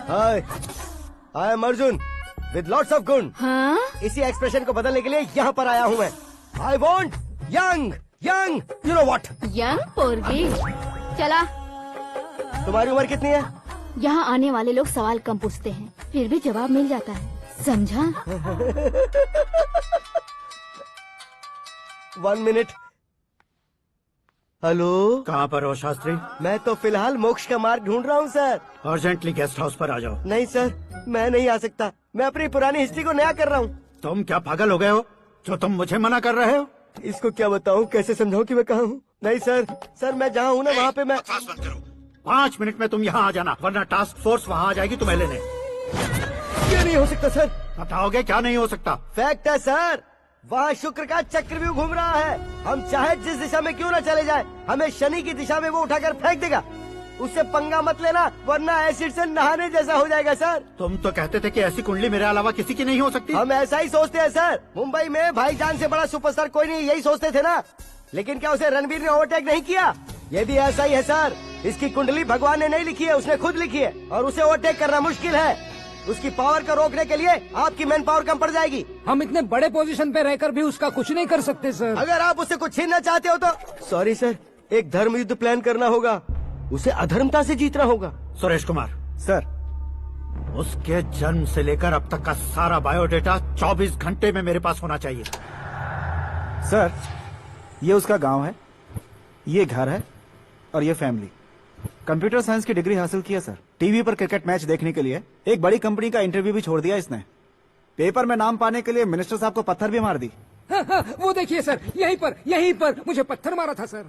Hi, I am Arjun with lots of गुण। हाँ? इसी एक्सप्रेशन को बदलने के लिए यहाँ पर आया हूँ मैं। I want young young, you know what? Young पोरगी। चला, तुम्हारी उम्र कितनी है? यहाँ आने वाले लोग सवाल कम पूछते हैं, फिर भी जवाब मिल जाता है, समझा? 1 मिनट। हेलो, कहाँ पर हो शास्त्री? मैं तो फिलहाल मोक्ष का मार्ग ढूंढ रहा हूँ सर। अर्जेंटली गेस्ट हाउस पर आ जाओ। नहीं सर, मैं नहीं आ सकता। मैं अपनी पुरानी हिस्ट्री को नया कर रहा हूँ। तुम क्या पागल हो गए हो जो तुम मुझे मना कर रहे हो? इसको क्या बताऊँ, कैसे समझाऊँ कि मैं कहाँ हूँ? नहीं सर, सर मैं जहाँ हूँ ना वहाँ पे मैं। 5 मिनट में तुम यहाँ आ जाना, वरना टास्क फोर्स वहाँ आ जाएगी तुम्हें लेने। क्या नहीं हो सकता सर? बताओगे क्या नहीं हो सकता? फैक्ट है सर, वहाँ शुक्र का चक्रव्यूह घूम रहा है। हम चाहे जिस दिशा में क्यों न चले जाएं, हमें शनि की दिशा में वो उठाकर फेंक देगा। उससे पंगा मत लेना, वरना एसिड से नहाने जैसा हो जाएगा सर। तुम तो कहते थे कि ऐसी कुंडली मेरे अलावा किसी की नहीं हो सकती। हम ऐसा ही सोचते हैं सर। मुंबई में भाईजान से बड़ा सुपरस्टार कोई नहीं, यही सोचते थे ना। लेकिन क्या उसे रणवीर ने ओवरटेक नहीं किया? ये भी ऐसा ही है सर। इसकी कुंडली भगवान ने नहीं लिखी है, उसने खुद लिखी है, और उसे ओवरटेक करना मुश्किल है। उसकी पावर को रोकने के लिए आपकी मैन पावर कम पड़ जाएगी। हम इतने बड़े पोजीशन पे रहकर भी उसका कुछ नहीं कर सकते सर। अगर आप उससे कुछ छीनना चाहते हो तो सॉरी सर, एक धर्म युद्ध प्लान करना होगा। उसे अधर्मता से जीतना होगा। सुरेश कुमार सर, उसके जन्म से लेकर अब तक का सारा बायोडेटा 24 घंटे में मेरे पास होना चाहिए। सर, ये उसका गांव है, ये घर है और ये फैमिली। कंप्यूटर साइंस की डिग्री हासिल की है सर। टीवी पर क्रिकेट मैच देखने के लिए एक बड़ी कंपनी का इंटरव्यू भी छोड़ दिया इसने। पेपर में नाम पाने के लिए मिनिस्टर साहब को पत्थर भी मार दी। वो देखिए सर, यहीं पर मुझे पत्थर मारा था सर।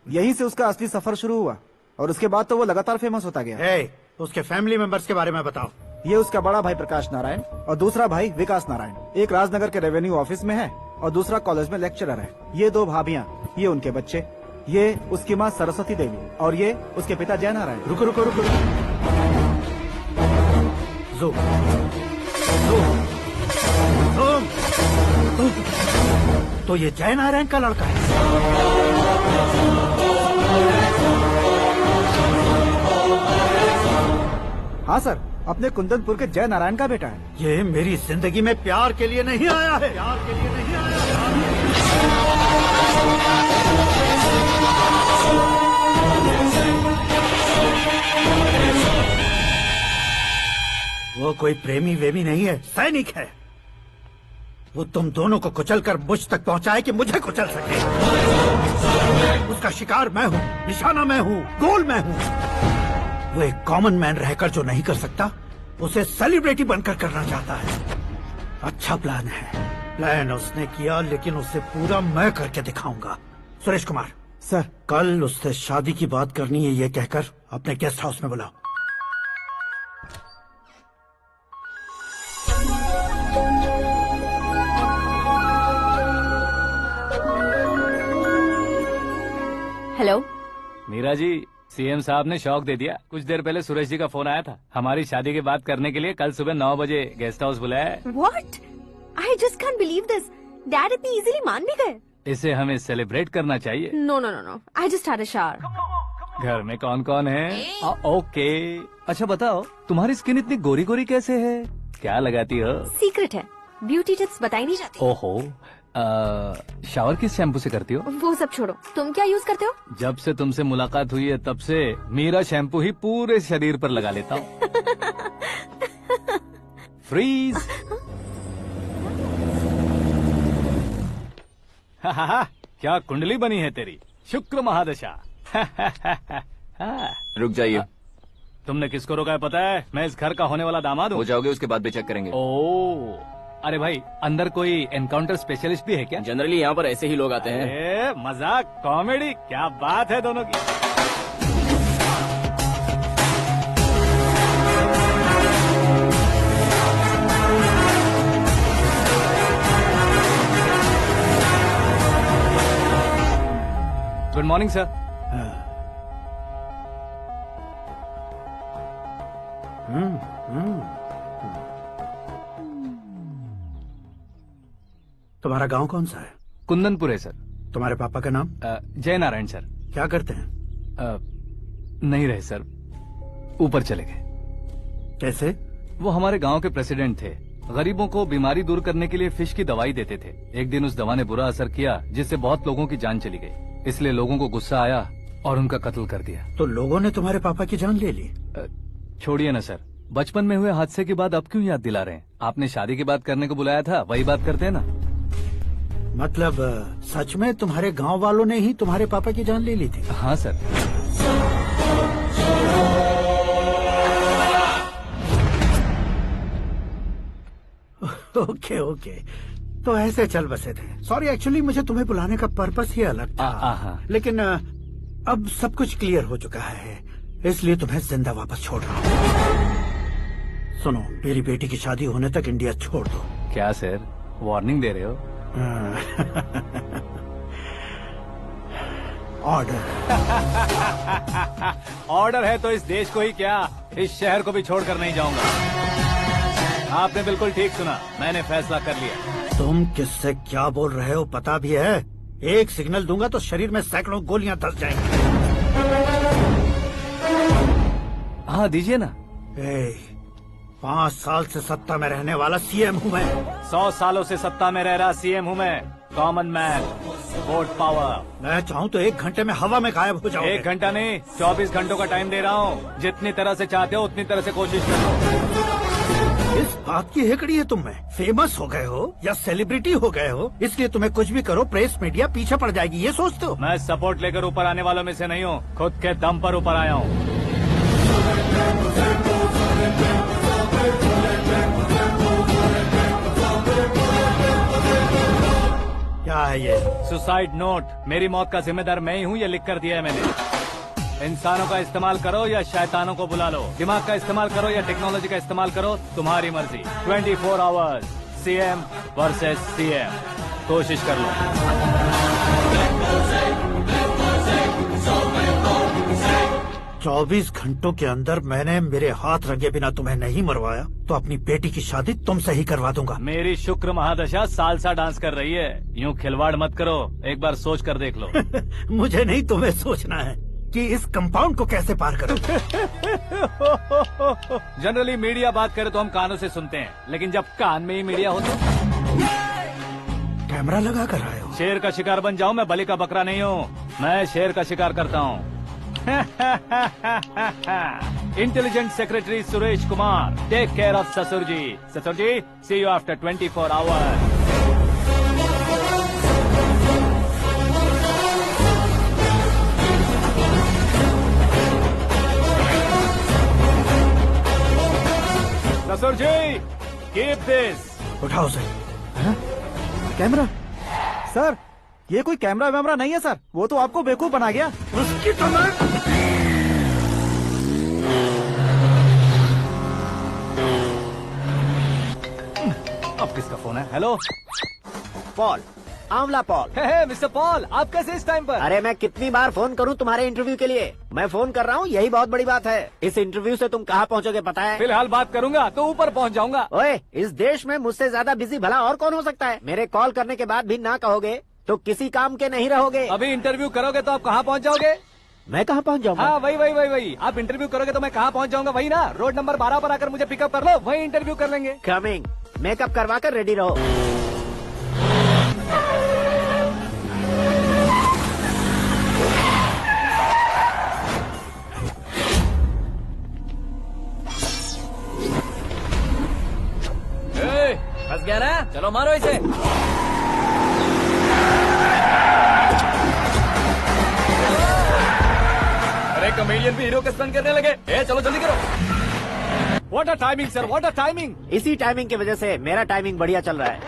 यहीं से उसका असली सफर शुरू हुआ और उसके बाद तो वो लगातार फेमस होता गया। उसके फैमिली मेंबर्स के बारे में बताओ। ये उसका बड़ा भाई प्रकाश नारायण और दूसरा भाई विकास नारायण। एक राजनगर के रेवेन्यू ऑफिस में है और दूसरा कॉलेज में लेक्चरर है। ये 2 भाभियां, ये उनके बच्चे, ये उसकी माँ सरस्वती देवी और ये उसके पिता जय नारायण। रुको रुको रुको, तो ये जय नारायण का लड़का है। हाँ सर, अपने कुंदनपुर के जय नारायण का बेटा है। ये मेरी जिंदगी में प्यार के लिए नहीं आया है। प्यार के लिए नहीं आया वो कोई प्रेमी वेमी नहीं है, सैनिक है। वो तुम दोनों को कुचल कर मुझ तक पहुंचाए कि मुझे कुचल सके। उसका शिकार मैं हूँ, निशाना मैं हूँ, गोल मैं हूँ। वो एक कॉमन मैन रहकर जो नहीं कर सकता, उसे सेलिब्रिटी बनकर करना चाहता है। अच्छा प्लान है। प्लान उसने किया, लेकिन उसे पूरा मैं करके दिखाऊंगा। सुरेश कुमार सर, कल उससे शादी की बात करनी है, ये कहकर अपने गेस्ट हाउस में बुलाओ। हेलो मीरा जी, सीएम साहब ने शौक दे दिया। कुछ देर पहले सुरेश जी का फोन आया था, हमारी शादी की बात करने के लिए कल सुबह 9 बजे गेस्ट हाउस बुलाया है। What? I just can't believe this. Dad इतनी इजीली मान भी गए? इसे हमें सेलिब्रेट करना चाहिए। No, no, no, no. I just had a shower. घर में कौन कौन है? ओके। अच्छा बताओ, तुम्हारी स्किन इतनी गोरी गोरी कैसे है? क्या लगाती हो? सीक्रेट है, ब्यूटी टिप्स बताई नहीं जाती। ओहो, शावर किस शैम्पू से करती हो? वो सब छोड़ो, तुम क्या यूज करते हो? जब से तुमसे मुलाकात हुई है तब से मेरा शैम्पू ही पूरे शरीर पर लगा लेता हूँ। फ्रीज। क्या कुंडली बनी है तेरी, शुक्र महादशा। रुक जाइए। तुमने किसको रोका है पता है? मैं इस घर का होने वाला दामाद हूँ। हो जाओगे उसके बाद भी चेक करेंगे। ओ, अरे भाई, अंदर कोई एनकाउंटर स्पेशलिस्ट भी है क्या? जनरली यहाँ पर ऐसे ही लोग आते हैं। मजाक, कॉमेडी, क्या बात है दोनों की। Good morning sir. तुम्हारा गांव कौन सा है? कुंदनपुर है सर। तुम्हारे पापा का नाम? जय नारायण सर। क्या करते हैं? नहीं रहे सर, ऊपर चले गए। कैसे? वो हमारे गांव के प्रेसिडेंट थे। गरीबों को बीमारी दूर करने के लिए फिश की दवाई देते थे। एक दिन उस दवा ने बुरा असर किया जिससे बहुत लोगों की जान चली गई। इसलिए लोगों को गुस्सा आया और उनका कत्ल कर दिया। तो लोगों ने तुम्हारे पापा की जान ले ली? छोड़िए ना सर, बचपन में हुए हादसे के बाद अब क्यों याद दिला रहे हैं? आपने शादी की बात करने को बुलाया था, वही बात करते हैं ना। मतलब सच में तुम्हारे गांव वालों ने ही तुम्हारे पापा की जान ले ली थी? हाँ सर। ओके ओके, तो ऐसे चल बसे थे। सॉरी, एक्चुअली मुझे तुम्हें बुलाने का पर्पस ही अलग था। लेकिन अब सब कुछ क्लियर हो चुका है, इसलिए तुम्हें जिंदा वापस छोड़ रहा हूँ। सुनो, मेरी बेटी की शादी होने तक इंडिया छोड़ दो। क्या सर, वार्निंग दे रहे हो? ऑर्डर। ऑर्डर है तो इस देश को ही क्या, इस शहर को भी छोड़कर नहीं जाऊंगा। आपने बिल्कुल ठीक सुना, मैंने फैसला कर लिया। तुम किससे क्या बोल रहे हो पता भी है? एक सिग्नल दूंगा तो शरीर में सैकड़ों गोलियां धस जाएंगी। हाँ दीजिए ना। 5 साल से सत्ता में रहने वाला सीएम हूँ मैं। 100 सालों से सत्ता में रह रहा सीएम हूँ मैं। Common man, vote power. मैं चाहूँ तो 1 घंटे में हवा में गायब हो जाऊँ। 1 घंटा नहीं, 24 घंटों का टाइम दे रहा हूँ। जितनी तरह से चाहते हो उतनी तरह से कोशिश करो। इस बात की हेकड़ी है तुम में? फेमस हो गए हो या सेलिब्रिटी हो गए हो, इसलिए तुम्हें कुछ भी करो प्रेस मीडिया पीछे पड़ जाएगी, ये सोचते हो? मैं सपोर्ट लेकर ऊपर आने वालों में से नहीं हूँ, खुद के दम पर ऊपर आया हूँ। क्या है ये? Suicide note. मेरी मौत का जिम्मेदार मैं ही हूँ, ये लिख कर दिया है मैंने। इंसानों का इस्तेमाल करो या शैतानों को बुला लो, दिमाग का इस्तेमाल करो या टेक्नोलॉजी का इस्तेमाल करो, तुम्हारी मर्जी। 24 आवर्स, सीएम वर्सेस सीएम, कोशिश कर लो। 24 घंटों के अंदर मैंने मेरे हाथ रंगे बिना तुम्हें नहीं मरवाया तो अपनी बेटी की शादी तुमसे ही करवा दूंगा। मेरी शुक्र महादशा सालसा डांस कर रही है, यूँ खिलवाड़ मत करो, एक बार सोच कर देख लो। मुझे नहीं, तुम्हें सोचना है कि इस कंपाउंड को कैसे पार करो। जनरली मीडिया बात करे तो हम कानों से सुनते हैं, लेकिन जब कान में ही मीडिया हो तो कैमरा लगा कर आए हो। शेर का शिकार बन जाऊं, मैं बलि का बकरा नहीं हूँ, मैं शेर का शिकार करता हूँ। Intelligent secretary Suresh Kumar, take care of ससुर जी। ससुर जी, सी यू आफ्टर 24 आवर्स। ससुर जी, कीप दिस। उठाओ सर। कैमरा? सर, ये कोई कैमरा वैमरा नहीं है सर, वो तो आपको बेवकूफ बना गया। उसकी तो मैं... अब किसका फोन है? हेलो पॉल, आंवला पॉल। मिस्टर पॉल, आप कैसे इस टाइम पर? अरे मैं कितनी बार फोन करूं तुम्हारे इंटरव्यू के लिए? मैं फोन कर रहा हूं, यही बहुत बड़ी बात है। इस इंटरव्यू से तुम कहां पहुंचोगे पता है? फिलहाल बात करूंगा तो ऊपर पहुंच जाऊंगा। ओए, इस देश में मुझसे ज्यादा बिजी भला और कौन हो सकता है? मेरे कॉल करने के बाद भी ना कहोगे तो किसी काम के नहीं रहोगे। अभी इंटरव्यू करोगे तो आप कहाँ पहुँच जाओगे? मैं कहाँ पहुँच जाऊंगा? हाँ, वही। आप इंटरव्यू करोगे तो मैं कहाँ पहुँच जाऊंगा? वही ना, रोड नंबर 12 पर आकर मुझे पिकअप कर लो, वही इंटरव्यू कर लेंगे। कमिंग। मेकअप करवा कर रेडी रहो। फंस गया ना? चलो मारो इसे। अरे कॉमेडियन भी हीरो का स्टंट करने लगे। चलो जल्दी करो। What a timing sir, what a timing. इसी टाइमिंग की वजह से मेरा टाइमिंग बढ़िया चल रहा है।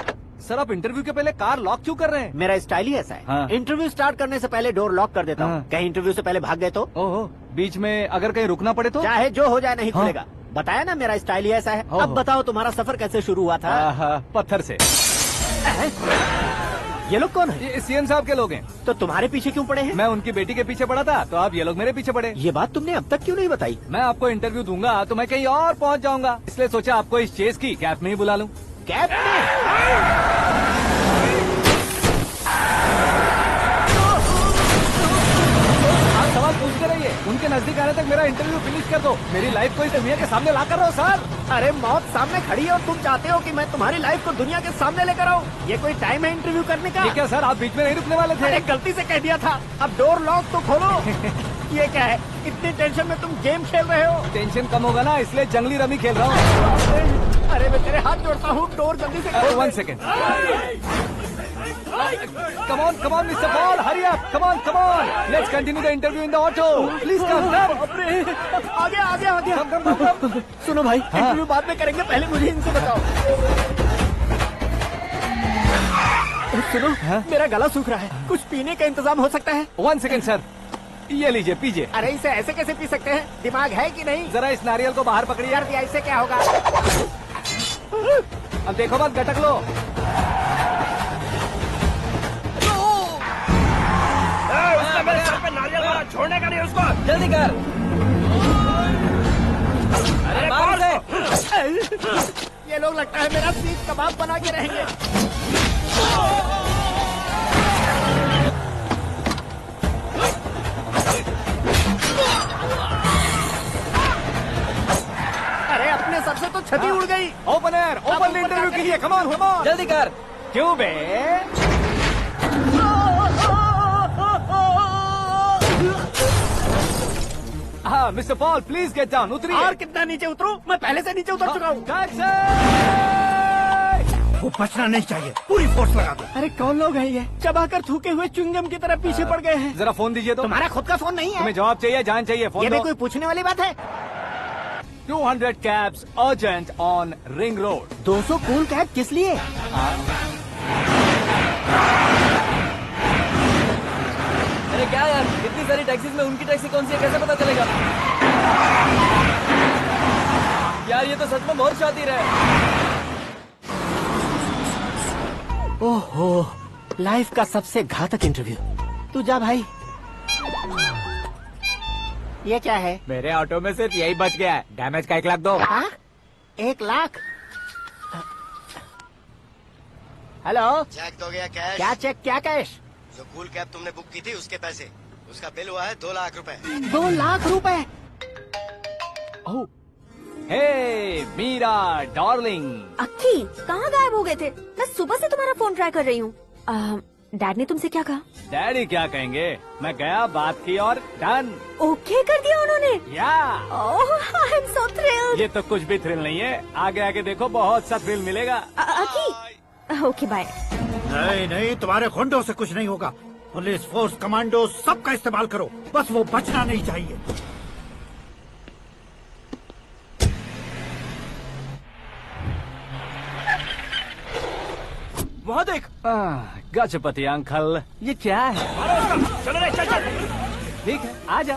सर आप इंटरव्यू के पहले कार लॉक क्यों कर रहे हैं? मेरा स्टाइल ही ऐसा है। हाँ। इंटरव्यू स्टार्ट करने से पहले डोर लॉक कर देता हूँ। हाँ। कहीं इंटरव्यू से पहले भाग गए तो? ओहो, बीच में अगर कहीं रुकना पड़े तो? चाहे जो हो जाए नहीं हाँ। खुलेगा। बताया ना मेरा स्टाइल ही ऐसा है। ओहो। अब बताओ तुम्हारा सफर कैसे शुरू हुआ था? पत्थर से। ये लोग कौन है? ये सीएम साहब के लोग हैं। तो तुम्हारे पीछे क्यों पड़े हैं? मैं उनकी बेटी के पीछे पड़ा था, तो आप ये लोग मेरे पीछे पड़े। ये बात तुमने अब तक क्यों नहीं बताई? मैं आपको इंटरव्यू दूंगा तो मैं कहीं और पहुंच जाऊंगा, इसलिए सोचा आपको इस चेस की कैब में ही बुला लूं। कैब में? आप सवाल पूछते रहिए, उनके नजदीक आने तक मेरा इंटरव्यू फिनिश कर दो। मेरी लाइफ को इस दुनिया के सामने ला कर रहो सर। अरे मौत सामने खड़ी है और तुम चाहते हो कि मैं तुम्हारी लाइफ को दुनिया के सामने लेकर आऊं? ये कोई टाइम है इंटरव्यू करने का? ये क्या सर, आप बीच में नहीं रुकने वाले थे? अरे गलती से कह दिया था। अब डोर लॉक तो खोलो। ये क्या है? इतनी टेंशन में तुम गेम खेल रहे हो? टेंशन कम होगा ना, इसलिए जंगली रमी खेल रहा हूँ। अरे मैं तेरे हाथ जोड़ता हूँ, डोर जल्दी से खोल। 1 second. Come on, Mr. Paul, hurry up. Come on. Let's continue the interview in the auto. Please come. आ गया। Come. सुनो भाई, इंटरव्यू बाद में करेंगे, पहले मुझे इनसे बताओ। सुनो, मेरा गला सूख रहा है, कुछ पीने का इंतजाम हो सकता है? 1 सेकेंड सर, ये लीजिए पीजिए। अरे इसे ऐसे कैसे पी सकते हैं? दिमाग है कि नहीं? जरा इस नारियल को बाहर पकड़िए। यार दिया, इससे क्या होगा? अब देखो मत, गटक लो। मेरे सर पे नारियल मारा, छोड़ने का नहीं उसको। जल्दी कर। अरे मार ये लोग लगता है मेरा सीख कबाब बना के रहेंगे। अरे अपने सर से तो छती उड़ गई। ओपन इंटरव्यू कीजिए। कम ऑन जल्दी कर। क्यों बे? हाँ mister Paul, please get down. उतरिए। और कितना नीचे उतरूं? मैं पहले से नीचे उतर चुका हूँ। वो बचना नहीं चाहिए, पूरी फोर्स लगा दो। अरे कौन लोग हैं ये? चबाकर थूके हुए च्युइंगम की तरह पीछे पड़ गए हैं। जरा फोन दीजिए तो। तुम्हारा खुद का फोन नहीं है? तुम्हें जवाब चाहिए, जान चाहिए, फोन ये दो। भी कोई पूछने वाली बात है? 200 cabs urgent on Ring Road. 200 cool cab किस लिए? अरे क्या यार, इतनी सारी टैक्सीज में उनकी टैक्सी कौन सी है, कैसे पता चलेगा? यार ये तो सच में बहुत शातिर है। ओहो, लाइफ का सबसे घातक इंटरव्यू। तू जा भाई। ये क्या है? मेरे ऑटो में सिर्फ यही बच गया है, डैमेज का 1 लाख दो। 1 लाख? हेलो, चेक तो गया कैश। क्या चेक, क्या कैश? जो कूल कैब तुमने बुक की थी उसके पैसे, उसका बिल हुआ है 2 लाख रुपए। 2 लाख रुपए? हे मीरा डार्लिंग। अक्की, कहाँ गायब हो गए थे? मैं सुबह से तुम्हारा फोन ट्राई कर रही हूँ। डैड ने तुमसे क्या कहा? डैडी क्या कहेंगे, मैं गया, बात की और डन। ओके कर दिया उन्होंने? या। ओह, आई एम सो थ्रिल्ड। ये तो कुछ भी थ्रिल नहीं है, आगे आगे देखो बहुत सा थ्रिल मिलेगा। अक्की, ओके बाय। नहीं, तुम्हारे गुंडों से कुछ नहीं होगा। पुलिस फोर्स, कमांडो, सबका इस्तेमाल करो, बस वो बचना नहीं चाहिए। वहाँ देख। गजपति अंकल, ये क्या है? चलो रे, चल। ठीक है, आ जा।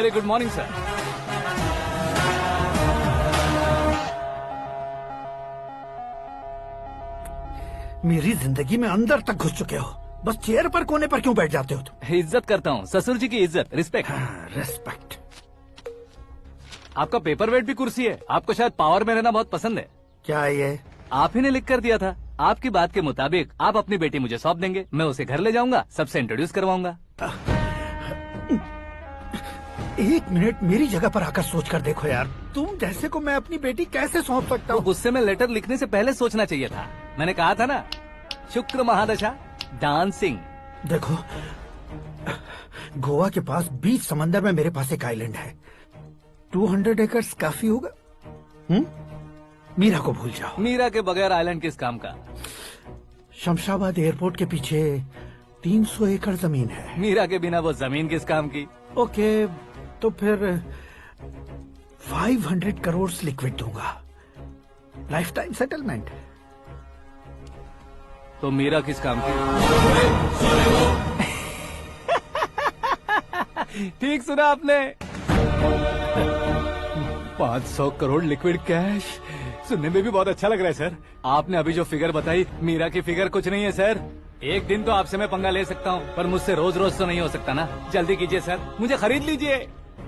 Very good morning sir. मेरी जिंदगी में अंदर तक घुस चुके हो, बस चेयर पर कोने पर क्यों बैठ जाते हो तुम? इज्जत करता हूँ, ससुर जी की इज्जत, रिस्पेक्ट। रेस्पेक्ट। आपका पेपर वेट भी कुर्सी है। आपको शायद पावर में रहना बहुत पसंद है। क्या ये? आप ही ने लिख कर दिया था। आपकी बात के मुताबिक आप अपनी बेटी मुझे सौंप देंगे, मैं उसे घर ले जाऊंगा, सबसे इंट्रोड्यूस करवाऊंगा। 1 मिनट मेरी जगह पर आकर सोच कर देखो यार, तुम जैसे को मैं अपनी बेटी कैसे सौंप सकता हूँ? गुस्से में लेटर लिखने से पहले सोचना चाहिए था। मैंने कहा था ना, शुक्र महादशा डांसिंग। देखो, गोवा के पास बीच समंदर में मेरे पास एक आइलैंड है, 200 एकर्स काफी होगा। मीरा को भूल जाओ। मीरा के बगैर आइलैंड किस काम का? शमशाबाद एयरपोर्ट के पीछे 300 एकड़ जमीन है। मीरा के बिना वो जमीन किस काम की? ओके, तो फिर 500 करोड़ लिक्विड दूंगा, लाइफ टाइम सेटलमेंट। तो मीरा किस काम की? ठीक सुना आपने, 500 करोड़ लिक्विड कैश। सुनने में भी बहुत अच्छा लग रहा है सर। आपने अभी जो फिगर बताई, मीरा की फिगर कुछ नहीं है सर। एक दिन तो आपसे मैं पंगा ले सकता हूँ, पर मुझसे रोज रोज तो नहीं हो सकता ना। जल्दी कीजिए सर, मुझे खरीद लीजिए।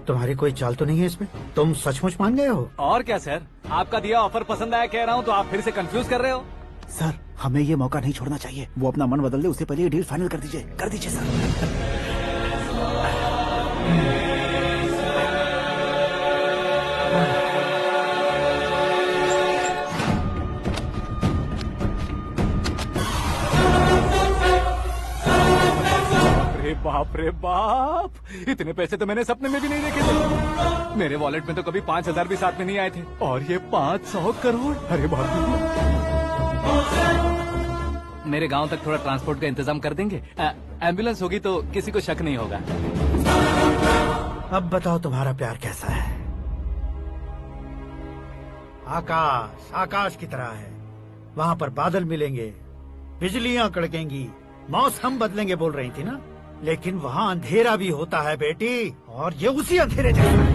तुम्हारी कोई चाल तो नहीं है इसमें? तुम सचमुच मान गए हो? और क्या सर, आपका दिया ऑफर पसंद आया कह रहा हूँ, तो आप फिर से कंफ्यूज कर रहे हो। सर, हमें ये मौका नहीं छोड़ना चाहिए। वो अपना मन बदल दे, उससे पहले ये डील फाइनल कर दीजिए सर। बाप रे बाप, इतने पैसे तो मैंने सपने में भी नहीं देखे थे। मेरे वॉलेट में तो कभी 5,000 भी साथ में नहीं आए थे, और ये 500 करोड़। अरे बाप रे। मेरे गांव तक थोड़ा ट्रांसपोर्ट का इंतजाम कर देंगे? एम्बुलेंस होगी तो किसी को शक नहीं होगा। अब बताओ तुम्हारा प्यार कैसा है? आकाश आकाश की तरह है, वहाँ पर बादल मिलेंगे, बिजलियाँ कड़केंगी, मौसम बदलेंगे बोल रही थी ना, लेकिन वहाँ अंधेरा भी होता है बेटी, और ये उसी अंधेरे जैसा है।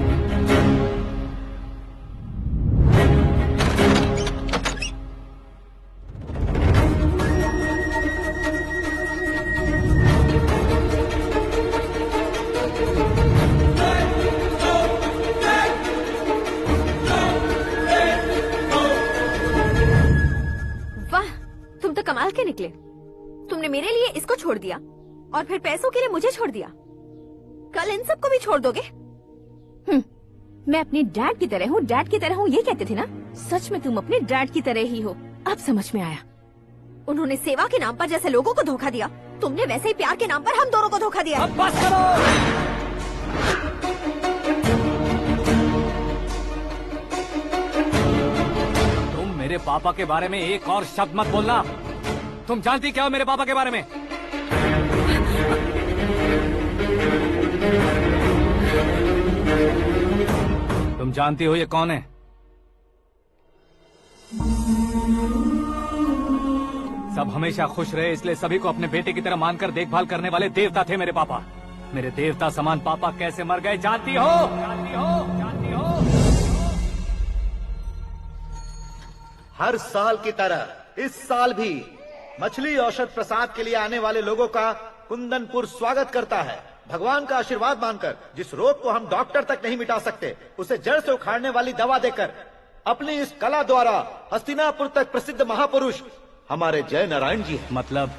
वाह, तुम तो कमाल के निकले। तुमने मेरे लिए इसको छोड़ दिया और फिर पैसों के लिए मुझे छोड़ दिया। कल इन सबको भी छोड़ दोगे? मैं अपने डैड की तरह हूँ, डैड की तरह हूँ, ये कहते थे ना। सच में तुम अपने डैड की तरह ही हो। अब समझ में आया। उन्होंने सेवा के नाम पर जैसे लोगों को धोखा दिया, तुमने वैसे ही प्यार के नाम पर हम दोनों को धोखा दिया। अब बस करो। तुम मेरे पापा के बारे में एक और शब्द मत बोलना। तुम जानती क्या हो मेरे पापा के बारे में? तुम जानती हो ये कौन है? सब हमेशा खुश रहे, इसलिए सभी को अपने बेटे की तरह मानकर देखभाल करने वाले देवता थे मेरे पापा। मेरे देवता समान पापा कैसे मर गए जानती हो? जानती हो? जानती हो? हर साल की तरह इस साल भी मछली औषध प्रसाद के लिए आने वाले लोगों का कुंदनपुर स्वागत करता है। भगवान का आशीर्वाद मानकर जिस रोग को हम डॉक्टर तक नहीं मिटा सकते, उसे जड़ से उखाड़ने वाली दवा देकर अपनी इस कला द्वारा हस्तिनापुर तक प्रसिद्ध महापुरुष हमारे जय नारायण जी हैं। मतलब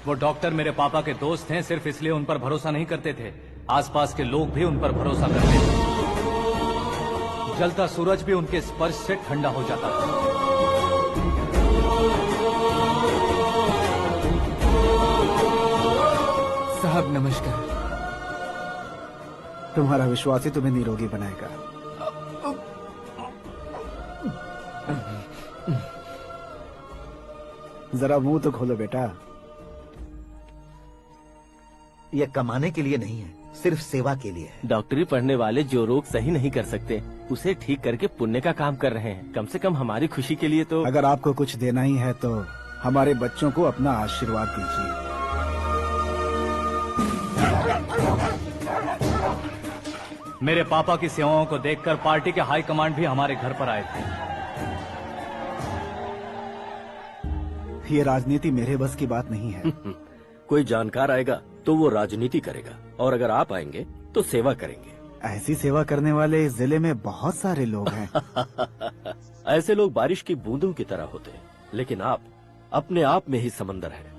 वो डॉक्टर मेरे पापा के दोस्त हैं, सिर्फ इसलिए उन पर भरोसा नहीं करते थे, आसपास के लोग भी उन पर भरोसा करते थे। जलता सूरज भी उनके स्पर्श से ठंडा हो जाता था। साहब नमस्कार। तुम्हारा विश्वास ही तुम्हें निरोगी बनाएगा। जरा मुंह तो खोलो बेटा। यह कमाने के लिए नहीं है, सिर्फ सेवा के लिए है। डॉक्टरी पढ़ने वाले जो रोग सही नहीं कर सकते, उसे ठीक करके पुण्य का काम कर रहे हैं। कम से कम हमारी खुशी के लिए तो। अगर आपको कुछ देना ही है तो हमारे बच्चों को अपना आशीर्वाद दीजिए। मेरे पापा की सेवाओं को देखकर पार्टी के हाई कमांड भी हमारे घर पर आए थे। ये राजनीति मेरे बस की बात नहीं है। कोई जानकार आएगा तो वो राजनीति करेगा, और अगर आप आएंगे तो सेवा करेंगे। ऐसी सेवा करने वाले इस जिले में बहुत सारे लोग हैं। ऐसे लोग बारिश की बूंदों की तरह होते हैं, लेकिन आप अपने आप में ही समंदर हैं।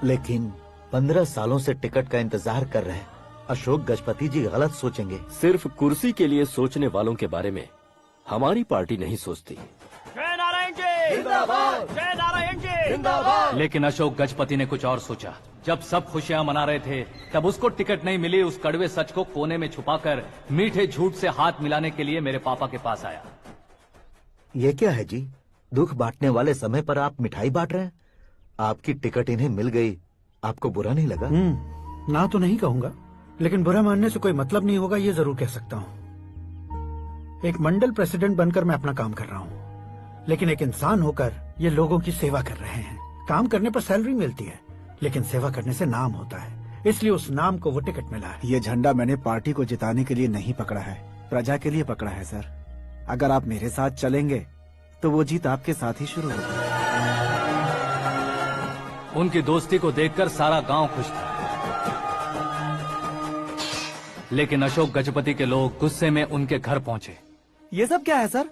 लेकिन 15 सालों से टिकट का इंतजार कर रहे हैं। अशोक गजपति जी गलत सोचेंगे। सिर्फ कुर्सी के लिए सोचने वालों के बारे में हमारी पार्टी नहीं सोचती। जय नारायण जी जिंदाबाद, जय नारायण जी जिंदाबाद। लेकिन अशोक गजपति ने कुछ और सोचा। जब सब खुशियां मना रहे थे, तब उसको टिकट नहीं मिली। उस कड़वे सच को कोने में छुपाकर मीठे झूठ से हाथ मिलाने के लिए मेरे पापा के पास आया। ये क्या है जी? दुख बांटने वाले समय पर आप मिठाई बांट रहे हैं। आपकी टिकट इन्हें मिल गई, आपको बुरा नहीं लगा? ना तो नहीं कहूंगा, लेकिन बुरा मानने से कोई मतलब नहीं होगा, ये जरूर कह सकता हूँ। एक मंडल प्रेसिडेंट बनकर मैं अपना काम कर रहा हूँ, लेकिन एक इंसान होकर ये लोगों की सेवा कर रहे हैं। काम करने पर सैलरी मिलती है, लेकिन सेवा करने से नाम होता है, इसलिए उस नाम को वो टिकट मिला है। ये झंडा मैंने पार्टी को जिताने के लिए नहीं पकड़ा है, प्रजा के लिए पकड़ा है सर। अगर आप मेरे साथ चलेंगे तो वो जीत आपके साथ ही शुरू होगी। उनकी दोस्ती को देखकर सारा गांव खुश था, लेकिन अशोक गजपति के लोग गुस्से में उनके घर पहुंचे। ये सब क्या है सर?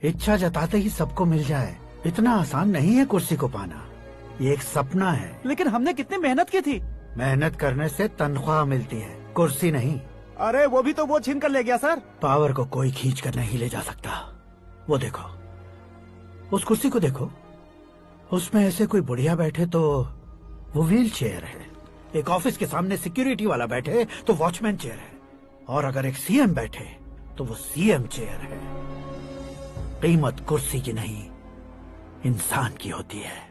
इच्छा जताते ही सबको मिल जाए, इतना आसान नहीं है कुर्सी को पाना। ये एक सपना है। लेकिन हमने कितनी मेहनत की थी। मेहनत करने से तनख्वाह मिलती है, कुर्सी नहीं। अरे वो भी तो वो छीन कर ले गया सर। पावर को कोई खींच कर नहीं ले जा सकता। वो देखो, उस कुर्सी को देखो, उसमें ऐसे कोई बुढ़िया बैठे तो वो व्हील चेयर है। एक ऑफिस के सामने सिक्योरिटी वाला बैठे तो वॉचमैन चेयर है, और अगर एक सीएम बैठे तो वो सीएम चेयर है। कीमत कुर्सी की नहीं, इंसान की होती है।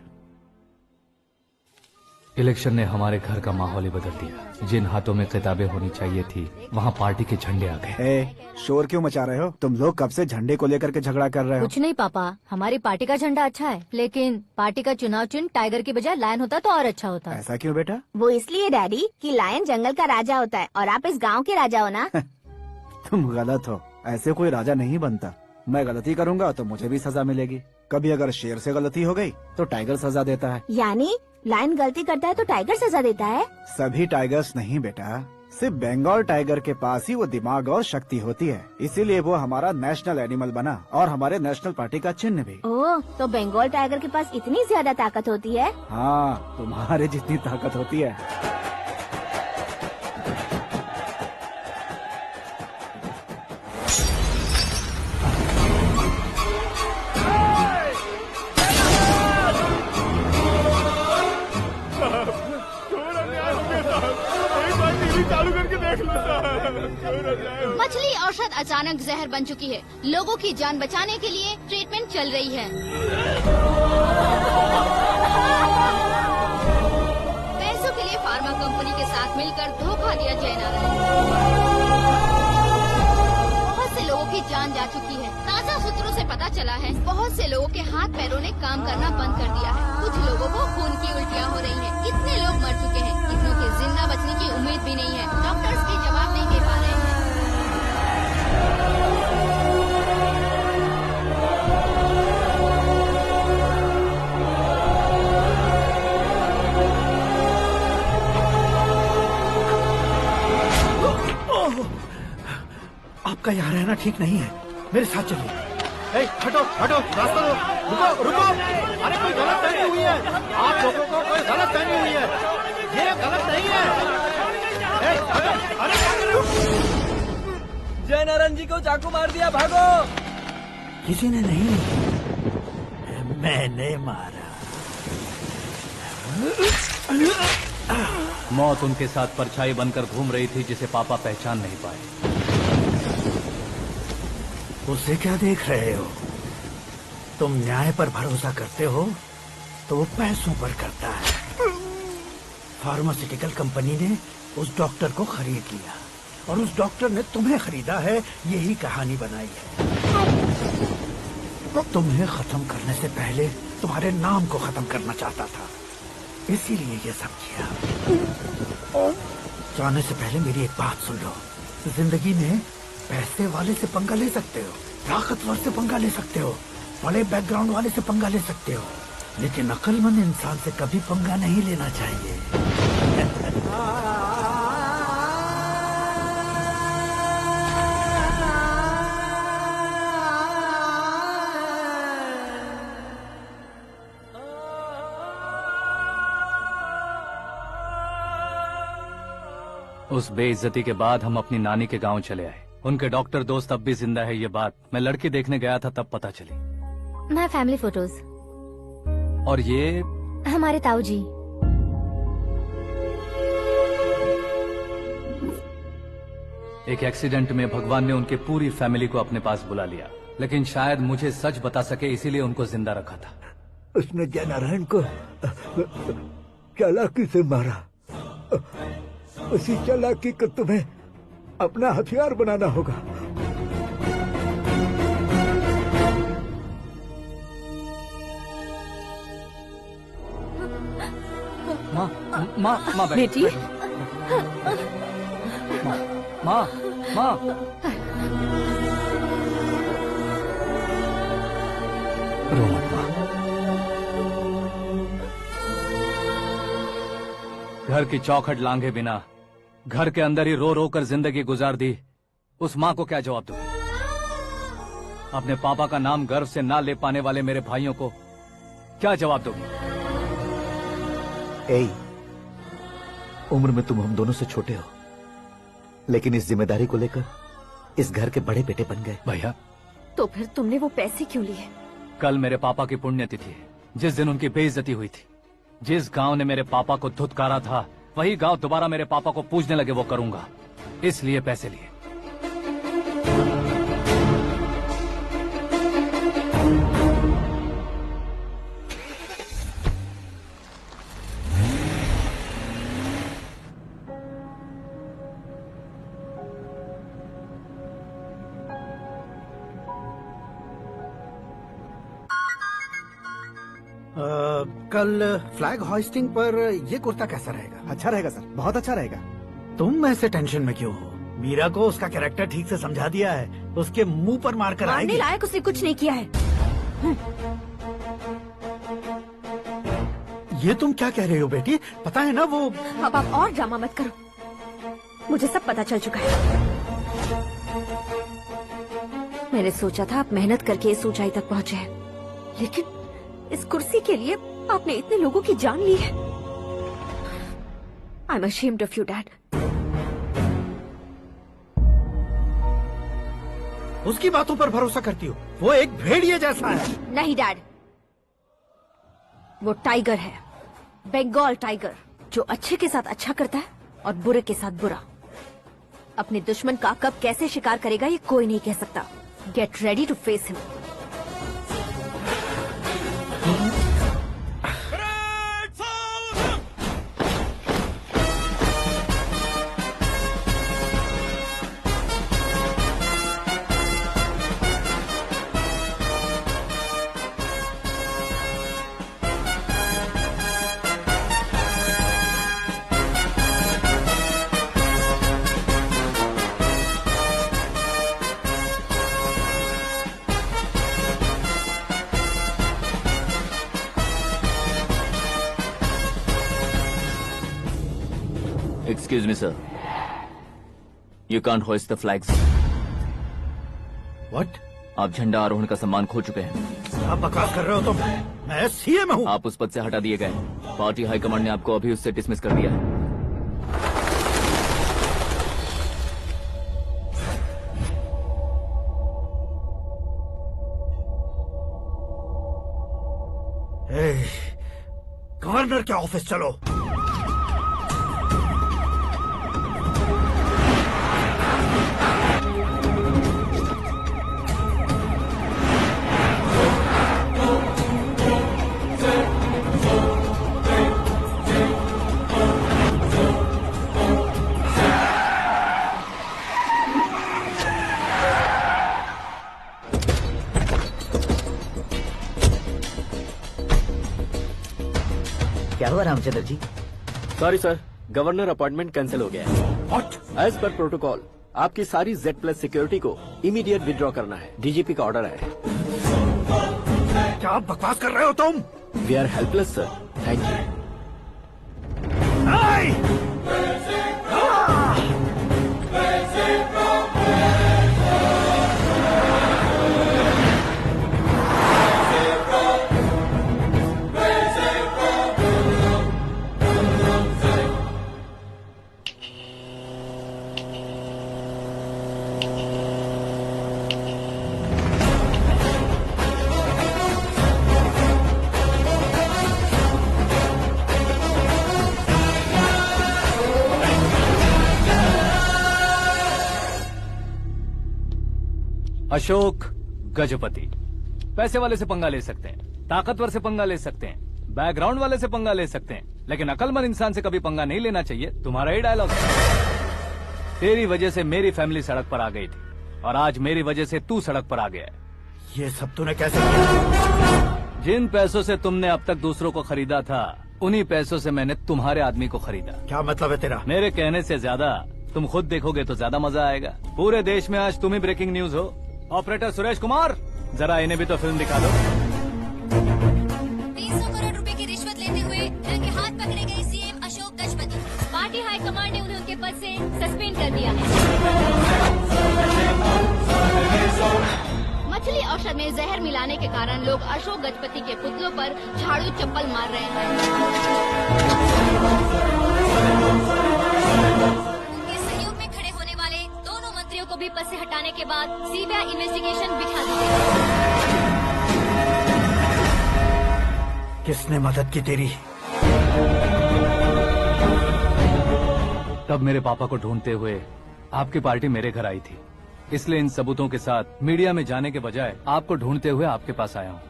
इलेक्शन ने हमारे घर का माहौल ही बदल दिया। जिन हाथों में किताबें होनी चाहिए थी, वहाँ पार्टी के झंडे आ गए। शोर क्यों मचा रहे हो? तुम लोग कब से झंडे को लेकर के झगड़ा कर रहे हो? कुछ नहीं पापा, हमारी पार्टी का झंडा अच्छा है, लेकिन पार्टी का चुनाव चिन्ह टाइगर की बजाय लायन होता तो और अच्छा होता। ऐसा क्यों बेटा? वो इसलिए डैडी कि लायन जंगल का राजा होता है और आप इस गांव के राजा हो ना। तुम गलत हो, ऐसे कोई राजा नहीं बनता। मैं गलती करूंगा तो मुझे भी सजा मिलेगी। कभी अगर शेर से गलती हो गई तो टाइगर सजा देता है। यानी लायन गलती करता है तो टाइगर सजा देता है? सभी टाइगर्स नहीं बेटा, सिर्फ बंगाल टाइगर के पास ही वो दिमाग और शक्ति होती है, इसीलिए वो हमारा नेशनल एनिमल बना और हमारे नेशनल पार्टी का चिन्ह भी। ओह, तो बंगाल टाइगर के पास इतनी ज्यादा ताकत होती है? हाँ, तुम्हारे जितनी ताकत होती है। मछली औषध अचानक जहर बन चुकी है। लोगों की जान बचाने के लिए ट्रीटमेंट चल रही है। पैसों के लिए फार्मा कंपनी के साथ मिलकर धोखा दिया जयनारायण। बहुत से लोगों की जान जा चुकी है। ताज़ा सूत्रों से पता चला है बहुत से लोगों के हाथ पैरों ने काम करना बंद कर दिया है। कुछ लोगों को खून की उल्टियाँ हो रही हैं। कितने लोग मर चुके हैं, कितनों के जिंदा बचने की उम्मीद भी नहीं है। डॉक्टर्स भी जवाब नहीं दे पा रहे हैं। आपका यहाँ रहना ठीक नहीं है, मेरे साथ चलिए। हटो हटो, रास्ता दो। रुको रुको, अरे कोई गलत फहमी हुई है। आप लोगों को कोई गलत फहमी हुई है, ये गलत नहीं है। जय नारायण जी को चाकू मार दिया, भागो। किसी ने नहीं, मैंने मारा। मौत उनके साथ परछाई बनकर घूम रही थी, जिसे पापा पहचान नहीं पाए। उसे क्या देख रहे हो? तुम न्याय पर भरोसा करते हो तो वो पैसों पर करता है। फार्मास्यूटिकल कंपनी ने उस डॉक्टर को खरीद लिया और उस डॉक्टर ने तुम्हें खरीदा है, यही कहानी बनाई है। तुम्हें खत्म करने से पहले तुम्हारे नाम को खत्म करना चाहता था, इसीलिए ये सब किया। जाने से पहले मेरी एक बात सुन लो। जिंदगी में पैसे वाले से पंगा ले सकते हो, ताकतवर से पंगा ले सकते हो, बड़े बैकग्राउंड वाले से पंगा ले सकते हो, लेकिन अक्लमंद इंसान से कभी पंगा नहीं लेना चाहिए। उस बेइज्जती के बाद हम अपनी नानी के गांव चले आए। उनके डॉक्टर दोस्त अब भी जिंदा है, ये बात मैं लड़की देखने गया था तब पता चली। My family photos. और ये हमारे ताऊ जी। एक एक्सीडेंट में भगवान ने उनकी पूरी फैमिली को अपने पास बुला लिया, लेकिन शायद मुझे सच बता सके इसीलिए उनको जिंदा रखा था। उसने जयनारायण को चालाकी से मारा। उसी चालाकी को तुम्हें अपना हथियार बनाना होगा। माँ, माँ, माँ बेटी। माँ, माँ, रो मत माँ। घर की चौखट लांघे बिना घर के अंदर ही रो रो कर जिंदगी गुजार दी उस माँ को क्या जवाब दूं? अपने पापा का नाम गर्व से ना ले पाने वाले मेरे भाइयों को क्या जवाब दोगी? उम्र में तुम हम दोनों से छोटे हो, लेकिन इस जिम्मेदारी को लेकर इस घर के बड़े बेटे बन गए। भैया, तो फिर तुमने वो पैसे क्यों लिए? कल मेरे पापा की पुण्यतिथि है, जिस दिन उनकी बेइज्जती हुई थी। जिस गांव ने मेरे पापा को धुतकारा था, वही गांव दोबारा मेरे पापा को पूजने लगे वो करूंगा, इसलिए पैसे लिए। कल फ्लैग होइस्टिंग पर ये कुर्ता कैसा रहेगा? अच्छा रहेगा सर, बहुत अच्छा रहेगा। तुम ऐसे टेंशन में क्यों हो? मीरा को उसका कैरेक्टर ठीक से समझा दिया है, उसके मुंह पर मारकर आएगी। मारने लायक उसने कुछ नहीं किया है। ये तुम क्या कह रहे हो बेटी? पता है ना वो। अब आप और ड्रामा मत करो, मुझे सब पता चल चुका है। मैंने सोचा था आप मेहनत करके इस ऊंचाई तक पहुंचे हैं, लेकिन इस कुर्सी के लिए आपने इतने लोगों की जान ली है। I am ashamed of you dad. उसकी बातों पर भरोसा करती हो? वो एक भेड़िए जैसा है। नहीं डैड, वो टाइगर है, बंगाल टाइगर, जो अच्छे के साथ अच्छा करता है और बुरे के साथ बुरा। अपने दुश्मन का कब कैसे शिकार करेगा ये कोई नहीं कह सकता। Get ready to face him. Excuse me, sir. You can't hoist the flags. What? आप झंडा आरोहण का सम्मान खो चुके हैं। आप बकवास कर रहे हो तुम? मैं सीएम हूँ। आप उस पद से हटा दिए गए। पार्टी हाईकमांड ने आपको अभी उससे डिसमिस कर दिया है। गवर्नर के ऑफिस चलो। क्या हुआ Ramchandra ji? Sorry sir, governor appointment cancel हो गया है। एज पर प्रोटोकॉल आपकी सारी Z+ सिक्योरिटी को इमीडिएट विड्रॉ करना है। डीजीपी का ऑर्डर है। क्या बकवास कर रहे हो तुम? We are helpless sir. Thank you. Ashok Gajapati. पैसे वाले से पंगा ले सकते हैं, ताकतवर से पंगा ले सकते हैं, बैकग्राउंड वाले से पंगा ले सकते हैं, लेकिन अकलमंद इंसान से कभी पंगा नहीं लेना चाहिए। तुम्हारा ही डायलॉग। तेरी वजह से मेरी फैमिली सड़क पर आ गई थी और आज मेरी वजह से तू सड़क पर आ गया है। ये सब तूने कैसे किया? जिन पैसों से तुमने अब तक दूसरों को खरीदा था, उन्हीं पैसों से मैंने तुम्हारे आदमी को खरीदा। क्या मतलब है तेरा? मेरे कहने से ज्यादा तुम खुद देखोगे तो ज्यादा मजा आएगा। पूरे देश में आज तुम ही ब्रेकिंग न्यूज हो। ऑपरेटर सुरेश कुमार, जरा इन्हें भी तो फिल्म दिखा दो। 300 करोड़ रुपए की रिश्वत लेते हुए रंगे हाथ पकड़े गए CM Ashok Gajapati. Party high command ने उन्हें उनके पद से सस्पेंड कर दिया है। मछली औषध में जहर मिलाने के कारण लोग अशोक गजपति के पुतलों पर झाड़ू चप्पल मार रहे हैं। उनके सहयोग में खड़े होने वाले दोनों मंत्रियों को भी पद से हटाने के बाद सीबीआई इन्वेस्टिगेशन बिठा दी गई। किसने मदद की तेरी? तब मेरे पापा को ढूंढते हुए आपकी पार्टी मेरे घर आई थी, इसलिए इन सबूतों के साथ मीडिया में जाने के बजाय आपको ढूंढते हुए आपके पास आया हूँ।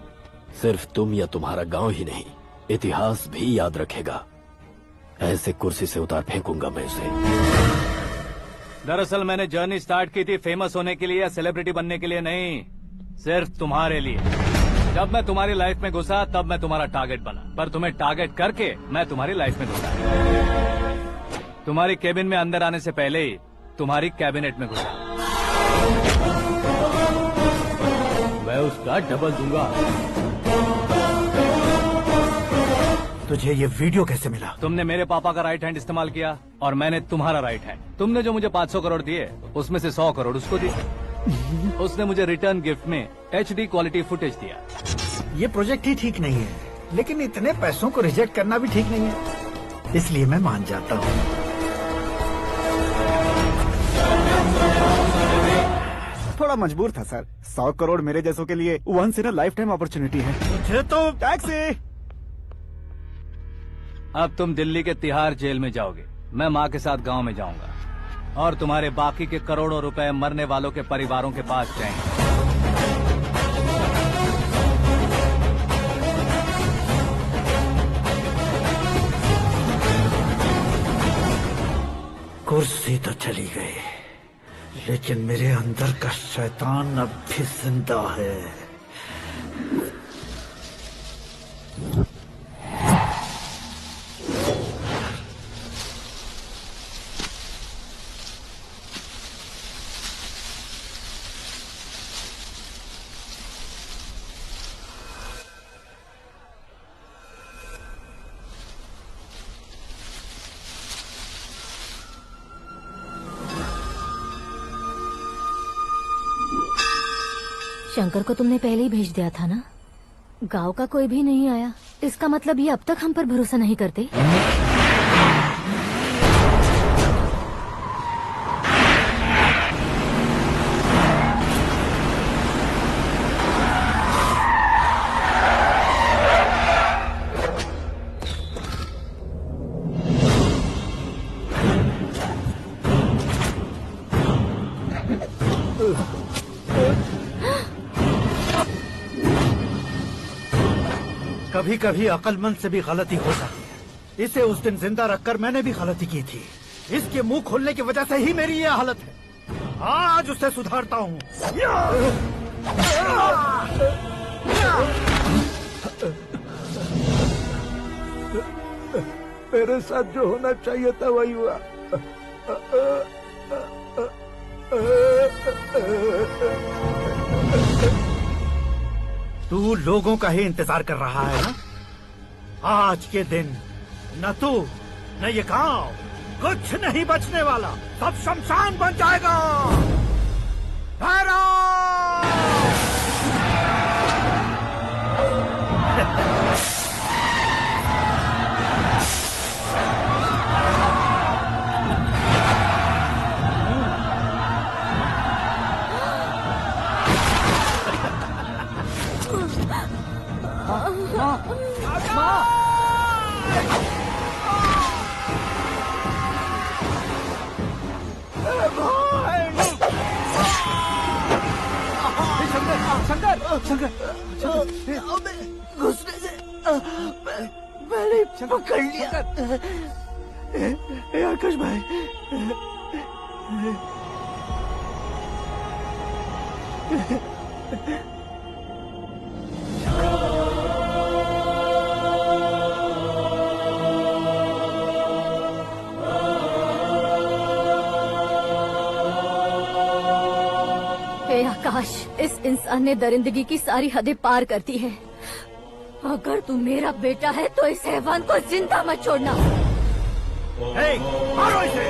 सिर्फ तुम या तुम्हारा गांव ही नहीं, इतिहास भी याद रखेगा। ऐसे कुर्सी से उतार फेंकूंगा मैं उसे। दरअसल मैंने जर्नी स्टार्ट की थी फेमस होने के लिए या सेलिब्रिटी बनने के लिए नहीं, सिर्फ तुम्हारे लिए। जब मैं तुम्हारी लाइफ में घुसा तब मैं तुम्हारा टारगेट बना, पर तुम्हें टारगेट करके मैं तुम्हारी लाइफ में घुसा। तुम्हारी केबिन में अंदर आने से पहले ही तुम्हारी कैबिनेट में घुसा। मैं उसका डबल दूंगा। तुझे ये वीडियो कैसे मिला? तुमने मेरे पापा का राइट हैंड इस्तेमाल किया और मैंने तुम्हारा राइट हैंड। तुमने जो मुझे 500 करोड़ दिए उसमें से 100 करोड़ उसको दिए। उसने मुझे रिटर्न गिफ्ट में HD क्वालिटी फुटेज दिया। ये प्रोजेक्ट ही ठीक नहीं है, लेकिन इतने पैसों को रिजेक्ट करना भी ठीक नहीं है, इसलिए मैं मान जाता हूँ। थोड़ा मजबूर था सर। 100 करोड़ मेरे जैसों के लिए once in a lifetime opportunity है। मुझे तो टैक्सी। अब तुम दिल्ली के तिहाड़ जेल में जाओगे, मैं माँ के साथ गांव में जाऊंगा और तुम्हारे बाकी के करोड़ों रुपए मरने वालों के परिवारों के पास जाएंगे। कुर्सी तो चली गई, लेकिन मेरे अंदर का शैतान अब भी जिंदा है। शंकर को तुमने पहले ही भेज दिया था ना? गांव का कोई भी नहीं आया, इसका मतलब ये अब तक हम पर भरोसा नहीं करते। कभी कभी अक्लमंद से भी गलती हो जाती है। इसे उस दिन जिंदा रखकर मैंने भी गलती की थी। इसके मुंह खोलने की वजह से ही मेरी ये हालत है। आज उसे सुधारता हूँ। मेरे साथ जो होना चाहिए था वही हुआ। तू लोगों का ही इंतजार कर रहा है ना? आज के दिन न तू न ये गांव कुछ नहीं बचने वाला, सब शमशान बन जाएगा। भैरव! घुसने से मैंने पकड़ लिया। आकाश भाई, हे आकाश, इस इंसान ने दरिंदगी की सारी हदें पार कर दी है। अगर तू मेरा बेटा है तो इस हैवान को जिंदा मत छोड़ना। मारो इसे!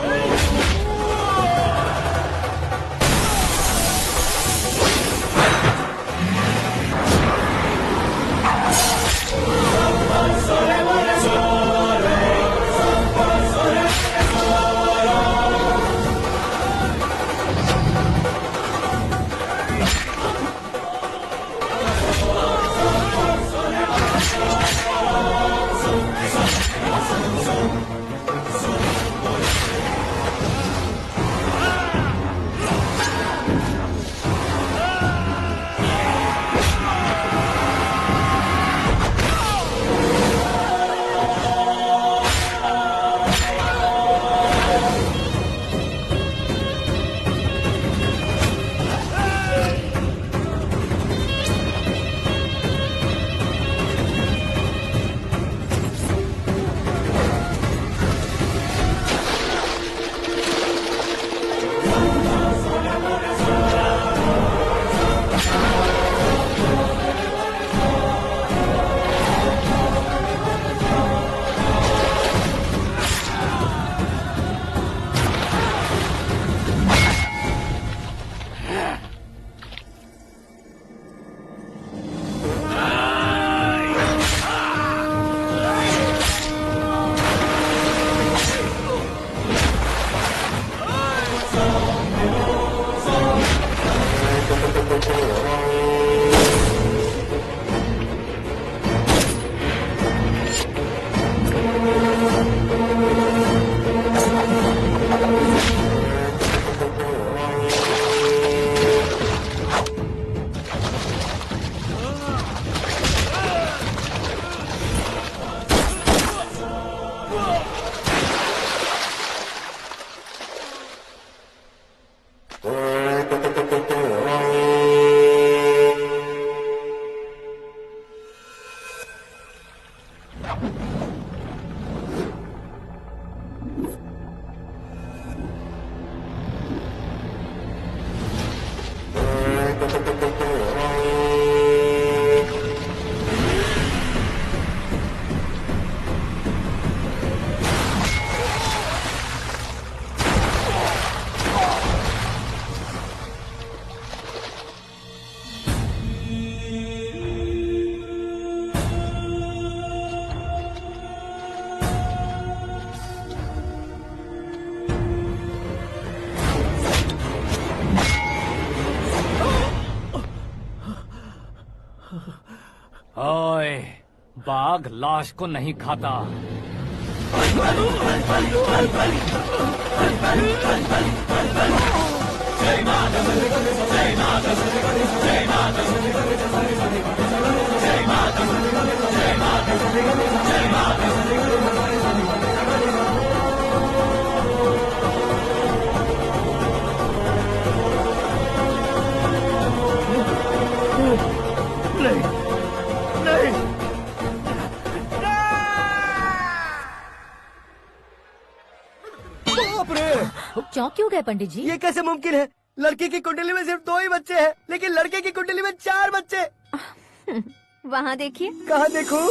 ओए, बाघ लाश को नहीं खाता। नहीं, नहीं, बाप रे! चौंक क्यों गए पंडित जी? ये कैसे मुमकिन है? लड़की की कुंडली में सिर्फ 2 ही बच्चे हैं, लेकिन लड़के की कुंडली में 4 बच्चे। वहाँ देखिए। कहाँ देखूं?